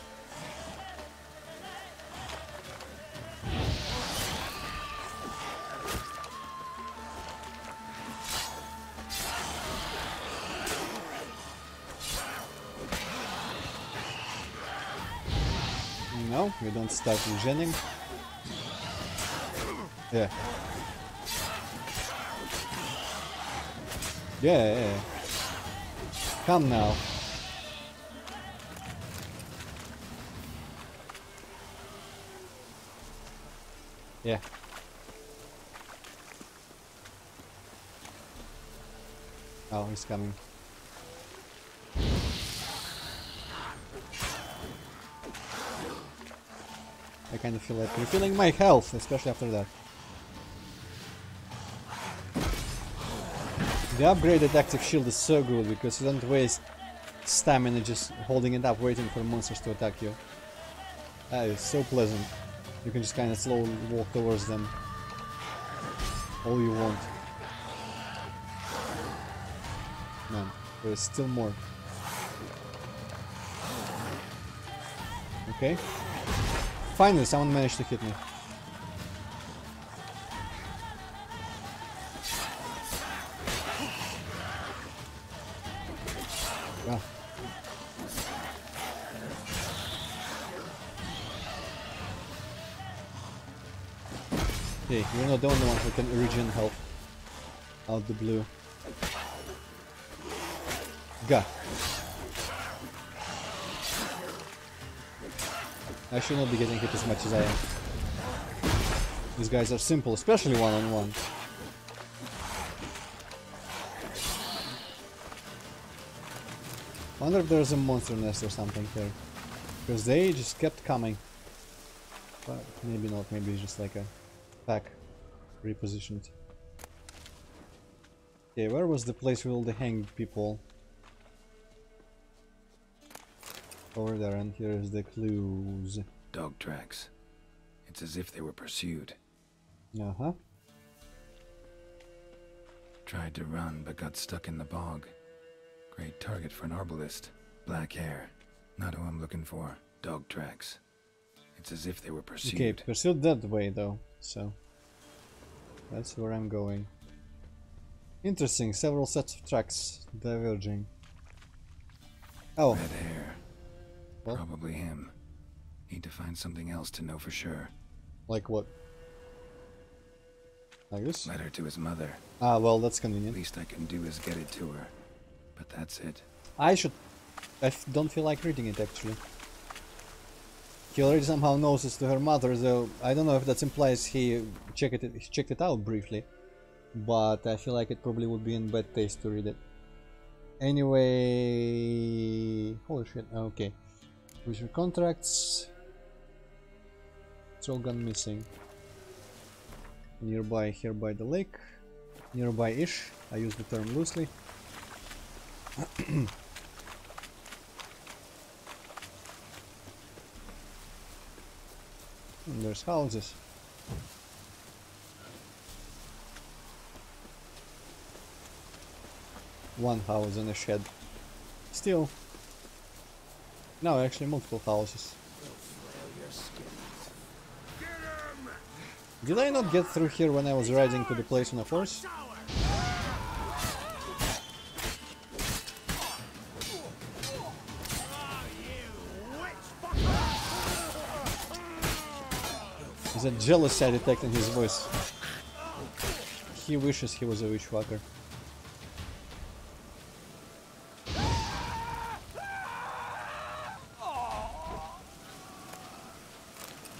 No, we don't start regening. Yeah. Yeah. Come now. Yeah. Oh, he's coming. I kind of feel like refilling my health, especially after that. The upgraded active shield is so good because you don't waste stamina just holding it up waiting for monsters to attack you. That is so pleasant. You can just kind of slowly walk towards them all you want. Man, there's still more. Okay. Finally, someone managed to hit me. Ah. Okay, you're not the only one who can regen health out the blue. Gah. I should not be getting hit as much as I am. These guys are simple, especially one-on-one. Wonder if there's a monster nest or something here. Because they just kept coming. But maybe not, maybe it's just like a pack repositioned. Okay, where was the place with all the hanged people? Over there, and here's the clues. Dog tracks. It's as if they were pursued. Uh-huh. Tried to run, but got stuck in the bog. Great target for an arbalist. Black hair. Not who I'm looking for. Dog tracks. It's as if they were pursued. Okay, pursued that way though, so that's where I'm going. Interesting, several sets of tracks diverging. Oh. Red hair. What? Probably him. Need to find something else to know for sure. Like what? Like this? Letter to his mother. Ah, well, that's convenient. Least I can do is get it to her. But that's it. I don't feel like reading it actually. He already somehow knows it's to her mother, though I don't know if that implies he checked it out briefly. But I feel like it probably would be in bad taste to read it. Anyway... Holy shit, okay. With your contracts... It's all gone missing. Nearby, here by the lake. Nearby-ish, I use the term loosely. And there's houses. One house and a shed. Still. No, actually multiple houses. Did I not get through here when I was riding to the place on a horse? There's a jealousy I detect in his voice. He wishes he was a witchwalker.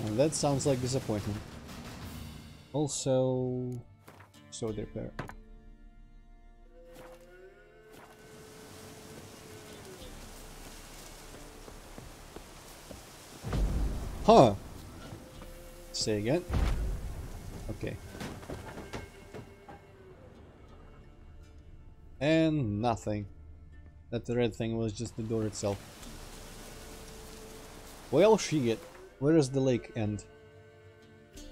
And that sounds like disappointment. Also, sword repair. Huh. Say again. Okay. And nothing. That red thing was just the door itself. Well, shit. Where does the lake end?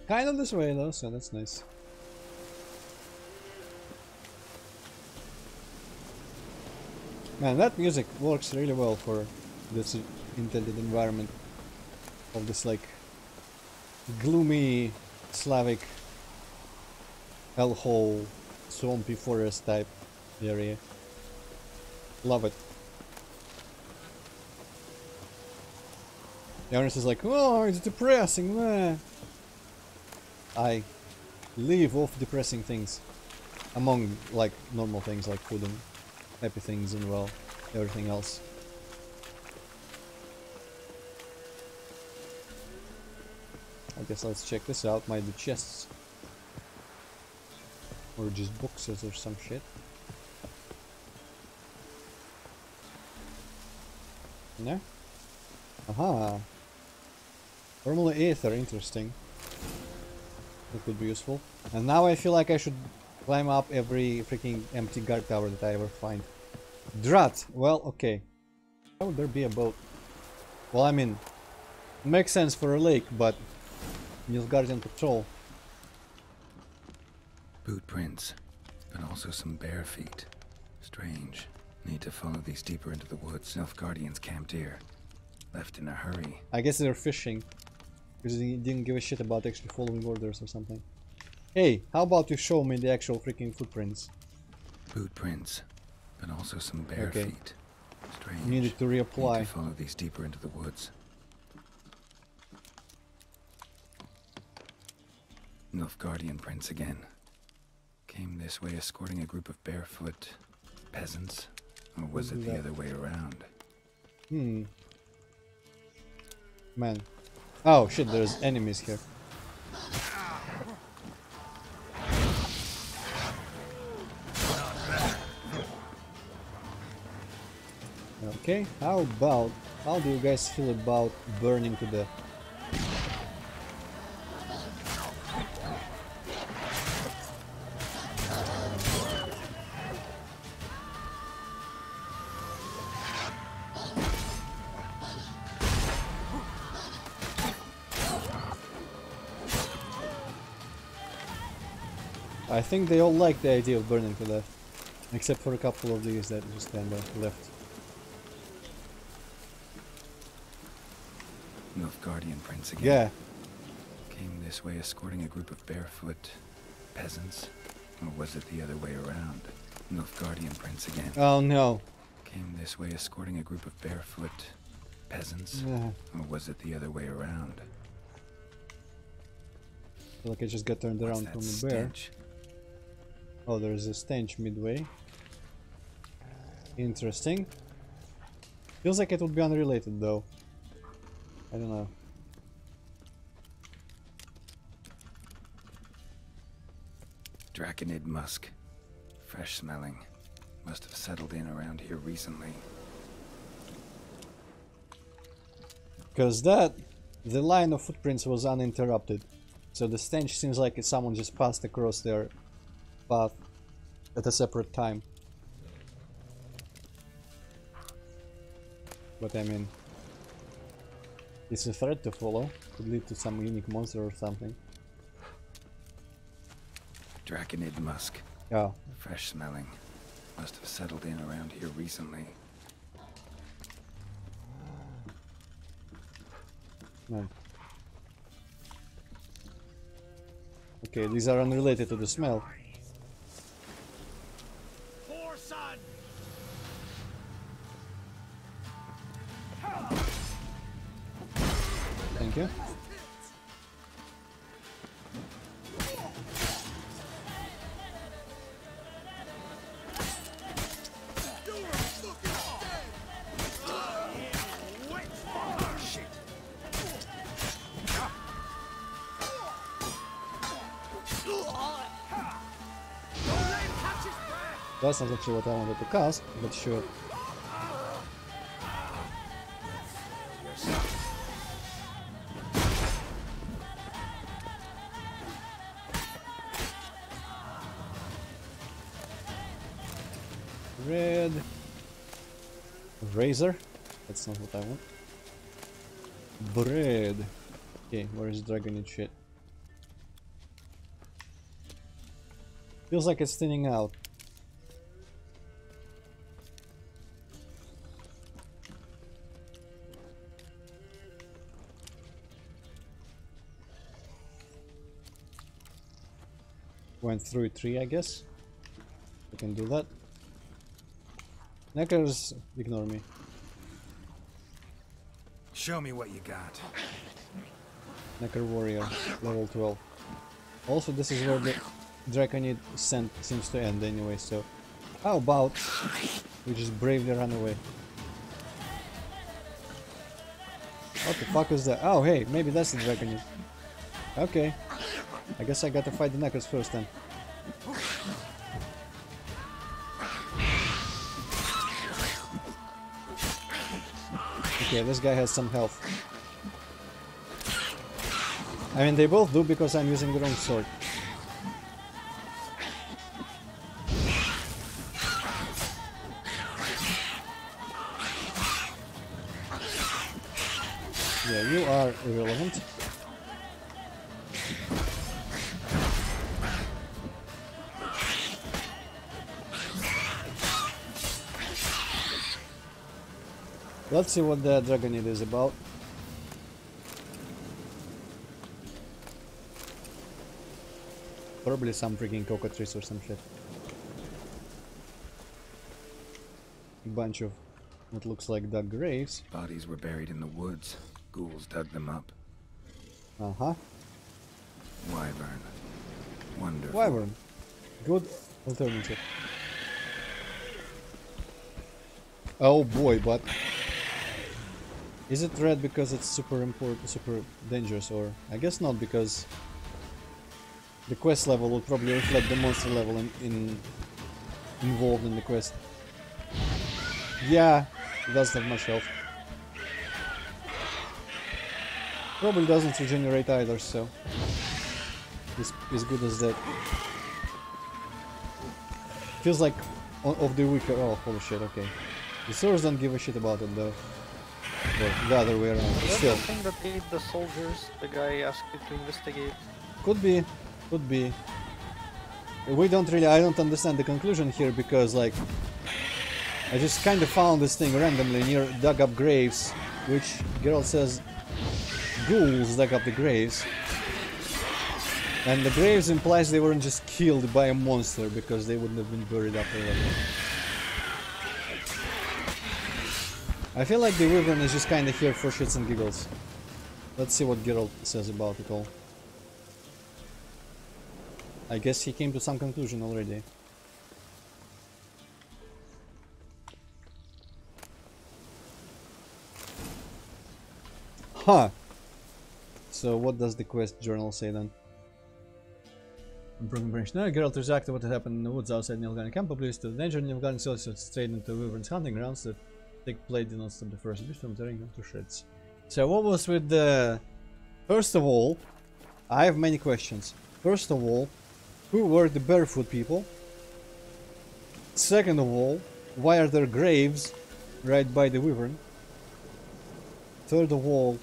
Kind of this way though, so that's nice. Man, that music works really well for this intended environment of this like gloomy Slavic hellhole swampy forest type area. Love it. Jonas is like, oh, it's depressing, man. I live off depressing things. Among, like, normal things like food and happy things and, well, everything else. I guess let's check this out. Might be chests. Or just boxes or some shit. No? Aha! Thermal ether, interesting. That could be useful. And now I feel like I should climb up every freaking empty guard tower that I ever find. Drat! Well, okay. How would there be a boat? Well, I mean, it makes sense for a lake, but Nilfgaardian patrol. Boot prints, but also some bare feet. Strange. Need to follow these deeper into the woods. Nilfgaardians camped here. Left in a hurry. I guess they're fishing. Because they didn't give a shit about actually following orders or something. Hey, how about you show me the actual freaking footprints? Boot prints, but also some bare feet. Strange. Needed to reapply. Need to follow these deeper into the woods. Nilfgaardian prints again. Came this way escorting a group of barefoot peasants. Or was it the other way around? Hmm. Man. Oh shit, there's enemies here. Okay, how do you guys feel about burning to death? I think they all like the idea of burning to death, except for a couple of these that just kind of left. Nilfgaardian prince again. Yeah. Came this way escorting a group of barefoot peasants. Or was it the other way around? Nilfgaardian prince again. Oh no. Came this way escorting a group of barefoot peasants. Yeah. Or was it the other way around? I feel like I just got turned around from a bear. Oh, there's a stench midway. Interesting. Feels like it would be unrelated though. I don't know. Draconid musk. Fresh smelling. Must have settled in around here recently. Because the line of footprints was uninterrupted. So the stench seems like someone just passed across their path at a separate time. But I mean, it's a threat to follow. Could lead to some unique monster or something. Draconid musk. Oh. Fresh smelling. Must have settled in around here recently. No. Okay, these are unrelated to the smell. Poor son. Thank you. That's not actually what I wanted to cast, but sure. Red razor. That's not what I want. Bread. Okay, where is dragon shit? Feels like it's thinning out. Went through a tree, I guess. I can do that. Neckers, ignore me. Show me what you got. Necker warrior, level 12. Also, this is where the Draconid scent seems to end anyway, so how about we just bravely run away? What the fuck is that? Oh, hey, maybe that's the Draconid. Okay. I guess I gotta fight the Neckers first then. Okay, this guy has some health. I mean, they both do because I'm using the wrong sword. Yeah, you are irrelevant. Let's see what the Dragonid is about. Probably some freaking cockatrice or some shit. A bunch of what looks like dug graves. Bodies were buried in the woods. Ghouls dug them up. Uh-huh. Wyvern. Wonderful. Wyvern. Good alternative. Oh boy, but is it red because it's super important, super dangerous, or I guess not, because the quest level will probably reflect the monster level involved in the quest. Yeah, it doesn't have much health. Probably doesn't regenerate either, so it's as good as that. Feels like of the weaker. Oh, holy shit! Okay, the swords don't give a shit about it though. Or the other way around. Is that Still, the thing that ate the soldiers? The guy asked you to investigate. could be, could be. We don't really. I don't understand the conclusion here because, like, I just kind of found this thing randomly near dug up graves, which Geralt says ghouls dug up the graves. And the graves implies they weren't just killed by a monster because they wouldn't have been buried up or whatever. I feel like the Wyvern is just kinda here for shits and giggles. Let's see what Geralt says about it all. I guess he came to some conclusion already. Huh! So what does the quest journal say then? Broken branch. Now Geralt reacted what had happened in the woods outside Nilfgaard camp, oblivious to the danger. Nilfgaard sells straight into Wyvern's hunting grounds. The thick blade did not stop the first beast from tearing them to shreds. So what was with the... First of all, I have many questions. First of all, who were the barefoot people? Second of all, why are there graves right by the Wyvern? Third of all,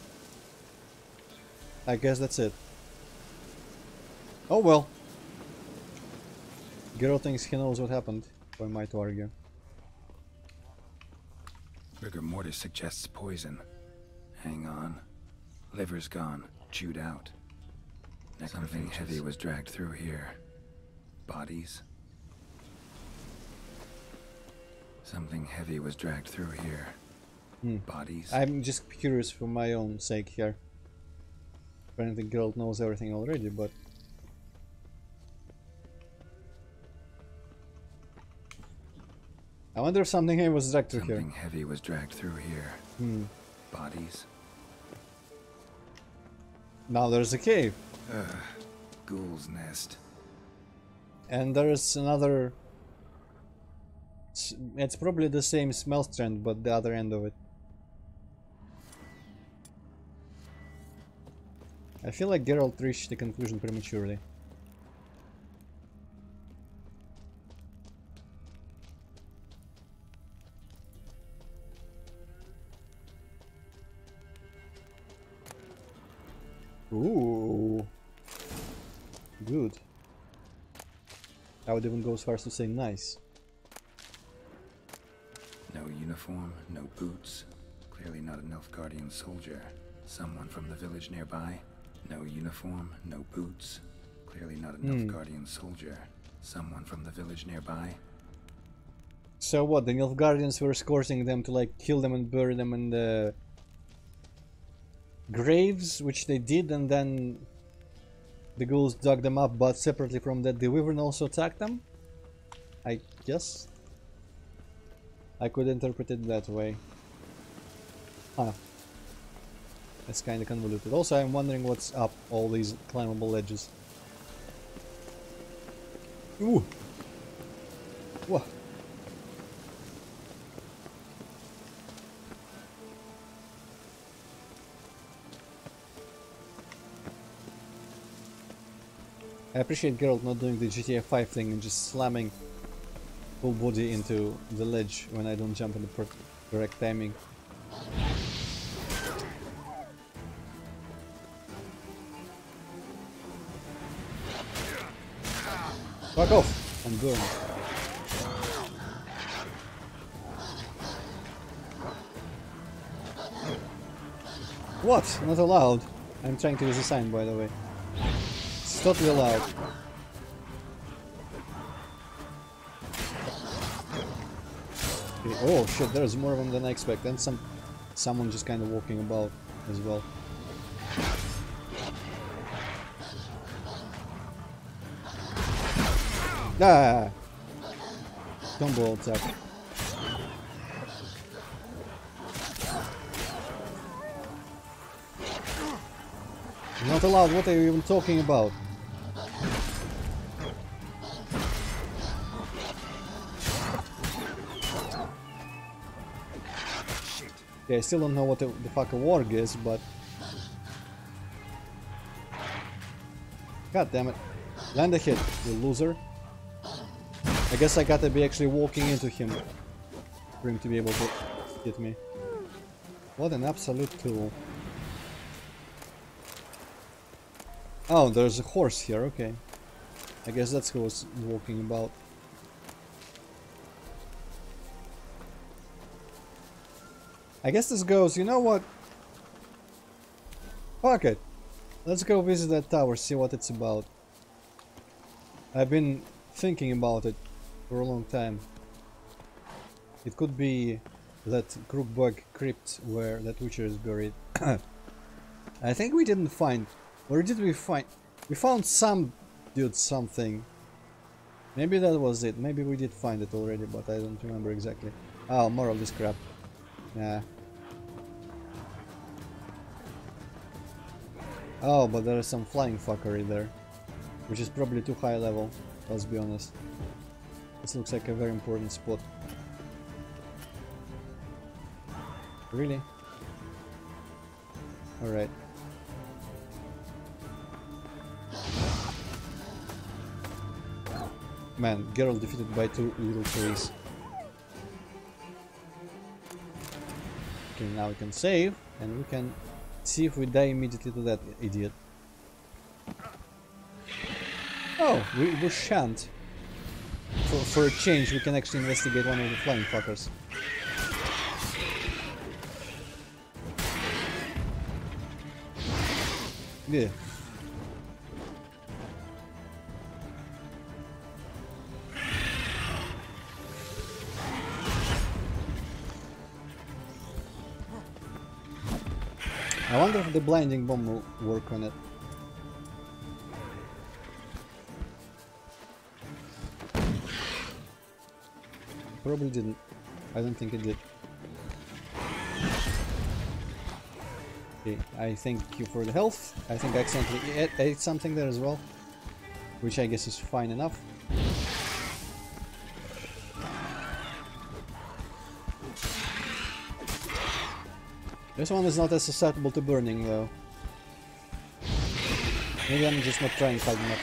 I guess that's it. Oh well. Geralt thinks he knows what happened, if I might argue. Rigor mortis suggests poison. Hang on. Liver's gone. Chewed out. Something heavy was dragged through here. Bodies. Something heavy was dragged through here. Bodies. I'm just curious for my own sake here. Apparently Geralt knows everything already, but... I wonder if something heavy was dragged through here. Something heavy was dragged through here. Bodies. Now there's a cave. Ghoul's nest. And there's another It's probably the same smell strand, but the other end of it. I feel like Geralt reached the conclusion prematurely. Ooh. Good. I would even go as far as to say nice. No uniform, no boots. Clearly not a Nilfgaardian soldier. Someone from the village nearby. No uniform, no boots. Clearly not a Nilfgaardian soldier. Someone from the village nearby. So what, the Nilfgaardians were escorting them to like kill them and bury them in the graves, which they did, and then the ghouls dug them up, but separately from that the wyvern also attacked them? I guess? I could interpret it that way. Huh. That's kinda convoluted. Also, I'm wondering what's up all these climbable ledges. Ooh! Whoa! I appreciate Geralt not doing the GTA 5 thing and just slamming full body into the ledge when I don't jump in the correct timing. Fuck off! I'm burned. What? Not allowed. I'm trying to use a sign, by the way. It's totally allowed. Okay. Oh shit, there's more of them than I expect, and someone just kind of walking about as well. Ah! Combo attack. Not allowed, what are you even talking about? Okay, I still don't know what the fuck a warg is, but... God damn it. Land a hit, you loser. I guess I gotta be actually walking into him for him to be able to hit me. What an absolute tool. Oh, there's a horse here, okay. I guess that's who was walking about. I guess this goes, you know what? Fuck it. Let's go visit that tower, see what it's about. I've been thinking about it for a long time. It could be that Krugberg crypt where that witcher is buried. I think we didn't find... Or did we find... We found some dude something. Maybe that was it. Maybe we did find it already, but I don't remember exactly. Oh, more of this crap. Yeah. Oh, but there is some flying fuckery there. Which is probably too high level, let's be honest. This looks like a very important spot. Really? Alright. Man, Geralt defeated by 2 little trees. Okay, now we can save, and we can see if we die immediately to that idiot. Oh, we shan't. For a change, we can actually investigate one of the flying fuckers. Yeah. I wonder if the blinding bomb will work on it. Probably didn't. I don't think it did. Okay, I thank you for the health. I think I accidentally ate something there as well, which I guess is fine enough. This one is not as susceptible to burning though. Maybe I'm just not trying hard enough.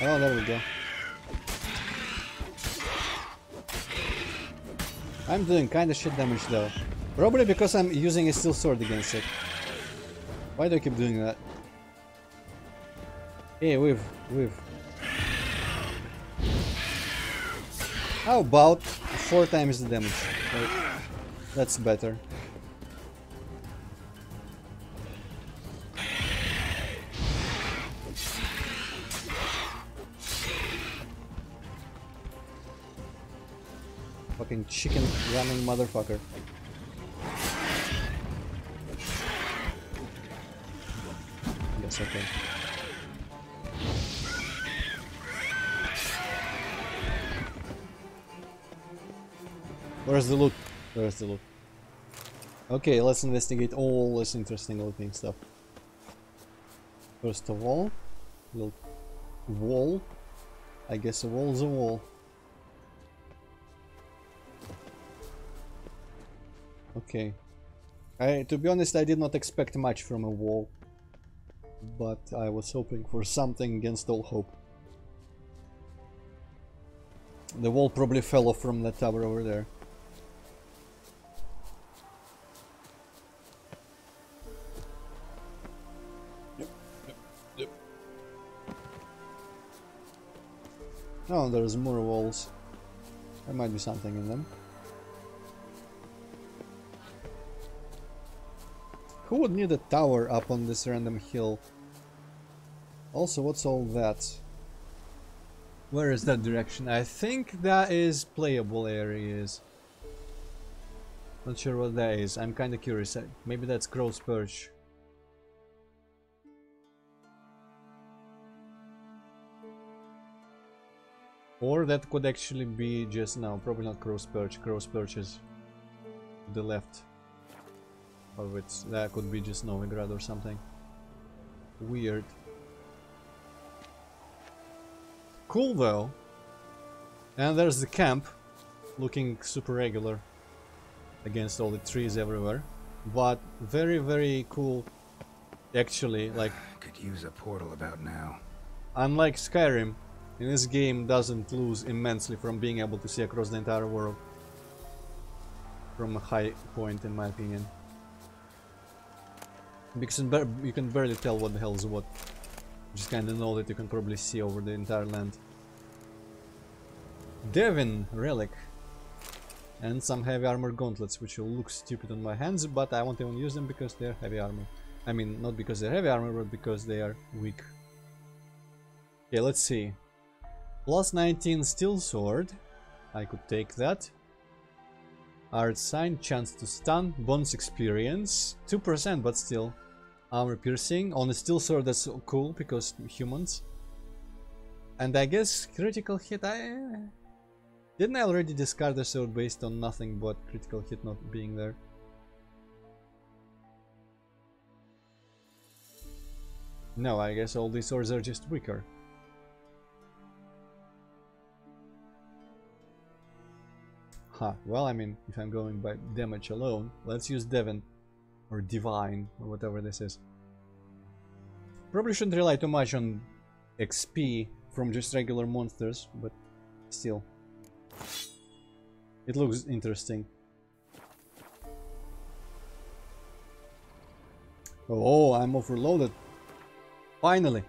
Oh, there we go. I'm doing kinda shit damage though. Probably because I'm using a steel sword against it. Why do I keep doing that? Hey, we've. How about 4 times the damage? Right. That's better. Fucking chicken running motherfucker. Yes, okay. Where's the loot? Where's the loot? Okay, let's investigate all this interesting looking stuff. First of all, little wall. I guess a wall is a wall. Okay. To be honest, I did not expect much from a wall, but I was hoping for something against all hope. The wall probably fell off from that tower over there. Yep. Oh, there's more walls. There might be something in them. Who would need a tower up on this random hill? Also, what's all that? Where is that direction? I think that is playable areas. Not sure what that is. I'm kinda curious. Maybe that's Crow's Perch. Or that could actually be just... no, probably not Crow's Perch. Crow's Perch is to the left of it. That could be just Novigrad or something. Weird. Cool though. And there's the camp, looking super regular against all the trees everywhere, but very, very cool. Actually, like, could use a portal about now. Unlike Skyrim, in this game doesn't lose immensely from being able to see across the entire world from a high point, in my opinion. Because you can barely tell what the hell is what. You just kinda know that you can probably see over the entire land. Devin relic and some heavy armor gauntlets, which will look stupid on my hands, but I won't even use them because they're heavy armor. I mean, not because they're heavy armor, but because they are weak. Okay, let's see. Plus 19 steel sword. I could take that. Art sign, chance to stun, bonus experience, 2%, but still. Armor piercing on a steel sword, that's cool because humans. And I guess critical hit. Didn't I already discard the sword based on nothing but critical hit not being there? No, I guess all these swords are just weaker. Huh, well, I mean, if I'm going by damage alone, let's use Devin. Or Divine, or whatever this is. Probably shouldn't rely too much on XP from just regular monsters, but still. It looks interesting. Oh, I'm overloaded. Finally!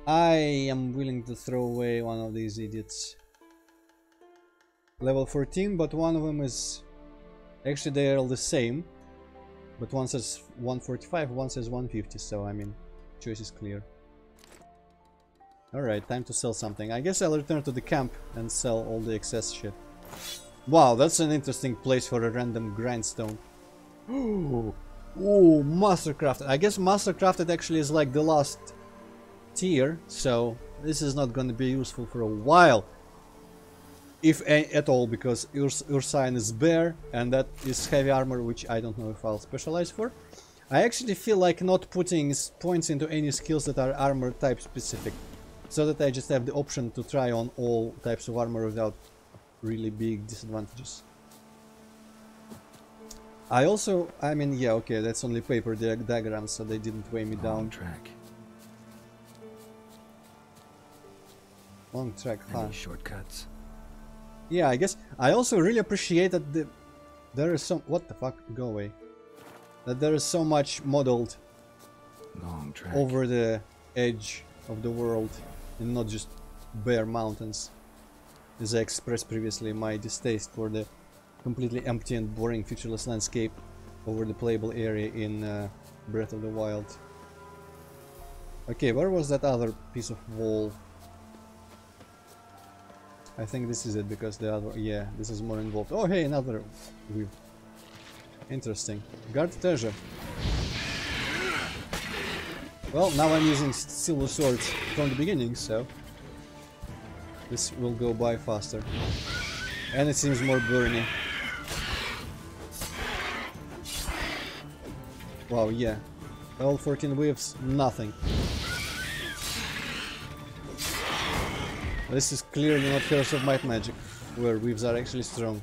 I am willing to throw away one of these idiots. Level 14, but one of them is... actually, they are all the same. But one says 145, one says 150, so I mean, choice is clear. Alright, time to sell something. I guess I'll return to the camp and sell all the excess shit. Wow, that's an interesting place for a random grindstone. Ooh, Mastercrafted. I guess Mastercrafted actually is like the last tier, so this is not gonna be useful for a while. If at all, because Ursine is bare, and that is heavy armor, which I don't know if I'll specialize for. I actually feel like not putting points into any skills that are armor type specific. so that I just have the option to try on all types of armor without really big disadvantages. I also, I mean, yeah, okay, that's only paper diagrams, so they didn't weigh me down. Track. Long track, huh? Any shortcuts? Yeah, I guess I also really appreciate that there is some. What the fuck? Go away. That there is so much modeled Long track. over the edge of the world and not just bare mountains. As I expressed previously, my distaste for the completely empty and boring featureless landscape over the playable area in Breath of the Wild. Okay, where was that other piece of wall? I think this is it, because the other, yeah, this is more involved. Oh hey, another weave. Interesting. Guard treasure. Well, now I'm using silver swords from the beginning, so this will go by faster. And it seems more burny. Wow, yeah. All 14 waves, nothing. This is clearly not Heroes of Might magic, where weaves are actually strong.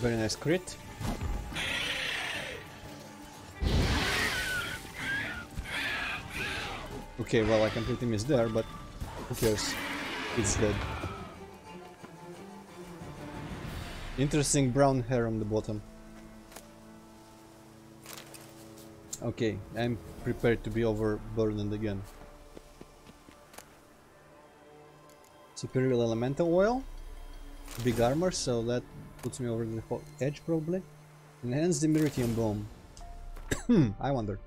Very nice crit. Okay, well, I completely missed there, but who cares? It's dead. Interesting brown hair on the bottom. Okay, I'm prepared to be overburdened again. Superior elemental oil. Big armor, so that puts me over the edge probably. Enhance the Meritium bomb. I wonder.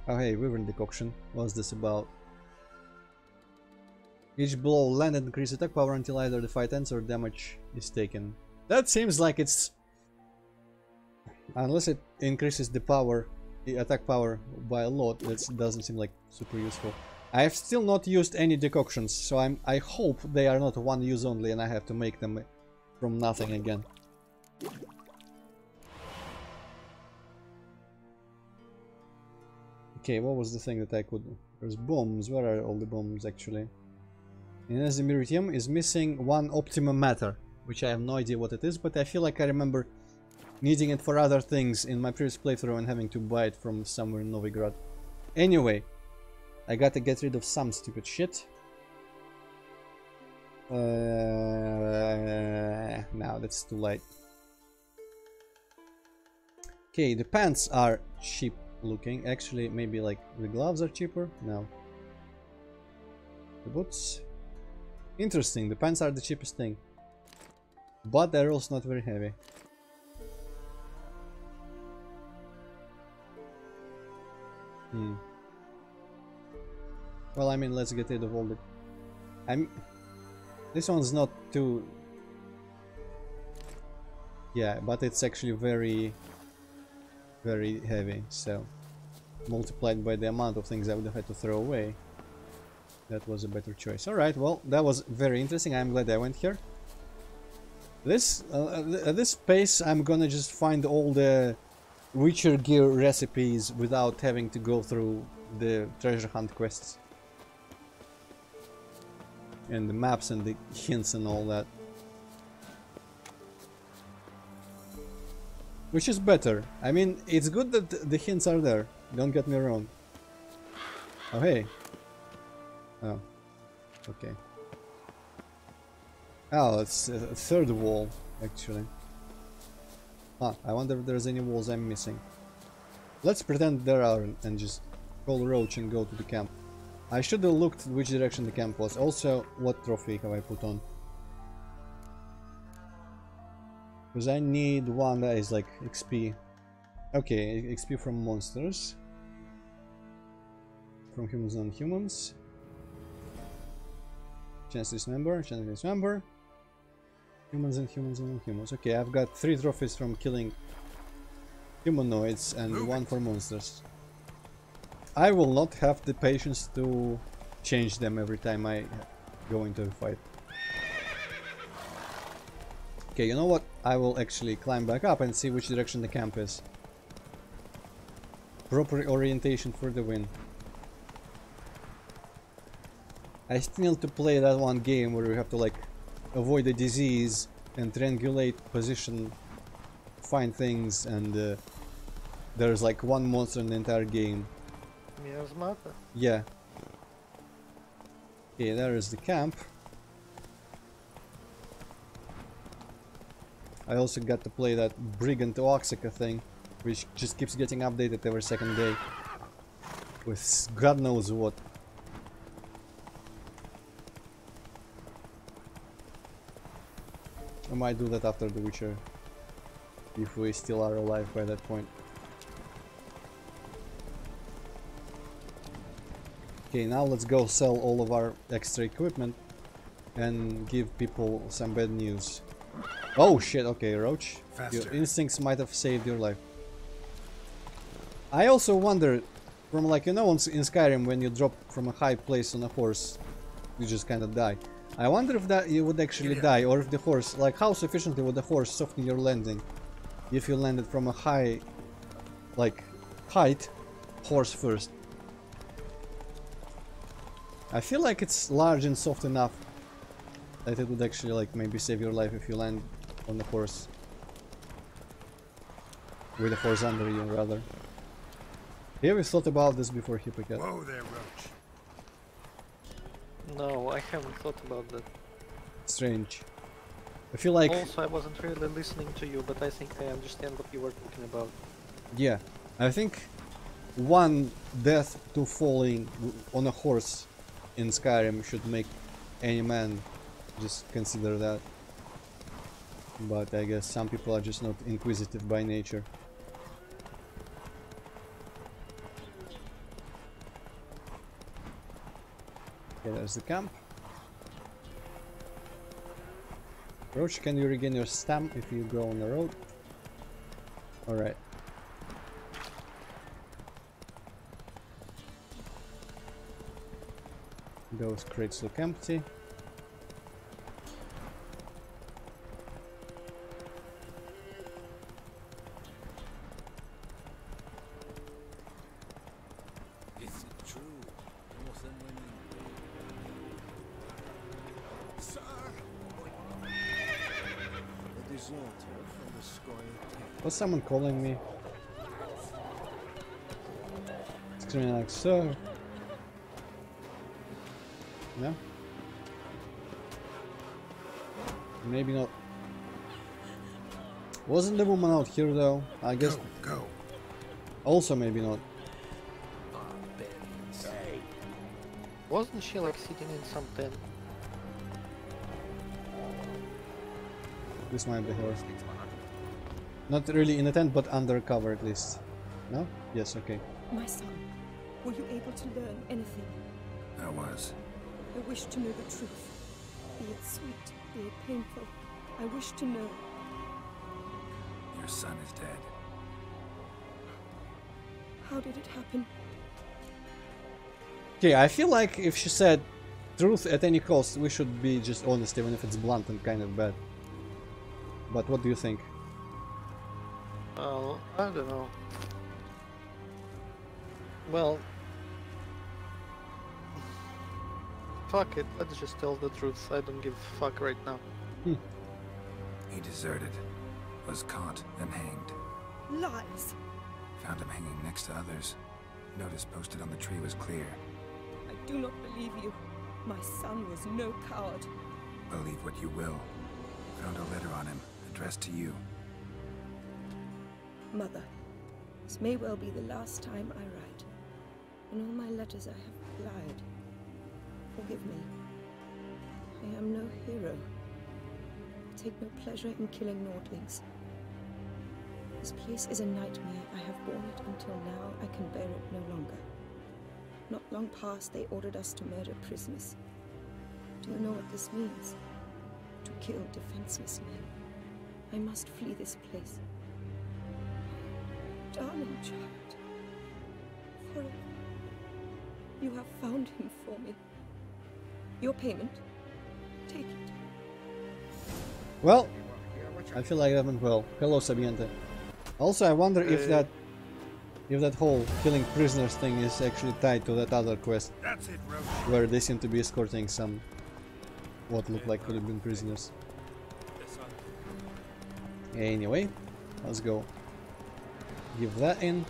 Oh hey, Wyvern decoction. What's this about? Each blow landed increases attack power until either the fight ends or damage is taken. That seems like it's... Unless it increases the power, the attack power by a lot, that doesn't seem like super useful. I have still not used any decoctions, so I hope they are not one use only and I have to make them from nothing again. Okay, what was the thing that I could... There's bombs. Where are all the bombs actually? And the Meritium is missing one optimum matter, which I have no idea what it is, but I feel like I remember needing it for other things in my previous playthrough and having to buy it from somewhere in Novigrad. Anyway, I gotta get rid of some stupid shit. Now that's too late. Okay, the pants are cheap looking. Actually, maybe like the gloves are cheaper? No. The boots? Interesting, the pants are the cheapest thing. But they're also not very heavy. Well, I mean, let's get rid of all the... This one's not too... Yeah, but it's actually very heavy, so... Multiplied by the amount of things I would have had to throw away, that was a better choice. Alright, well, that was very interesting. I'm glad I went here. At this pace, I'm gonna just find all the Witcher gear recipes without having to go through the treasure hunt quests. And the maps and the hints and all that. Which is better. I mean, it's good that the hints are there. Don't get me wrong. Oh, hey. Oh. Okay. Oh, it's a third wall, actually. Ah, I wonder if there's any walls I'm missing. Let's pretend there are and just call Roach and go to the camp. I should have looked which direction the camp was. Also, what trophy have I put on? Because I need one that is like XP. Okay, XP from monsters. From humans and non-humans. Chance to dismember, chance to dismember. Humans and humans and non-humans. Okay, I've got 3 trophies from killing humanoids and 1 for monsters. I will not have the patience to change them every time I go into a fight. Okay, you know what? I will actually climb back up and see which direction the camp is. Proper orientation for the win. I still need to play that one game where you have to like avoid a disease and triangulate position, find things, and there's like one monster in the entire game. Miasmata? Yeah. Okay, there is the camp. I also got to play that Brigand Oaxaca thing, which just keeps getting updated every second day. With God knows what. I might do that after The Witcher, if we still are alive by that point. Okay, now let's go sell all of our extra equipment and give people some bad news. Oh shit, okay, Roach. Faster. Your instincts might have saved your life. I also wonder, from like, you know, in Skyrim when you drop from a high place on a horse, you just kind of die. I wonder if that you would actually die, or if the horse, like how sufficiently would the horse soften your landing if you landed from a high, like, height, horse first. I feel like it's large and soft enough that it would actually like maybe save your life if you land on the horse. With the horse under you, rather. Have you thought about this before, Hippocrat? Whoa there, Roach. No, I haven't thought about that. Strange. I feel like... Also, I wasn't really listening to you, but I think I understand what you were talking about. Yeah, I think one death to falling on a horse in Skyrim should make any man just consider that. But I guess some people are just not inquisitive by nature. Okay, there's the camp. Roach, can you regain your stamp if you go on the road? Alright. Those crates look empty. Is it true? Northern women. Sir! A deserter from the Squire. Was someone calling me? Screaming like, sir. No? Maybe not. Wasn't the woman out here though? I guess. Go. Also maybe not. Hey. Wasn't she like sitting in some tent? This might be her. Not really in a tent, but undercover at least. No? Yes, okay. My son, were you able to learn anything? I was. I wish to know the truth. Be it sweet, be it painful. I wish to know. Your son is dead. How did it happen? Okay, I feel like if she said truth at any cost, we should be just honest, even if it's blunt and kind of bad. But what do you think? Oh, I don't know. Well, fuck it, let's just tell the truth. I don't give a fuck right now. He deserted, was caught and hanged. Lies! Found him hanging next to others. Notice posted on the tree was clear. I do not believe you. My son was no coward. Believe what you will. Found a letter on him, addressed to you. Mother, this may well be the last time I write. In all my letters I have lied. Forgive me. I am no hero. I take no pleasure in killing Nordlings. This place is a nightmare. I have borne it until now. I can bear it no longer. Not long past, they ordered us to murder prisoners. Do you know what this means? To kill defenseless men. I must flee this place. Darling child. Forever. You have found him for me. Your payment. Take it. Well, I feel like that went well. Hello, Sabiente. Also, I wonder if that whole killing prisoners thing is actually tied to that other quest. That's it, Roach. Where they seem to be escorting some what looked like could have been prisoners. Anyway, let's go. Give that in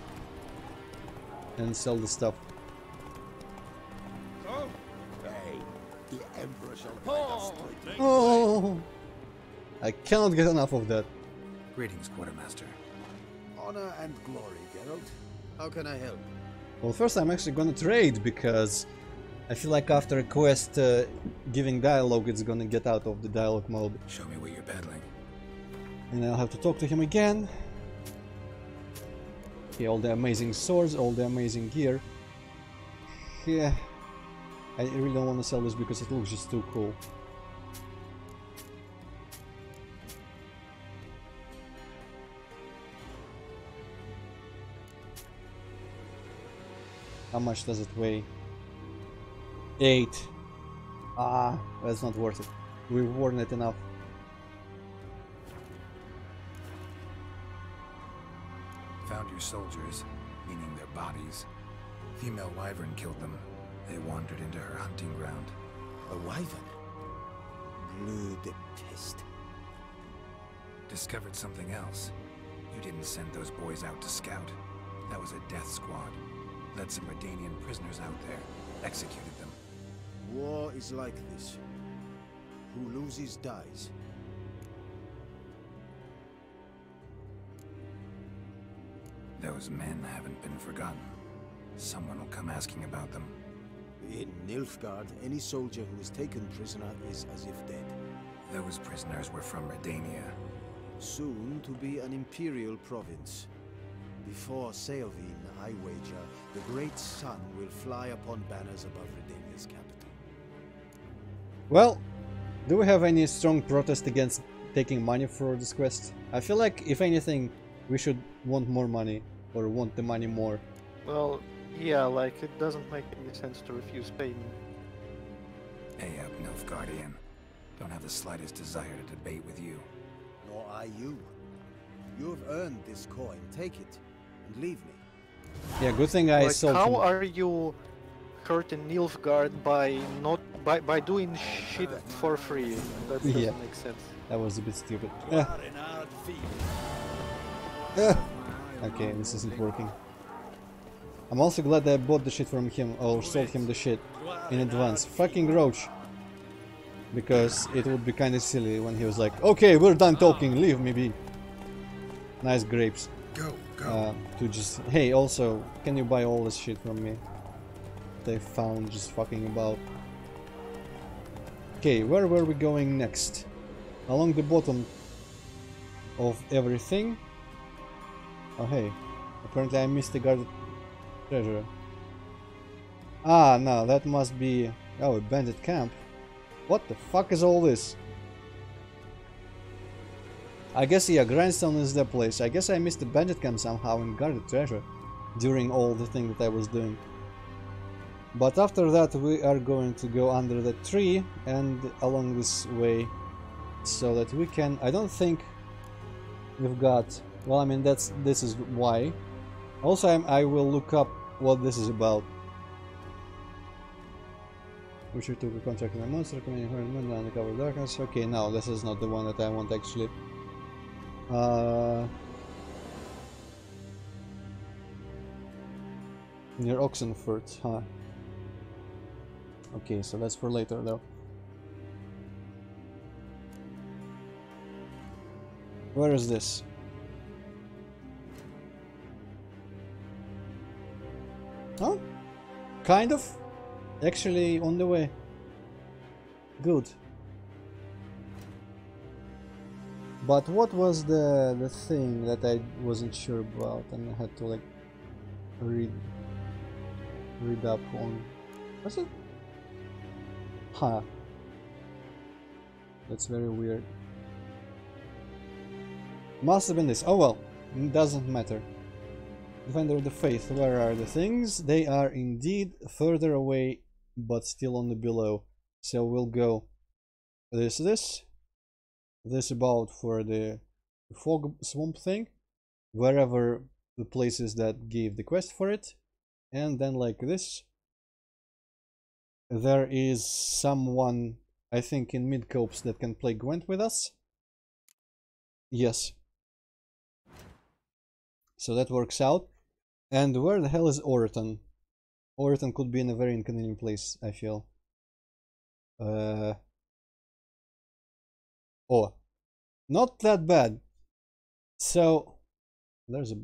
and sell the stuff. Oh, hey, the Emperor shall make us straight. Oh, I cannot get enough of that. Greetings, Quartermaster. Honor and glory, Geralt. How can I help? Well, first I'm actually gonna trade because I feel like after a quest giving dialogue, it's gonna get out of the dialogue mode. Show me what you're peddling. And I'll have to talk to him again. Okay, all the amazing swords, all the amazing gear. Yeah, I really don't want to sell this because it looks just too cool. How much does it weigh? 8. Ah, that's not worth it. We've worn it enough. Found your soldiers, meaning their bodies. Female wyvern killed them. They wandered into her hunting ground. A wyvern? Bleu de peste. Discovered something else. You didn't send those boys out to scout. That was a death squad. Led some Redanian prisoners out there. Executed them. War is like this. Who loses dies. Those men haven't been forgotten. Someone will come asking about them. In Nilfgaard, any soldier who is taken prisoner is as if dead. Those prisoners were from Redania. Soon to be an imperial province. Before Seovin, I wager, the great sun will fly upon banners above Redania's capital. Well, do we have any strong protest against taking money for this quest? I feel like, if anything, we should want more money, or want the money more. Well, yeah, like, it doesn't make any sense to refuse payment. Hey up, Nilfgaardian. Don't have the slightest desire to debate with you. Nor I you. You have earned this coin. Take it, and leave me. Yeah, good thing I like, sold how him. are you hurting Nilfgaard by not by doing shit for free? That doesn't Yeah. make sense. That was a bit stupid. Okay, this isn't working. I'm also glad that I bought the shit from him, or sold him the shit in advance. Fucking Roach. Because it would be kinda silly when he was like, okay, we're done talking, leave me be. Nice grapes. Go. To just, hey, also, can you buy all this shit from me? They found just fucking about. Okay, where were we going next? Along the bottom of everything. Oh hey, apparently I missed the guarded treasure. Ah, no, that must be... Oh, a bandit camp. What the fuck is all this? I guess, yeah, Grindstone is the place. I guess I missed the bandit camp somehow and guarded treasure during all the thing that I was doing. But after that we are going to go under the tree and along this way so that we can... I don't think we've got... Well, I mean, this is why. Also, I will look up what this is about. Witcher took a contract with a monster, coming in undercover darkness. Okay, no, this is not the one that I want actually. Near Oxenford, huh? Okay, so that's for later though. Where is this? Huh? Kind of. Actually on the way. Good. But what was the thing that I wasn't sure about and I had to like read up on? Was it? Huh. That's very weird. Must have been this. Oh well, doesn't matter. Defender of the Faith, where are the things? They are indeed further away, but still on the below. So we'll go this about for the fog swamp thing, wherever the places that gave the quest for it, and then like this, there is someone, I think, in mid-copse that can play Gwent with us. Yes. So that works out. And where the hell is Oraton? Oraton could be in a very inconvenient place, I feel. Oh, not that bad. So, there's a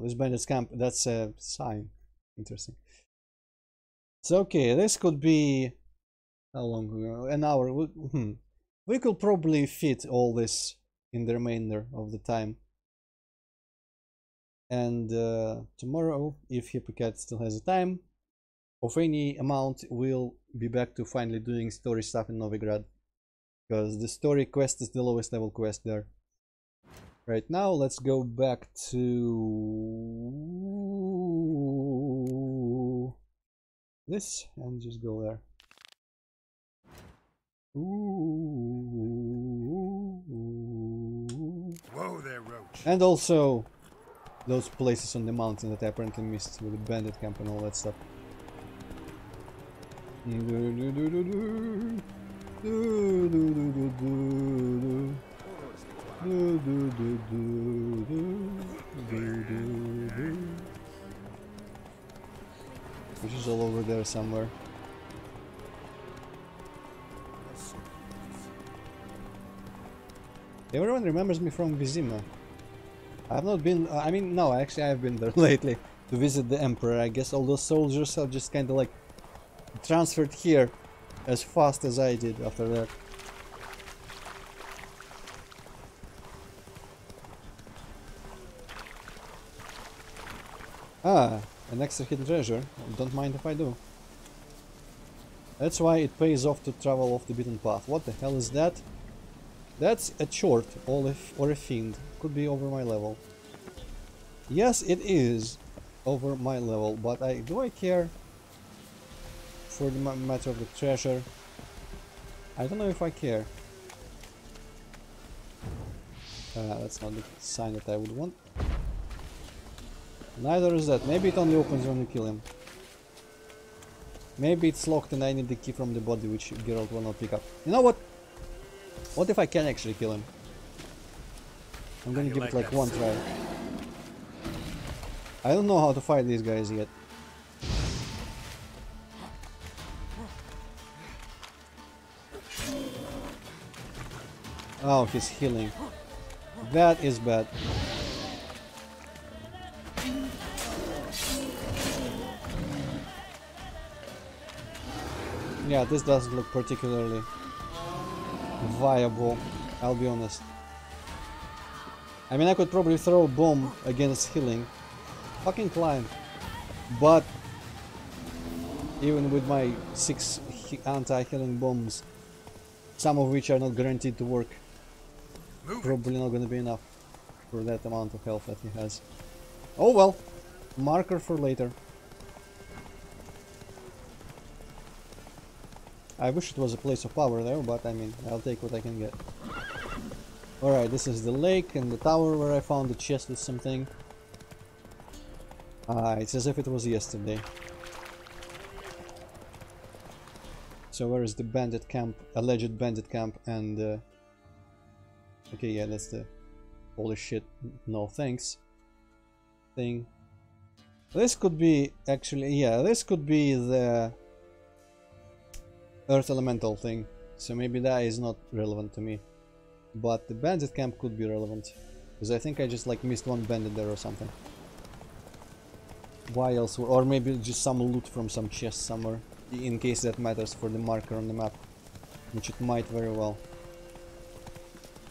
this bandit's camp, that's a sign. Interesting. So, okay, this could be... How long ago? An hour. We could probably fit all this in the remainder of the time. And tomorrow, if Hippocrat still has the time, of any amount, we'll be back to finally doing story stuff in Novigrad. Because the story quest is the lowest level quest there. Right now, let's go back to this and just go there. Whoa there, Roach. And also those places on the mountain that I apparently missed with the bandit camp and all that stuff. Which is all over there somewhere. Everyone remembers me from Vizima. I have not been, I mean, no, actually I have been there lately to visit the Emperor. I guess all those soldiers are just kind of like transferred here as fast as I did after that. Ah, an extra hidden treasure. Don't mind if I do. That's why it pays off to travel off the beaten path. What the hell is that? That's a chort or a fiend. Could be over my level. Yes, it is over my level, but do I care for the matter of the treasure? I don't know if I care. That's not the sign that I would want. Neither is that. Maybe it only opens when you kill him. Maybe it's locked and I need the key from the body, which Geralt will not pick up. You know what? What if I can actually kill him? I'm gonna give it like one try. I don't know how to fight these guys yet. Oh, he's healing. That is bad. Yeah, this doesn't look particularly viable, I'll be honest. I mean, I could probably throw a bomb against healing. Fucking climb. But even with my 6 anti-healing bombs, some of which are not guaranteed to work, probably not gonna be enough for that amount of health that he has. Oh well, marker for later. I wish it was a place of power there, but I mean, I'll take what I can get. Alright, this is the lake and the tower where I found the chest with something. It's as if it was yesterday. So where is the bandit camp, alleged bandit camp, and okay, yeah, that's the holy shit, no thanks thing. This could be, actually, yeah, this could be the Earth Elemental thing, so maybe that is not relevant to me. But the bandit camp could be relevant, because I think I just like missed one bandit there or something. Why else? Or maybe just some loot from some chest somewhere, in case that matters for the marker on the map, which it might very well.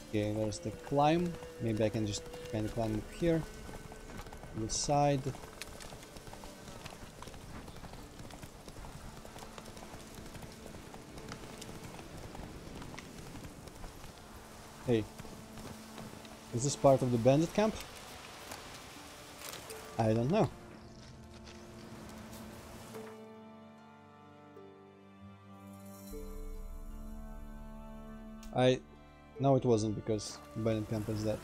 Okay, there's the climb. Maybe I can just kind of climb up here, on the side. Hey, is this part of the bandit camp? I don't know. No, it wasn't, because bandit camp is that.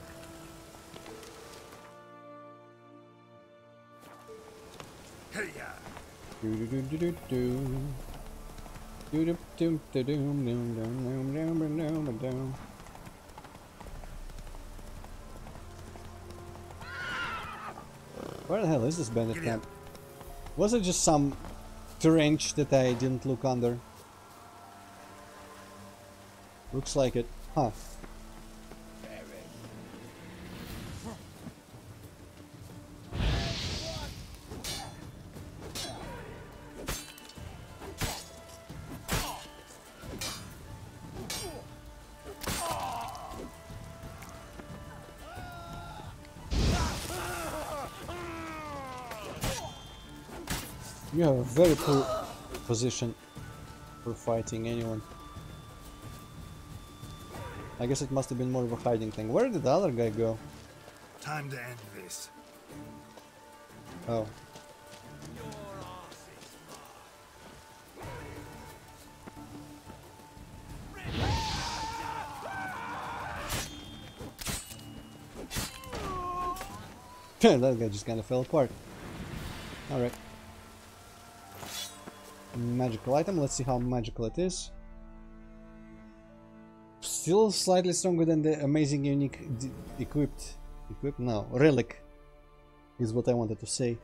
Where the hell is this bandit camp? Was it just some trench that I didn't look under? Looks like it. Huh. You have a very poor position for fighting anyone. I guess it must have been more of a hiding thing. Where did the other guy go? Time to end this. Oh. That guy just kind of fell apart. Alright. Magical item, let's see how magical it is. Still slightly stronger than the amazing unique equipped no, relic is what I wanted to say.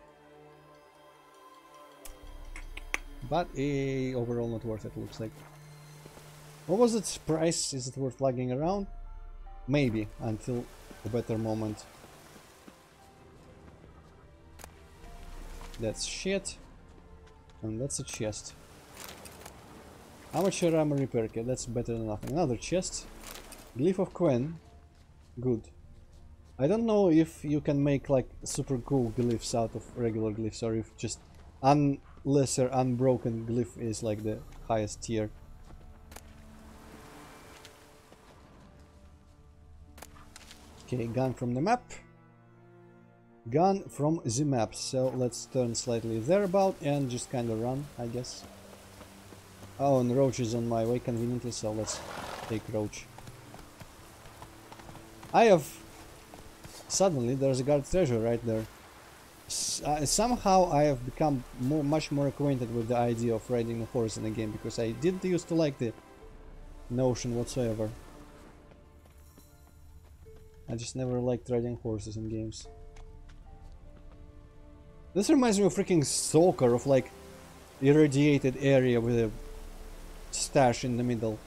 But overall not worth it, looks like. What was its price? Is it worth lugging around? Maybe, until a better moment. That's shit. And that's a chest. Amateur armor repair kit, that's better than nothing. Another chest. Glyph of Quen. Good. I don't know if you can make like super cool glyphs out of regular glyphs, or if just lesser unbroken glyph is like the highest tier. Okay, gun from the map. Gun from the map, so let's turn slightly thereabout and just kind of run, I guess. Oh, and Roach is on my way conveniently, so let's take Roach. I have... Suddenly there's a guard treasure right there. Somehow I have become much more acquainted with the idea of riding a horse in a game, because I didn't used to like the notion whatsoever. I just never liked riding horses in games. This reminds me of freaking Stalker, of like irradiated area with a stash in the middle.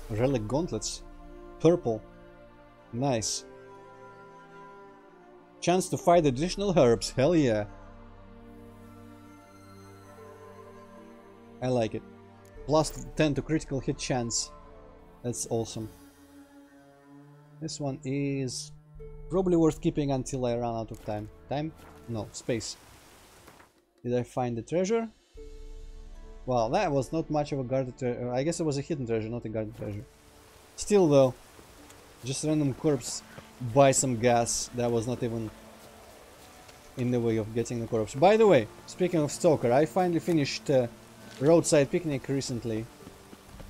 Relic gauntlets. Purple. Nice. Chance to fight additional herbs. Hell yeah. I like it. Plus 10 to critical hit chance. That's awesome. This one is probably worth keeping until I run out of time. Time? No, space. Did I find the treasure? Well, that was not much of a guarded treasure. I guess it was a hidden treasure, not a guarded treasure. Still though, just random corpse, buy some gas. That was not even in the way of getting the corpse. By the way, speaking of Stalker, I finally finished Roadside Picnic recently.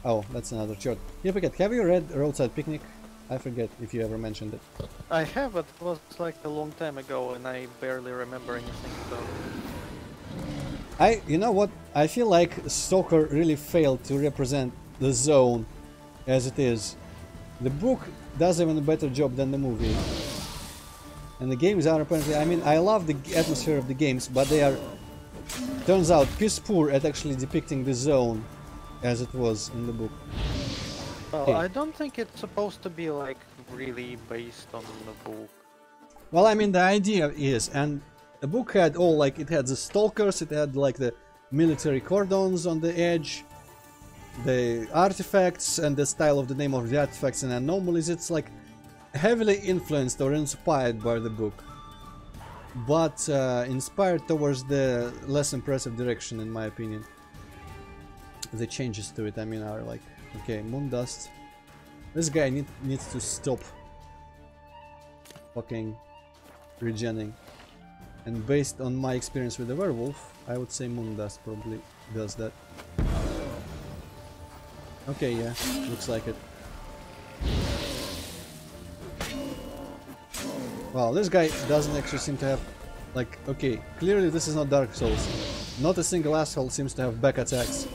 Oh, that's another short. You forget, have you read Roadside Picnic? I forget if you ever mentioned it. I have, but it was like a long time ago and I barely remember anything about it. You know what? I feel like Stalker really failed to represent the zone as it is. The book does even a better job than the movie. And the games are apparently, I mean, I love the atmosphere of the games, but they are, turns out, piss poor at actually depicting the zone as it was in the book. Well, I don't think it's supposed to be like really based on the book. Well, I mean, the idea is, and the book had all, like, it had the stalkers, it had like the military cordons on the edge, the artifacts and the style of the name of the artifacts and anomalies. It's like heavily influenced or inspired by the book, but inspired towards the less impressive direction, in my opinion. The changes to it, I mean, are like, okay, Moondust. This guy needs to stop fucking regenning. And based on my experience with the werewolf, I would say Moondust probably does that. Okay, yeah, looks like it. Wow, this guy doesn't actually seem to have... Like, okay, clearly this is not Dark Souls. Not a single asshole seems to have back attacks.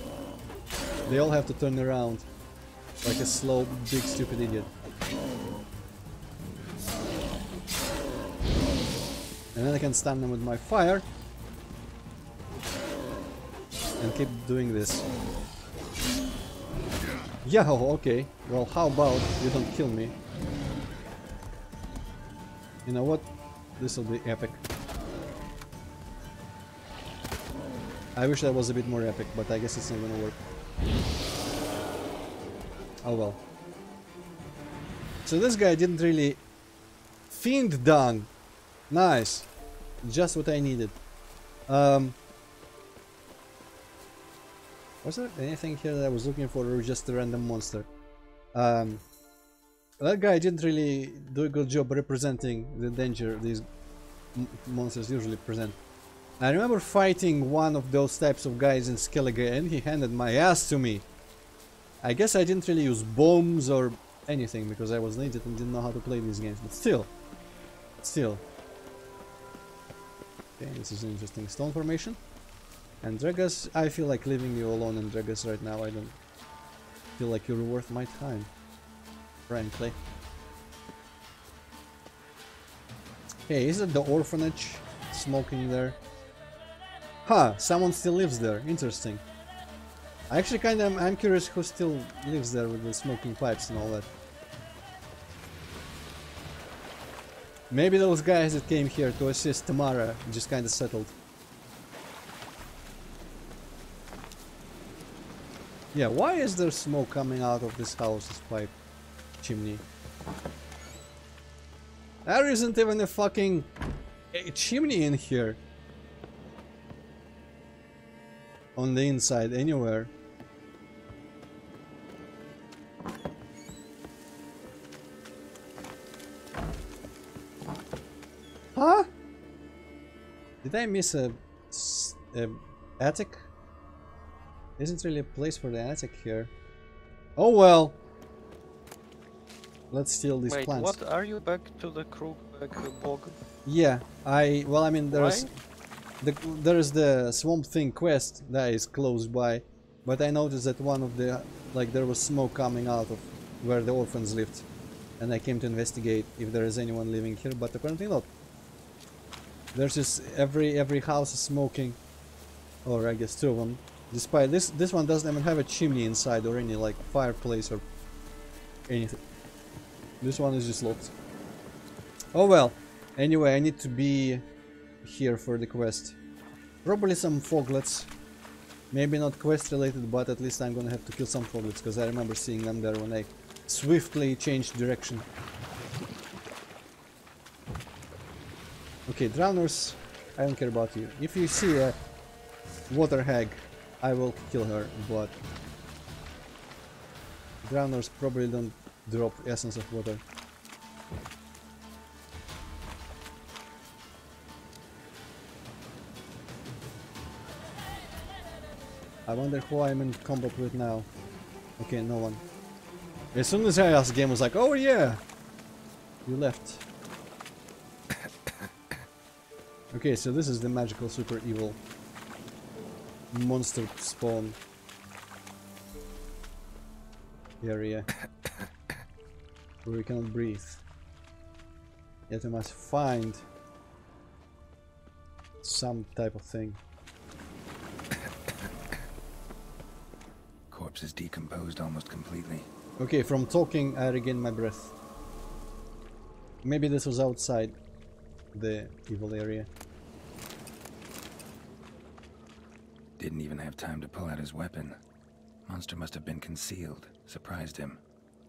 They all have to turn around. Like a slow, big, stupid idiot. And then I can stun them with my fire. And keep doing this. Yeah, okay. Well, how about you don't kill me? You know what? This will be epic. I wish that was a bit more epic, but I guess it's not gonna work. Oh well. So this guy didn't really... Fiend done! Nice! Just what I needed. Was there anything here that I was looking for, or just a random monster? That guy didn't really do a good job representing the danger these monsters usually present. I remember fighting one of those types of guys in Skellige and he handed my ass to me. I guess I didn't really use bombs or anything because I was an idiot and didn't know how to play these games, but still. Okay, this is an interesting stone formation. And Dragas, I feel like leaving you alone in Dragas right now. I don't feel like you're worth my time, frankly. Hey, is it the orphanage smoking there? Huh, someone still lives there. Interesting. I actually I'm curious who still lives there with the smoking pipes and all that. Maybe those guys that came here to assist Tamara just kinda settled. Yeah, why is there smoke coming out of this house's pipe chimney? There isn't even a fucking chimney in here. On the inside, anywhere. Huh? Did I miss a attic? Isn't really a place for the attic here. Oh well. Let's steal these plants. Wait, what? Are you back to the Krugbeck bog? Yeah, well, I mean, there's the Swamp Thing quest that is close by, but I noticed that one of the, like, there was smoke coming out of where the orphans lived, and I came to investigate if there is anyone living here, but apparently not. There's just every house is smoking, or I guess two of them. Despite this one doesn't even have a chimney inside or any like fireplace or anything. This one is just locked. Oh well. Anyway, I need to be here for the quest. Probably some foglets. Maybe not quest related, but at least I'm gonna have to kill some foglets because I remember seeing them there when I swiftly changed direction. Okay, drowners, I don't care about you. If you see a water hag, I will kill her, but drowners probably don't drop essence of water. I wonder who I'm in combat with now. Okay, no one. As soon as I asked, the game was like, oh yeah! You left. Okay, so this is the magical super evil monster spawn area where we cannot breathe. Yet we must find some type of thing. Corpse is decomposed almost completely. Okay, from talking I regained my breath. Maybe this was outside the evil area. Didn't even have time to pull out his weapon. Monster must have been concealed. Surprised him.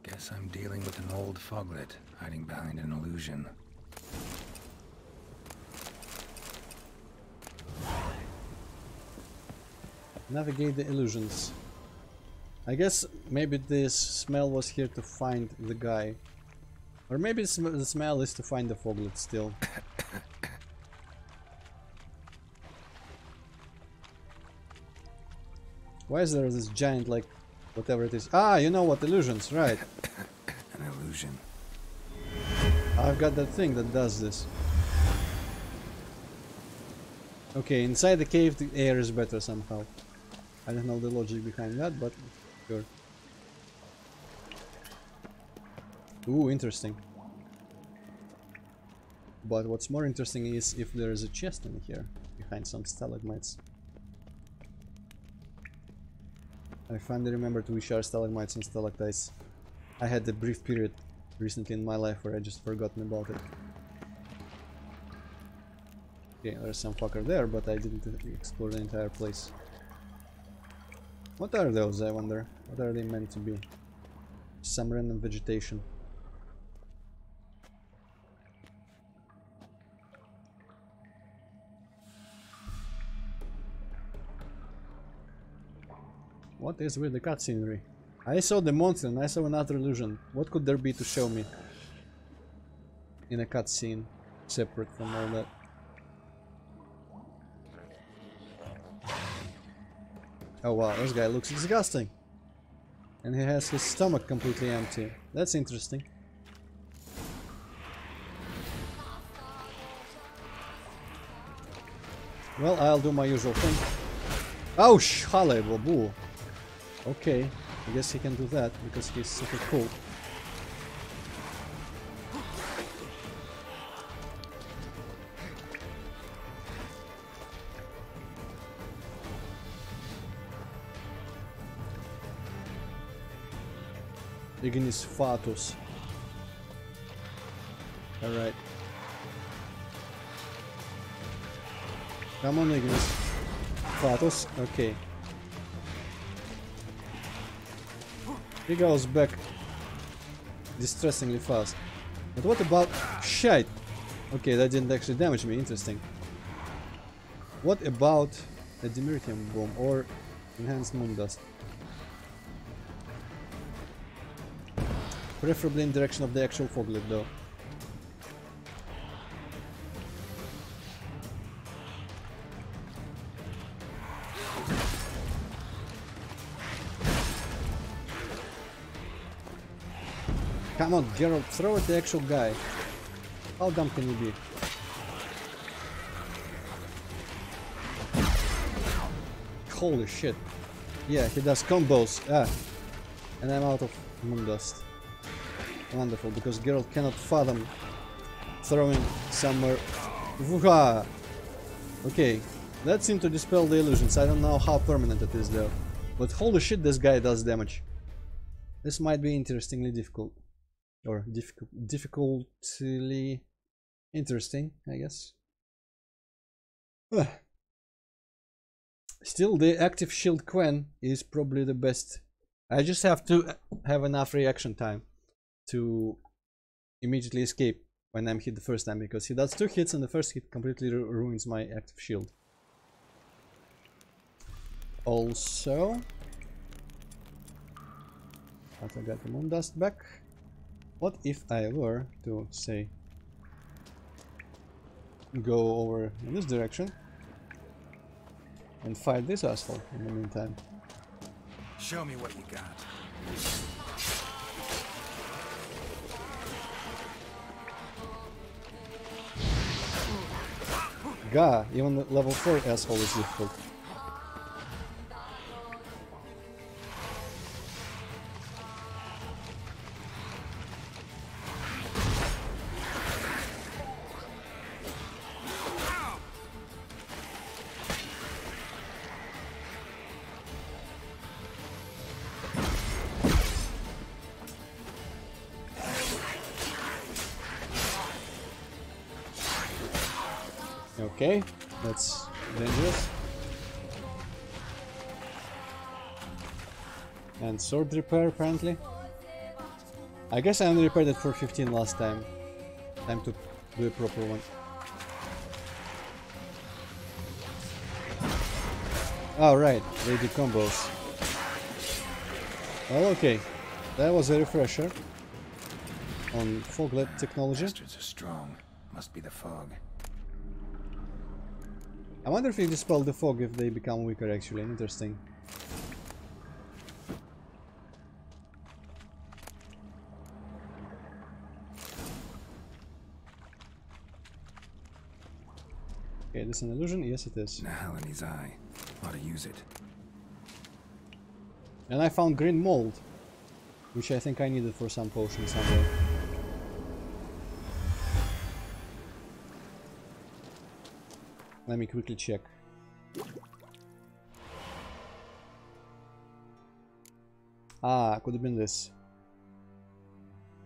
Guess I'm dealing with an old foglet, hiding behind an illusion. Navigate the illusions. I guess maybe this smell was here to find the guy. Or maybe the smell is to find the foglet still. Why is there this giant, like, whatever it is? Ah, you know what, illusions, right. An illusion. I've got that thing that does this. Okay, inside the cave the air is better somehow. I don't know the logic behind that, but sure. Ooh, interesting. But what's more interesting is if there is a chest in here, behind some stalagmites. I finally remembered which are stalagmites and stalactites. I had a brief period recently in my life where I just forgotten about it. Okay, there's some fucker there, but I didn't explore the entire place. What are those, I wonder? What are they meant to be? Some random vegetation. What is with the cutscenery? I saw the monster and I saw another illusion. What could there be to show me in a cutscene separate from all that? Oh wow, this guy looks disgusting. And he has his stomach completely empty. That's interesting. Well, I'll do my usual thing. Oh, shale babu. Okay, I guess he can do that because he's super cool. Ignis Fatus. Alright. Come on, Ignis Fatus. Okay. He goes back distressingly fast. But what about shite? Okay, that didn't actually damage me. Interesting. What about a Demeritium bomb or enhanced moon dust? Preferably in direction of the actual foglet though. Come on, Geralt, throw at the actual guy. How dumb can you be? Holy shit. Yeah, he does combos. Ah. And I'm out of moon dust. Wonderful, because Geralt cannot fathom throwing somewhere. Wooha! Okay, that seemed to dispel the illusions. I don't know how permanent it is though. But holy shit, this guy does damage. This might be interestingly difficult. Or difficultly interesting, I guess. Still, the active shield Quen is probably the best. I just have to have enough reaction time to immediately escape when I'm hit the first time, because he does 2 hits and the first hit completely ruins my active shield. Also, after I got the moon dust back, what if I were to, say, go over in this direction and fight this asshole in the meantime? Show me what you got. Gah, even the level 4 asshole is difficult. Okay, that's dangerous. And sword repair apparently. I guess I only repaired it for 15 last time. Time to do a proper one. Oh right, they do combos. Well, okay. That was a refresher on foglet technology. Bastards are strong. Must be the fog. I wonder if you dispel the fog if they become weaker actually. Interesting. Okay, this is an illusion? Yes, it is. Nahal in his eye. Ought to use it. And I found green mold, which I think I needed for some potion somewhere. Let me quickly check. Ah, could have been this.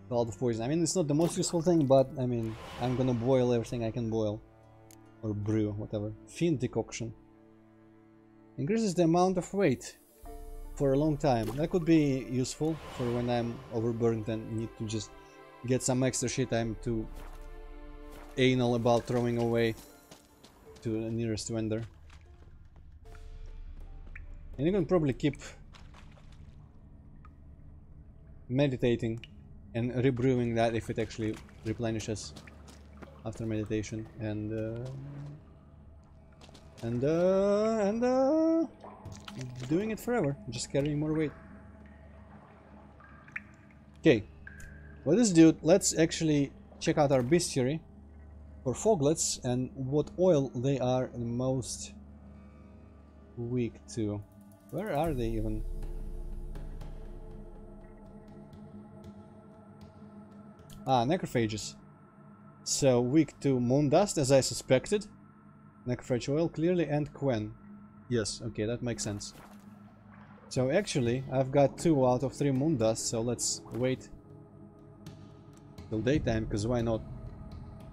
Cloud of poison. I mean, it's not the most useful thing, but I mean, I'm gonna boil everything I can boil. Or brew, whatever. Fiend decoction. Increases the amount of weight for a long time. That could be useful for when I'm overburdened and need to just get some extra shit I'm too anal about throwing away to the nearest vendor. And you can probably keep meditating and rebrewing that if it actually replenishes after meditation, and doing it forever, just carrying more weight. Okay, well, this dude, let's actually check out our bestiary for foglets and what oil they are the most weak to. Where are they even? Ah, necrophages. So weak to moon dust, as I suspected. Necrophage oil, clearly, and Quen. Yes, okay, that makes sense. So actually, I've got 2 out of 3 moon dust, so let's wait till daytime, because why not?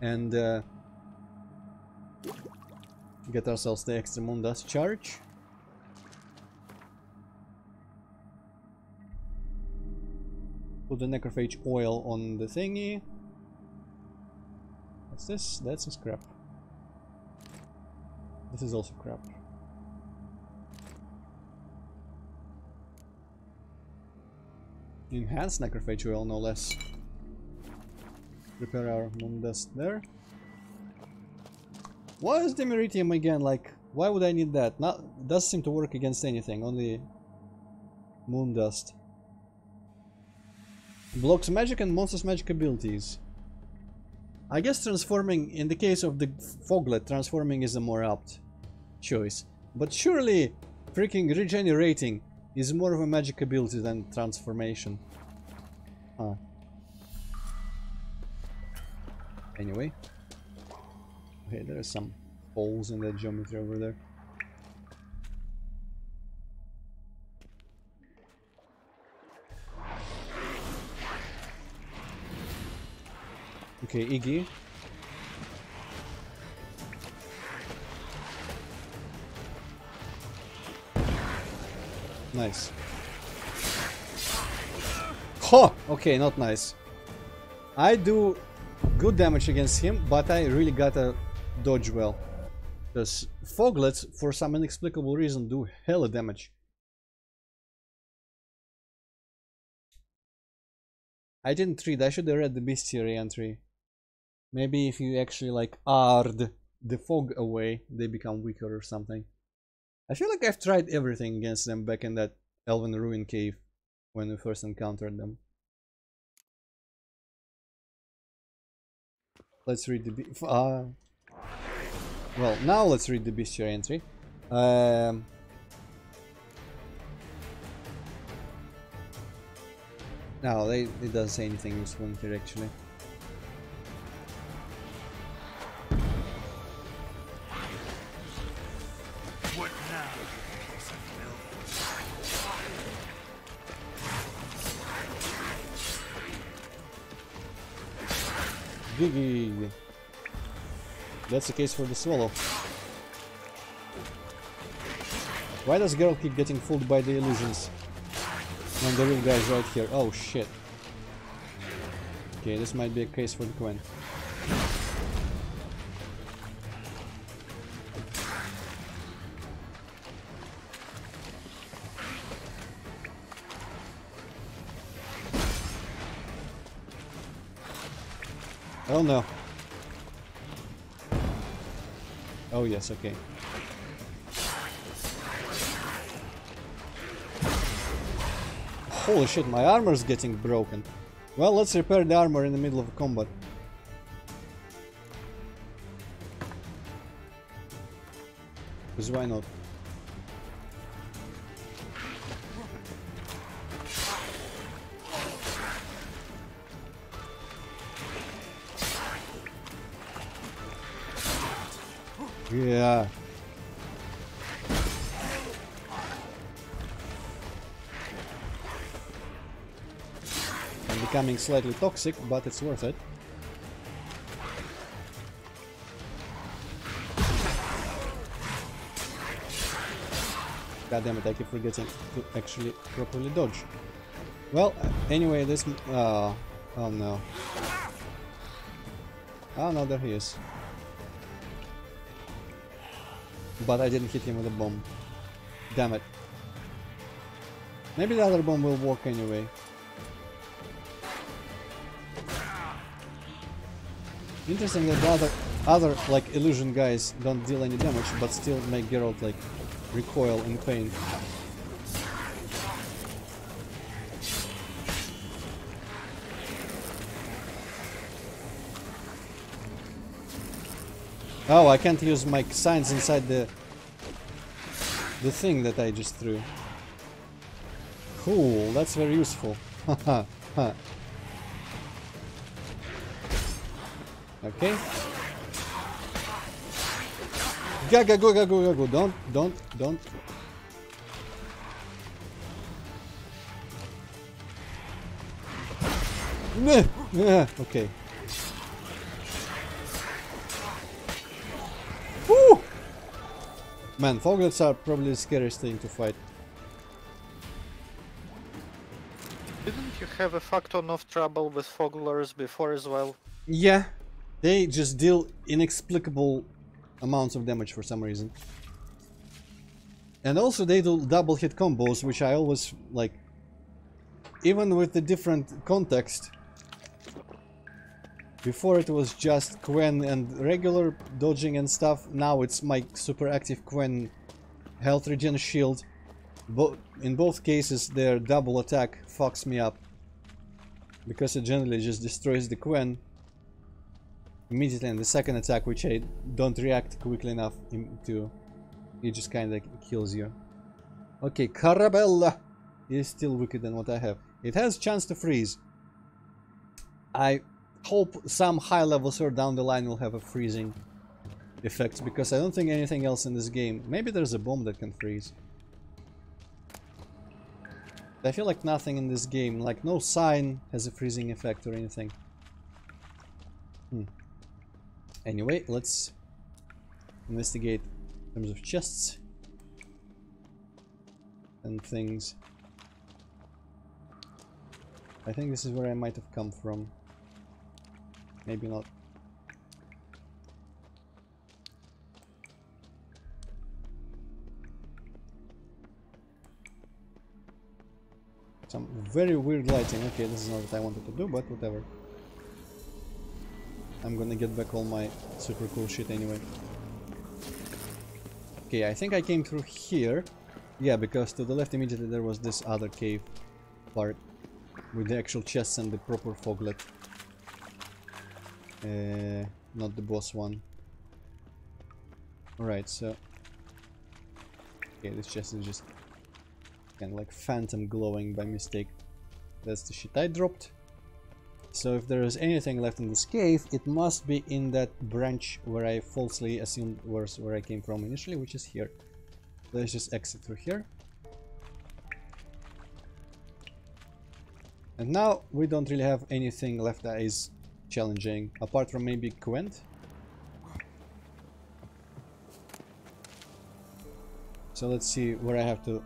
And get ourselves the extra moon dust charge. Put the necrophage oil on the thingy. What's this? That's a scrap. This is also crap. Enhanced necrophage oil, no less. Prepare our moon dust there. What is the meritium again? Like, why would I need that? Not doesn't seem to work against anything, only moon dust. Blocks magic and monsters magic abilities. I guess transforming, in the case of the foglet, transforming is a more apt choice. But surely freaking regenerating is more of a magic ability than transformation. Huh. Anyway. Okay, there are some holes in that geometry over there. Okay, Iggy. Nice. Ho! Okay, not nice. I do good damage against him, but I really gotta dodge well. Because foglets, for some inexplicable reason, do hella damage. I didn't read, I should have read the bestiary entry. Maybe if you actually like ard the fog away, they become weaker or something. I feel like I've tried everything against them back in that Elven Ruin cave when we first encountered them. Let's read the well, now let's read the bestiary entry. No, it doesn't say anything useful in here actually. What now? Giggy. That's the case for the swallow. Why does girl keep getting fooled by the illusions when the real guy's right here? Oh shit. Okay, this might be a case for the Quen. Oh no. Oh yes, okay. Holy shit, my armor's getting broken. Well, let's repair the armor in the middle of combat. Because why not? Yeah. I'm becoming slightly toxic, but it's worth it. God damn it, I keep forgetting to actually properly dodge. Well, anyway, this... oh no. Oh no, there he is. But I didn't hit him with a bomb. Damn it. Maybe the other bomb will work anyway. Interesting that the other like illusion guys don't deal any damage, but still make Geralt like recoil in pain. Oh, I can't use my signs inside the thing that I just threw. Cool, that's very useful. Haha. Okay. Gaga go go go go go. Don't. Okay. Woo! Man, foglets are probably the scariest thing to fight. Didn't you have a fuck ton of trouble with fogglers before as well? Yeah, they just deal inexplicable amounts of damage for some reason. And also they do double hit combos, which I always like. Even with the different context. Before it was just Quen and regular dodging and stuff. Now it's my super active Quen health regen shield. In both cases their double attack fucks me up. Because it generally just destroys the Quen immediately, and the second attack, which I don't react quickly enough to, it just kinda kills you. Okay, Carabella is still weaker than what I have. It has chance to freeze. I hope some high level sword down the line will have a freezing effect, because I don't think anything else in this game. Maybe there's a bomb that can freeze. I feel like nothing in this game, like no sign has a freezing effect or anything. Anyway, let's investigate in terms of chests and things. I think this is where I might have come from. Maybe not. Some very weird lighting. Okay, this is not what I wanted to do, but whatever. I'm gonna get back all my super cool shit anyway. Okay, I think I came through here. Yeah, because to the left immediately there was this other cave part with the actual chests and the proper foglet. Not the boss one. Alright, so... Okay, this chest is just kind of like phantom glowing by mistake. That's the shit I dropped. So if there is anything left in this cave, it must be in that branch where I falsely assumed was where I came from initially, which is here. Let's just exit through here. And now we don't really have anything left that is challenging, apart from maybe Quent. So let's see where I have to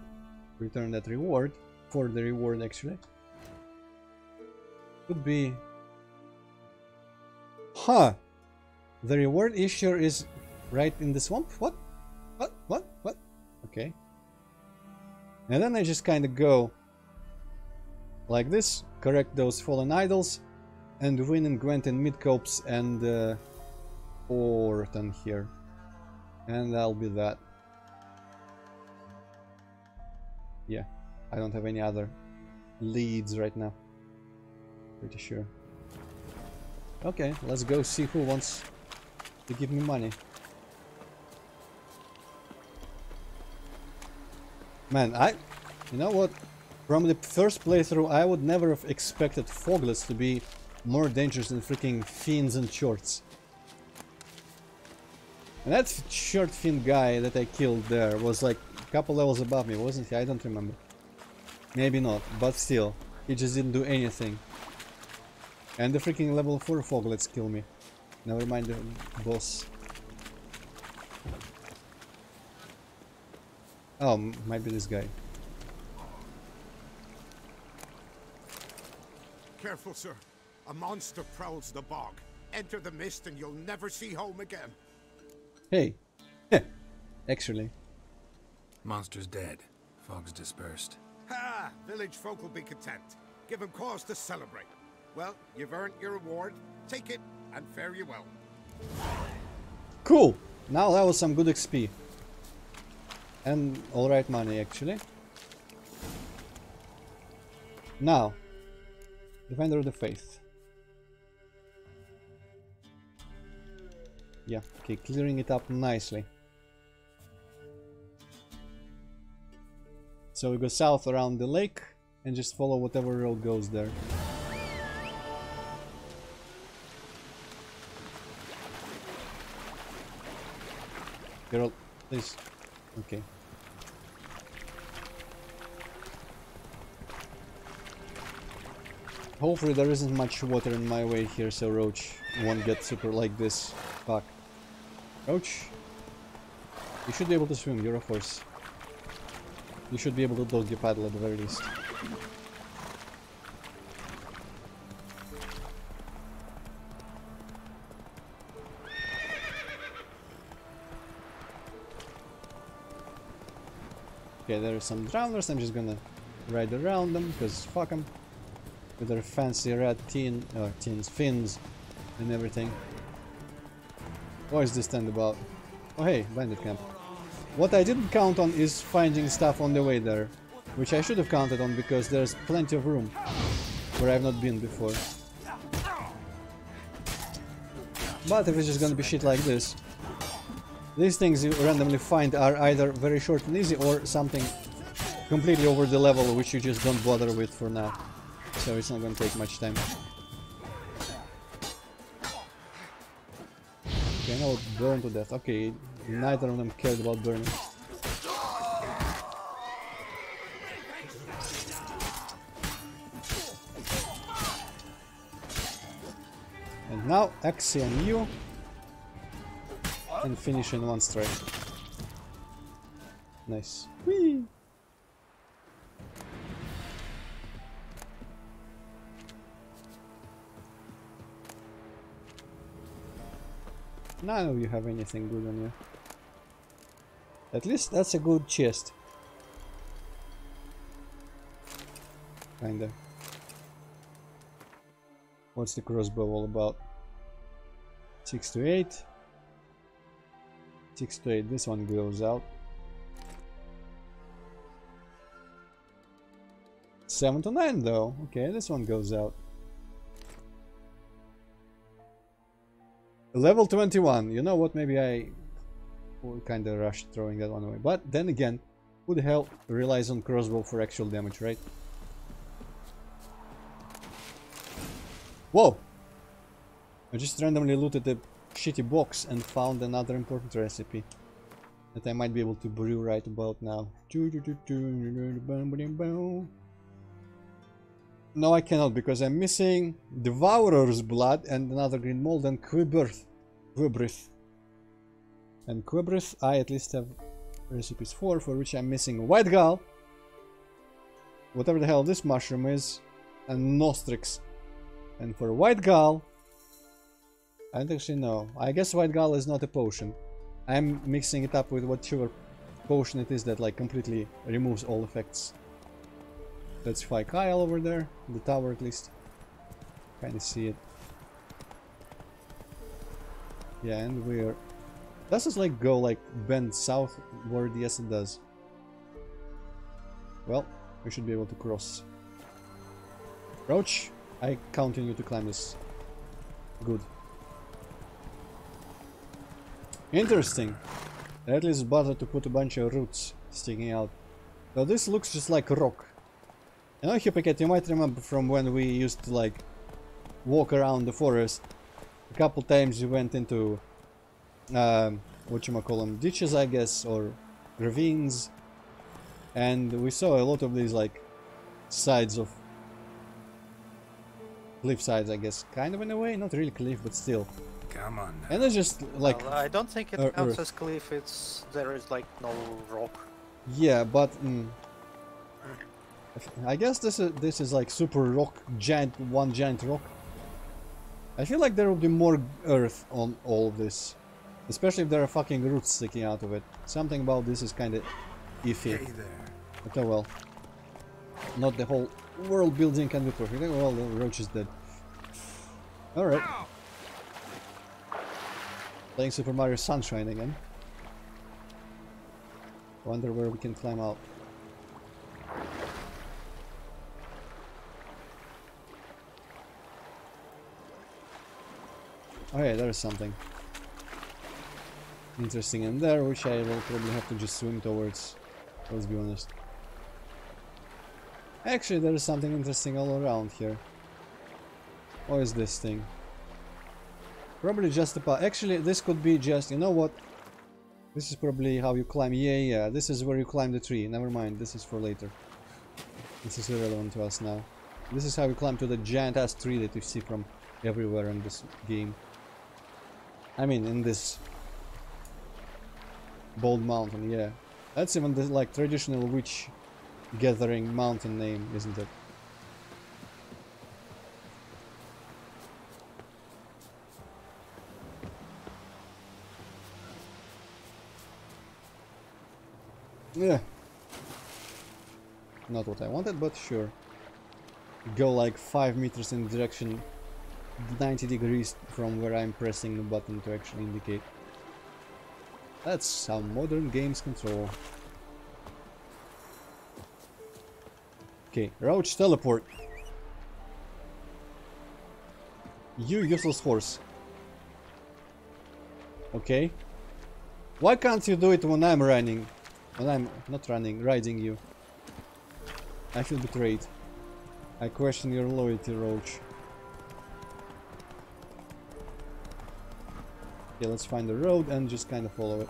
return that reward, for the reward actually. Could be... Huh! The reward issue is right in the swamp? What? What? Okay. And then I just kind of go like this, correct those fallen idols, and win in Gwent and Midcopes and Orton here. And that'll be that. Yeah, I don't have any other leads right now. Pretty sure. Okay, let's go see who wants to give me money. Man, you know what? From the first playthrough, I would never have expected foglets to be more dangerous than freaking fiends and shorts. And that short fin guy that I killed there was like a couple levels above me, wasn't he? I don't remember. Maybe not, but still, he just didn't do anything. And the freaking level 4 foglets kill me. Never mind the boss. Oh, might be this guy. Careful, sir. A monster prowls the bog. Enter the mist and you'll never see home again. Hey. Actually. Monster's dead. Fog's dispersed. Ha! Village folk will be content. Give them cause to celebrate. Well, you've earned your reward. Take it and fare you well. Cool! Now that was some good XP. And alright money, actually. Now. Defender of the Faith. Yeah, okay, clearing it up nicely. So we go south around the lake and just follow whatever road goes there. Girl, please. Okay. Hopefully there isn't much water in my way here, so Roach won't get super like this. Fuck. Roach? You should be able to swim, you're a horse. You should be able to doggy paddle at the very least. Okay, there are some drowners, I'm just gonna ride around them, because fuck them. With their fancy red fins and everything. What is this stand about? Oh hey, bandit camp. What I didn't count on is finding stuff on the way there, which I should have counted on because there's plenty of room where I've not been before. But if it's just gonna be shit like this, these things you randomly find are either very short and easy or something completely over the level which you just don't bother with for now. So it's not gonna take much time. Okay, now burn to death. Okay, neither of them cared about burning. And now Axie and you, and finish in one strike. Nice. Whee! None of you have anything good on you. At least that's a good chest. Kinda. What's the crossbow all about? 6 to 8. 6 to 8. This one goes out. 7 to 9 though. Okay, this one goes out. Level 21. You know what? Maybe I kind of rushed throwing that one away. But then again, who the hell relies on crossbow for actual damage, right? Whoa! I just randomly looted a shitty box and found another important recipe that I might be able to brew right about now. No, I cannot, because I'm missing Devourer's Blood and another green mold and Quibrith. And Quibrith I at least have recipes for which I'm missing White Gall, whatever the hell this mushroom is, and Nostrix. And for White Gall, I don't actually know. I guess White Gall is not a potion. I'm mixing it up with whatever potion it is that like completely removes all effects. That's Phi Kyle over there, the tower at least. Kinda see it. Yeah, and we're... Does this like go like bend southward? Yes it does. Well, we should be able to cross. Roach, I count on you to climb this. Good. Interesting. At least bother to put a bunch of roots sticking out. So this looks just like rock. You know, Hypocat, you might remember from when we used to like walk around the forest. A couple times you went into whatchamacallem, ditches, I guess, or ravines, and we saw a lot of these like sides of cliff sides, I guess, kind of in a way, not really cliff, but still. Come on now. And it's just like Well, I don't think it counts earth. as cliff. There is like no rock. Yeah, but I guess this is like super rock, one giant rock. I feel like there will be more earth on all of this, especially if there are fucking roots sticking out of it. Something about this is kind of iffy. Hey there. But oh well. Not the whole world building can be perfect. Well, the roach is dead. Alright. Playing Super Mario Sunshine again. Wonder where we can climb out. Oh yeah, there's something interesting in there, which I will probably have to just swim towards. Let's be honest. Actually, there is something interesting all around here. What is this thing? Probably just a path. Actually, this could be just, you know what? This is probably how you climb. Yeah, this is where you climb the tree. Never mind, this is for later. This is irrelevant to us now. This is how you climb to the giant ass tree that you see from everywhere in this game. I mean, in this Bold Mountain, yeah. That's even the like traditional witch gathering mountain name, isn't it? Yeah. Not what I wanted, but sure. Go like 5 meters in the direction 90 degrees from where I'm pressing the button to actually indicate. That's some modern games control. Okay, Roach teleport. You useless horse. Okay. Why can't you do it when I'm running? When I'm not running, riding you. I feel betrayed. I question your loyalty, Roach. Okay, let's find the road and just kind of follow it.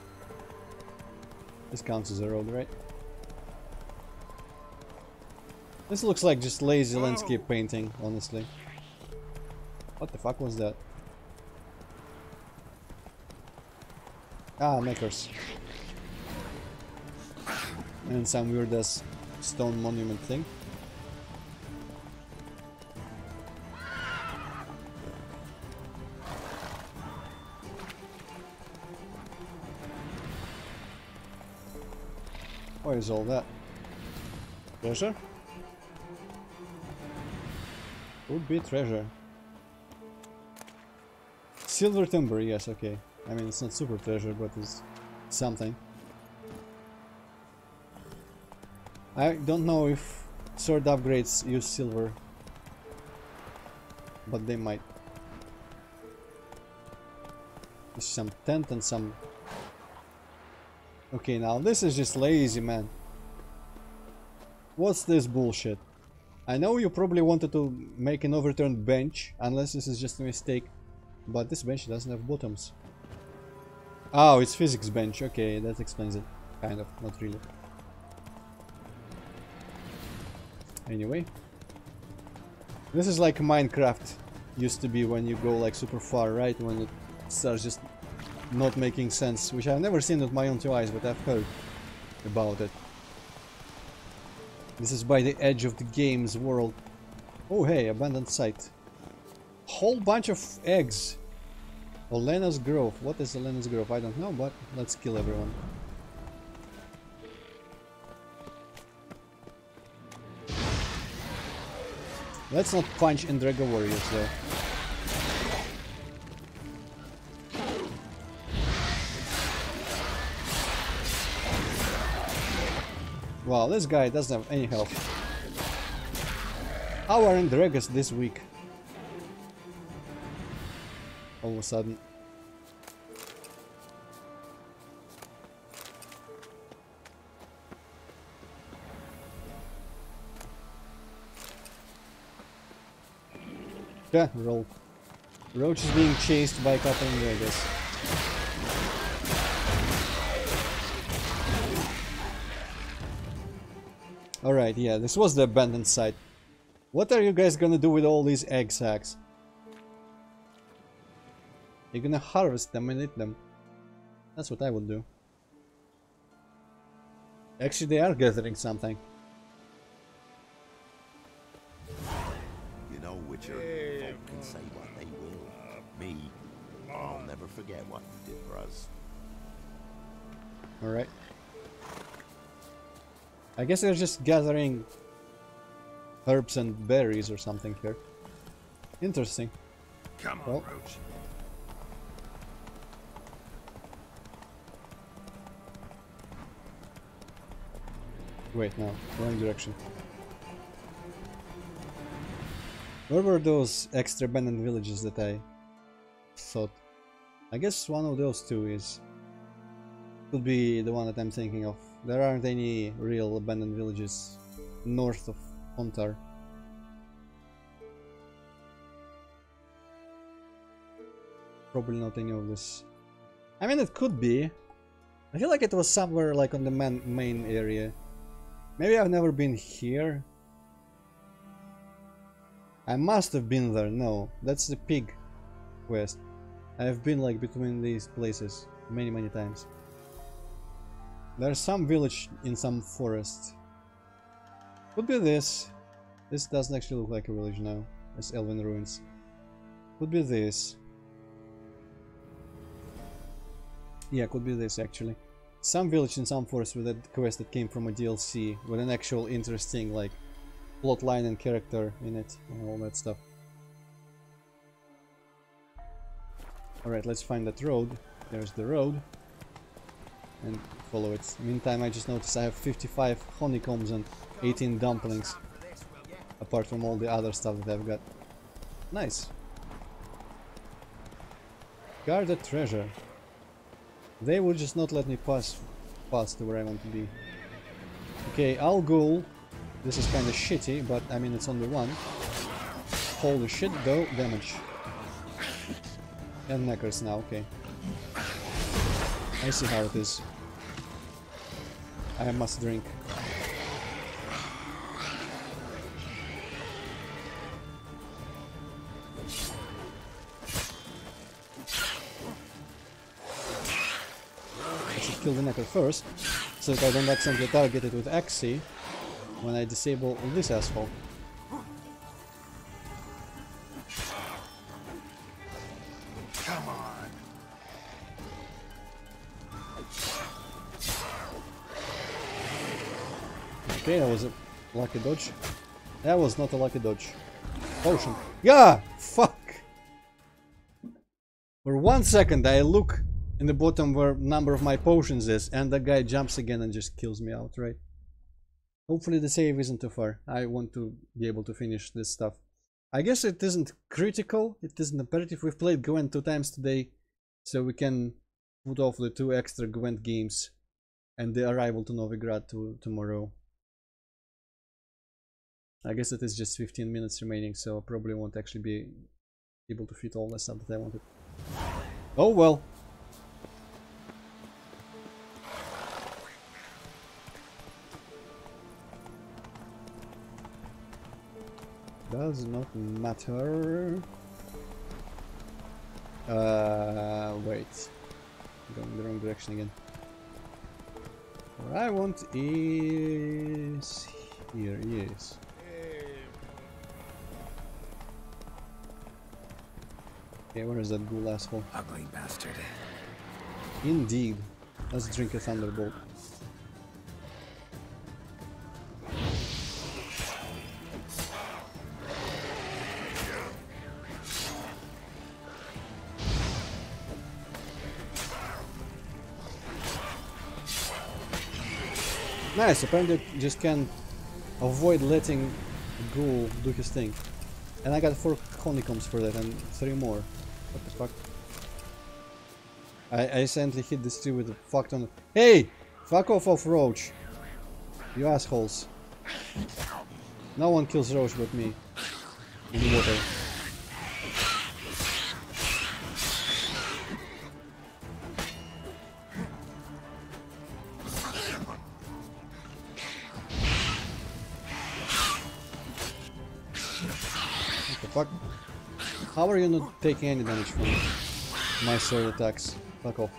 This counts as a road, right? This looks like just lazy landscape painting, honestly. What the fuck was that? Ah, makers. And some weird ass stone monument thing. What is all that? Treasure? Would be treasure. Silver timber, yes, okay. I mean, it's not super treasure, but it's something. I don't know if sword upgrades use silver, but they might. There's some tent and some... Okay, now this is just lazy, man. What's this bullshit? I know you probably wanted to make an overturned bench, unless this is just a mistake, but this bench doesn't have bottoms. Oh, it's physics bench. Okay, that explains it. Kind of, not really. Anyway, this is like Minecraft used to be when you go like super far, right? When it starts just not making sense, which I've never seen with my own two eyes, but I've heard about it. This is by the edge of the game's world. Oh hey, abandoned site. Whole bunch of eggs. Olena's Grove. What is Olena's Grove? I don't know, but let's kill everyone. Let's not punch Endraga warriors though. Wow, this guy doesn't have any health. How are Endragas this week? All of a sudden. Yeah, roll. Roach is being chased by Captain Vegas. Alright, yeah, this was the abandoned site. What are you guys gonna do with all these egg sacs? You're gonna harvest them and eat them. That's what I would do. Actually, they are gathering something. You know, Witcher, folk can say what they will. Me, I'll never forget what you did for us. Alright. I guess they're just gathering herbs and berries or something here. Interesting. Come on, Roach. Wait, no, wrong direction. Where were those extra abandoned villages that I thought? I guess one of those two could be the one that I'm thinking of. There aren't any real abandoned villages north of Ontar. Probably not any of this. I mean, it could be. I feel like it was somewhere like on the main area. Maybe I've never been here. I must have been there. No, that's the pig quest. I've been like between these places many times. There's some village in some forest. Could be this. This doesn't actually look like a village now. It's Elven ruins. Could be this. Yeah, could be this actually. Some village in some forest with a quest that came from a DLC with an actual interesting like plot line and character in it and all that stuff. Alright, let's find that road. There's the road. And follow it. Meantime, I just noticed I have 55 honeycombs and 18 dumplings. Apart from all the other stuff that I've got. Nice. Guarded treasure. They will just not let me pass to where I want to be. Okay, Al Ghul. This is kind of shitty, but I mean it's only one. Holy shit, though, damage. And knackers now, okay. I see how it is. I must drink. I should kill the knacker first, so that I don't accidentally target it with Axie when I disable this asshole. Come on. Okay, that was a lucky dodge. That was not a lucky dodge. Potion. Yeah! Fuck! For 1 second I look in the bottom where number of my potions is, and the guy jumps again and just kills me outright. Hopefully the save isn't too far. I want to be able to finish this stuff. I guess it isn't critical, it isn't imperative. We've played Gwent 2 times today, so we can put off the 2 extra Gwent games and the arrival to Novigrad tomorrow. I guess it is just 15 minutes remaining, so I probably won't actually be able to fit all the stuff that I wanted. Oh well. Does not matter. Wait. Going the wrong direction again. What I want is here, yes. Okay, where is that ghoul asshole? Ugly bastard. Indeed. Let's drink a thunderbolt. Nice, apparently I just can avoid letting the ghoul do his thing. And I got 4 honeycombs for that and 3 more. What the fuck? I accidentally hit this tree with a fuck ton of— Hey! Fuck off Roach! You assholes. No one kills Roach but me. In the water. How are you not taking any damage from my sword attacks? Fuck off.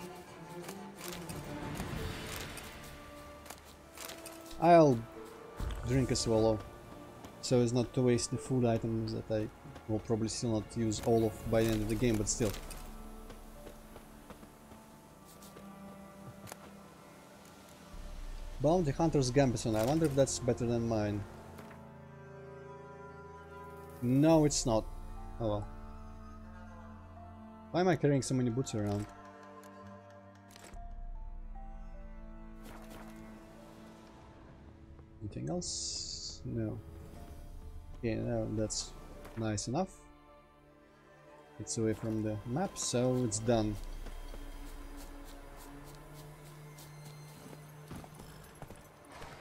I'll drink a swallow, so as not to waste the food items that I will probably still not use all of by the end of the game, but still. Bounty Hunter's Gambeson. I wonder if that's better than mine. No, it's not. Oh well. Why am I carrying so many boots around? Anything else? No. Okay, no, that's nice enough. It's away from the map, so it's done.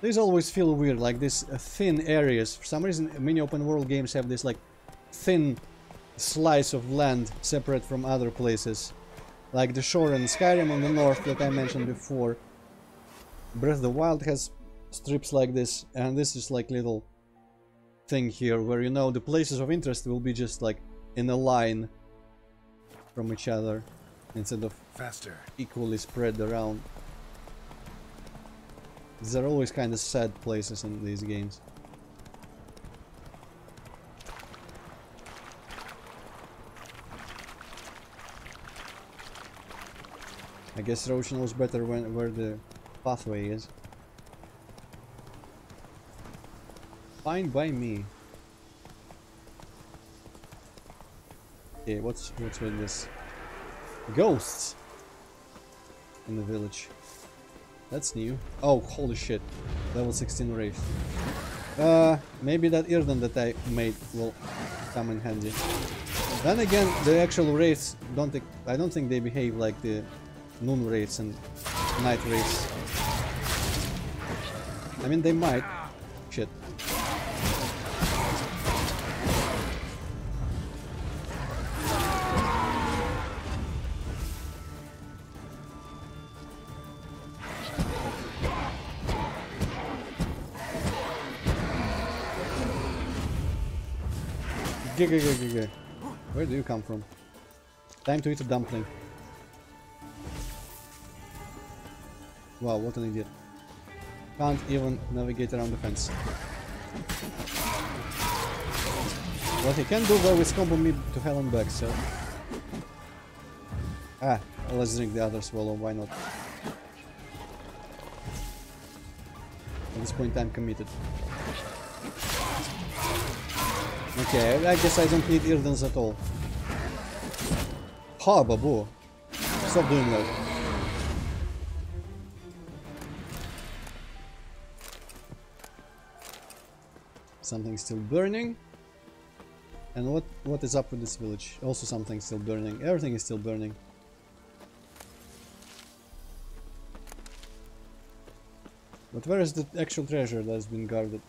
These always feel weird, like these thin areas. For some reason, many open world games have this like thin slice of land separate from other places. Like the shore in Skyrim on the north that I mentioned before. Breath of the Wild has strips like this, and this is like little thing here where, you know, the places of interest will be just like in a line from each other instead of faster, equally spread around. These are always kind of sad places in these games. I guess Roach knows better where the pathway is. Fine by me. Okay, what's with this? Ghosts in the village. That's new. Oh, holy shit. Level 16 Wraith. Maybe that Earden that I made will come in handy. Then again, the actual Wraiths I don't think they behave like the Noon Wraiths and Night Wraiths. I mean, they might. Shit. Where do you come from? Time to eat a dumpling. Wow, what an idiot. Can't even navigate around the fence. What he can do though is combo me to hell and back, so... Ah, let's drink the other swallow, why not? At this point I'm committed. Okay, I guess I don't need Irdens at all. Ha, babu! Stop doing that. Something's still burning. And what is up with this village? Also something's still burning. Everything is still burning. But where is the actual treasure that's been guarded?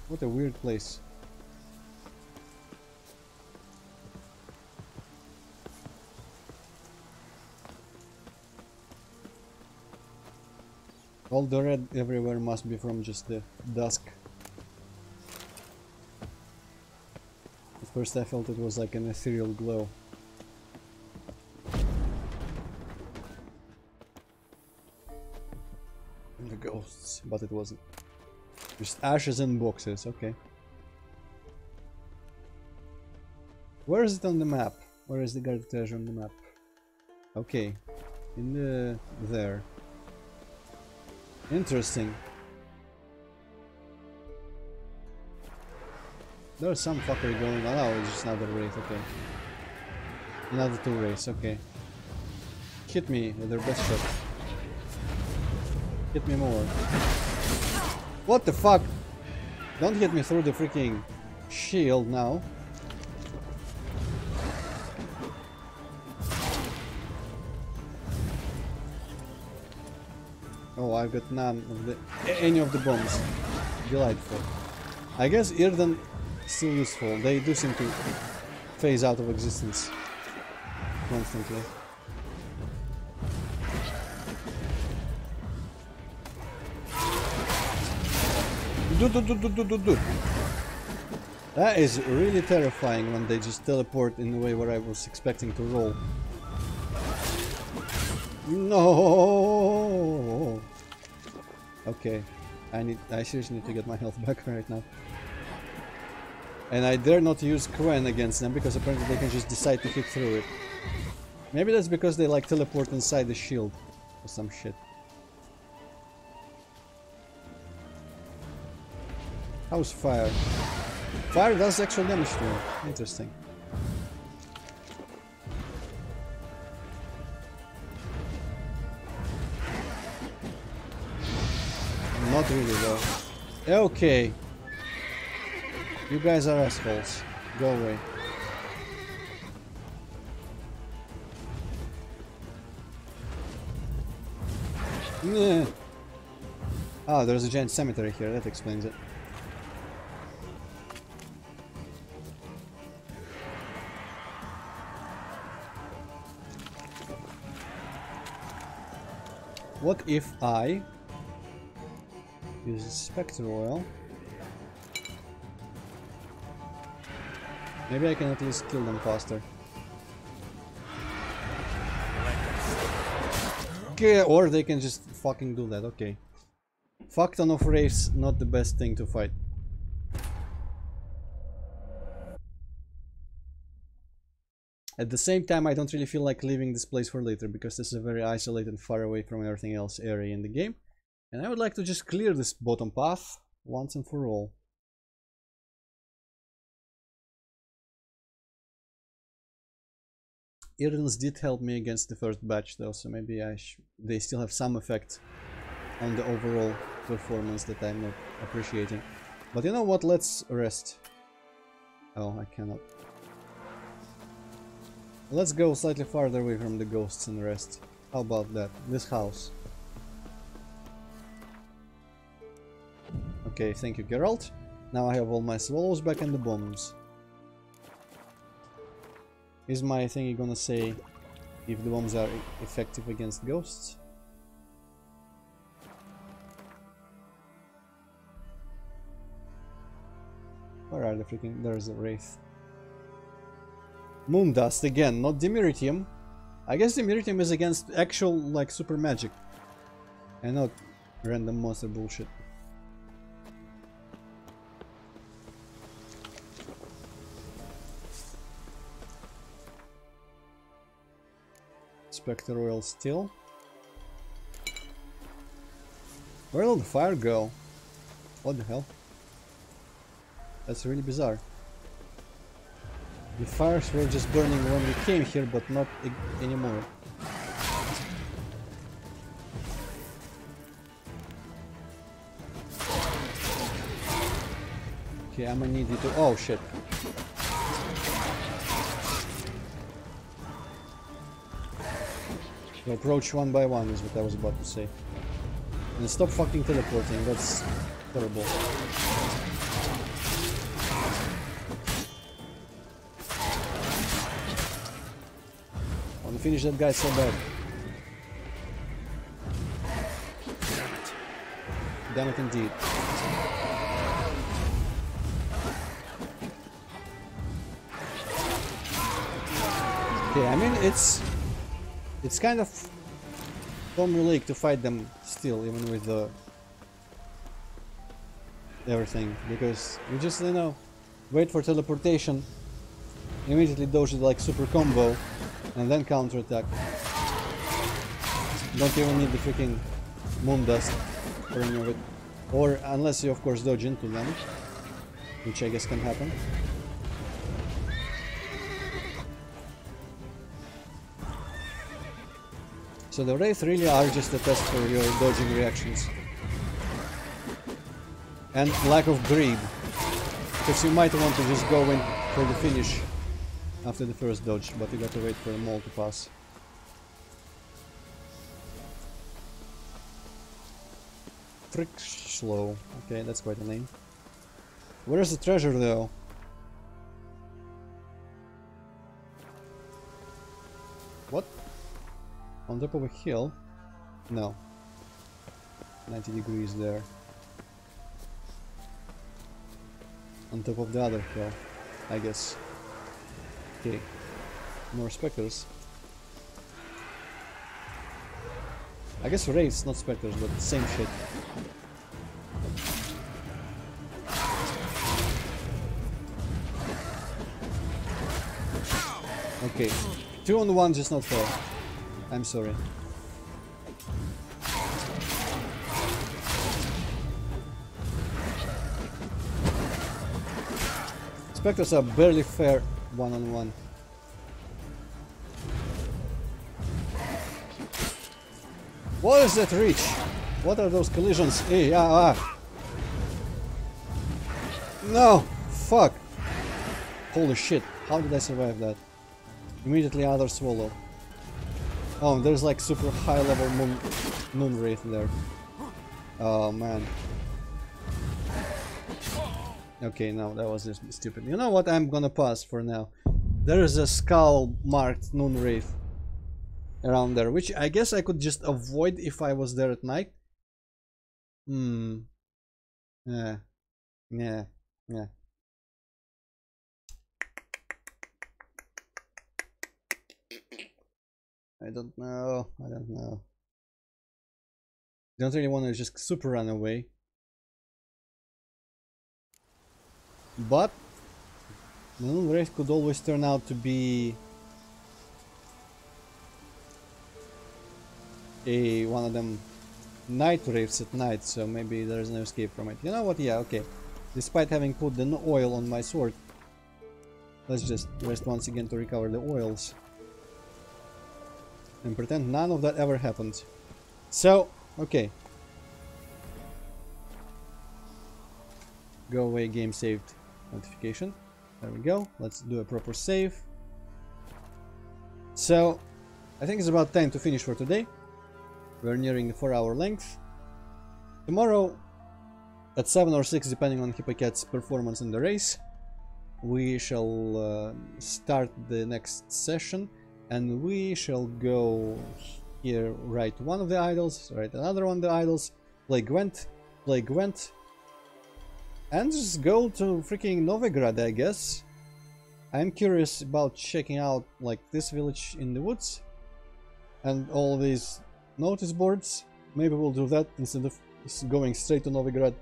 What a weird place. All the red everywhere must be from just the dusk. At first I felt it was like an ethereal glow. And the ghosts, but it wasn't. Just ashes and boxes, okay. Where is it on the map? Where is the guarded treasure on the map? Okay. In the... there. Interesting. There's some fuckery going on. Oh, it's just another wraith, okay. Another two wraiths, okay. Hit me with their best shot. Hit me more. What the fuck? Don't hit me through the freaking shield now. Oh, I've got none of any of the bombs. Delightful. I guess Irden is still useful. They do seem to phase out of existence constantly. Dude. That is really terrifying when they just teleport in the way where I was expecting to roll. No. Okay, I seriously need to get my health back right now. And I dare not use Quen against them because apparently they can just decide to hit through it. Maybe that's because they like teleport inside the shield or some shit. How's fire? Fire does actual damage to him. Interesting. Not really though. Okay. You guys are assholes. Go away. Nah. Ah, there's a giant cemetery here. That explains it. What if I use Spectre Oil? Maybe I can at least kill them faster. Okay, or they can just fucking do that, okay. Fuck ton of wraiths, not the best thing to fight. At the same time, I don't really feel like leaving this place for later, because this is a very isolated, far away from everything else area in the game. And I would like to just clear this bottom path once and for all. Irons did help me against the first batch though, so maybe they still have some effect on the overall performance that I'm not appreciating. But you know what, let's rest. Oh, I cannot. Let's go slightly farther away from the ghosts and rest. How about that? This house. Okay, thank you, Geralt. Now I have all my swallows back and the bombs. Is my thingy gonna say if the bombs are effective against ghosts? Where are the freaking... There's a wraith. Moon dust again, not Dimeritium. I guess Dimeritium is against actual, like, super magic. And not random monster bullshit. Spectre oil still. Where did the fire go? What the hell? That's really bizarre. The fires were just burning when we came here, but not anymore. Okay, I'm gonna need you to... Oh shit. To approach one by one is what I was about to say. And stop fucking teleporting, that's terrible. I want to finish that guy so bad. Damn it indeed. Okay, I mean it's kind of formulaic to fight them still, even with the everything, because you just, you know, wait for teleportation, immediately dodge it like super combo, and then counterattack. Don't even need the freaking moon dust for any of it, or unless you of course dodge into them, which I guess can happen. So the wraith really are just a test for your dodging reactions. And lack of greed. Because you might want to just go in for the finish after the first dodge, but you gotta wait for them all to pass. Frick slow. Okay, that's quite a name. Where's the treasure though? What? On top of a hill? No. 90 degrees there. on top of the other hill, I guess. Okay, more specters. I guess wraiths, not specters, but same shit. Okay, 2 on 1 is not fair. I'm sorry. Specters are barely fair 1-on-1. What is that reach? What are those collisions? No! Fuck! Holy shit, how did I survive that? Immediately other swallow. Oh, there's like super high level moon wraith there. Oh man. Okay, no, that was just stupid. You know what? I'm gonna pass for now. There is a skull marked moon wraith around there, which I guess I could just avoid if I was there at night. Yeah. I don't know. Don't really want to just super run away. But the moon wraith could always turn out to be one of them night wraiths at night, so maybe there is no escape from it. You know what? Yeah, okay. Despite having put the oil on my sword, let's just rest once again to recover the oils and pretend none of that ever happened. So, okay. Go away, game saved notification. There we go. Let's do a proper save. So, I think it's about time to finish for today. We're nearing the 4-hour length. Tomorrow, at 7 or 6, depending on Hippocat's performance in the race, we shall start the next session, and we shall go here, write one of the idols, write another one of the idols, play Gwent, and just go to freaking Novigrad, I guess. I'm curious about checking out like this village in the woods and all these notice boards. Maybe we'll do that instead of going straight to Novigrad.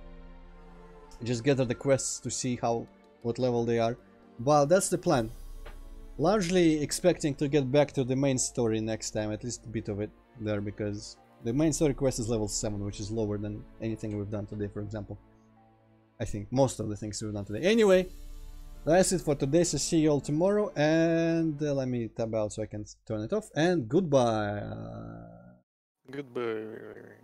Just gather the quests to see what level they are. Well, that's the plan. Largely expecting to get back to the main story next time, at least a bit of it there, because the main story quest is level 7, which is lower than anything we've done today, for example. I think most of the things we've done today. Anyway, that's it for today, so see you all tomorrow, and let me tab out so I can turn it off, and goodbye. Goodbye.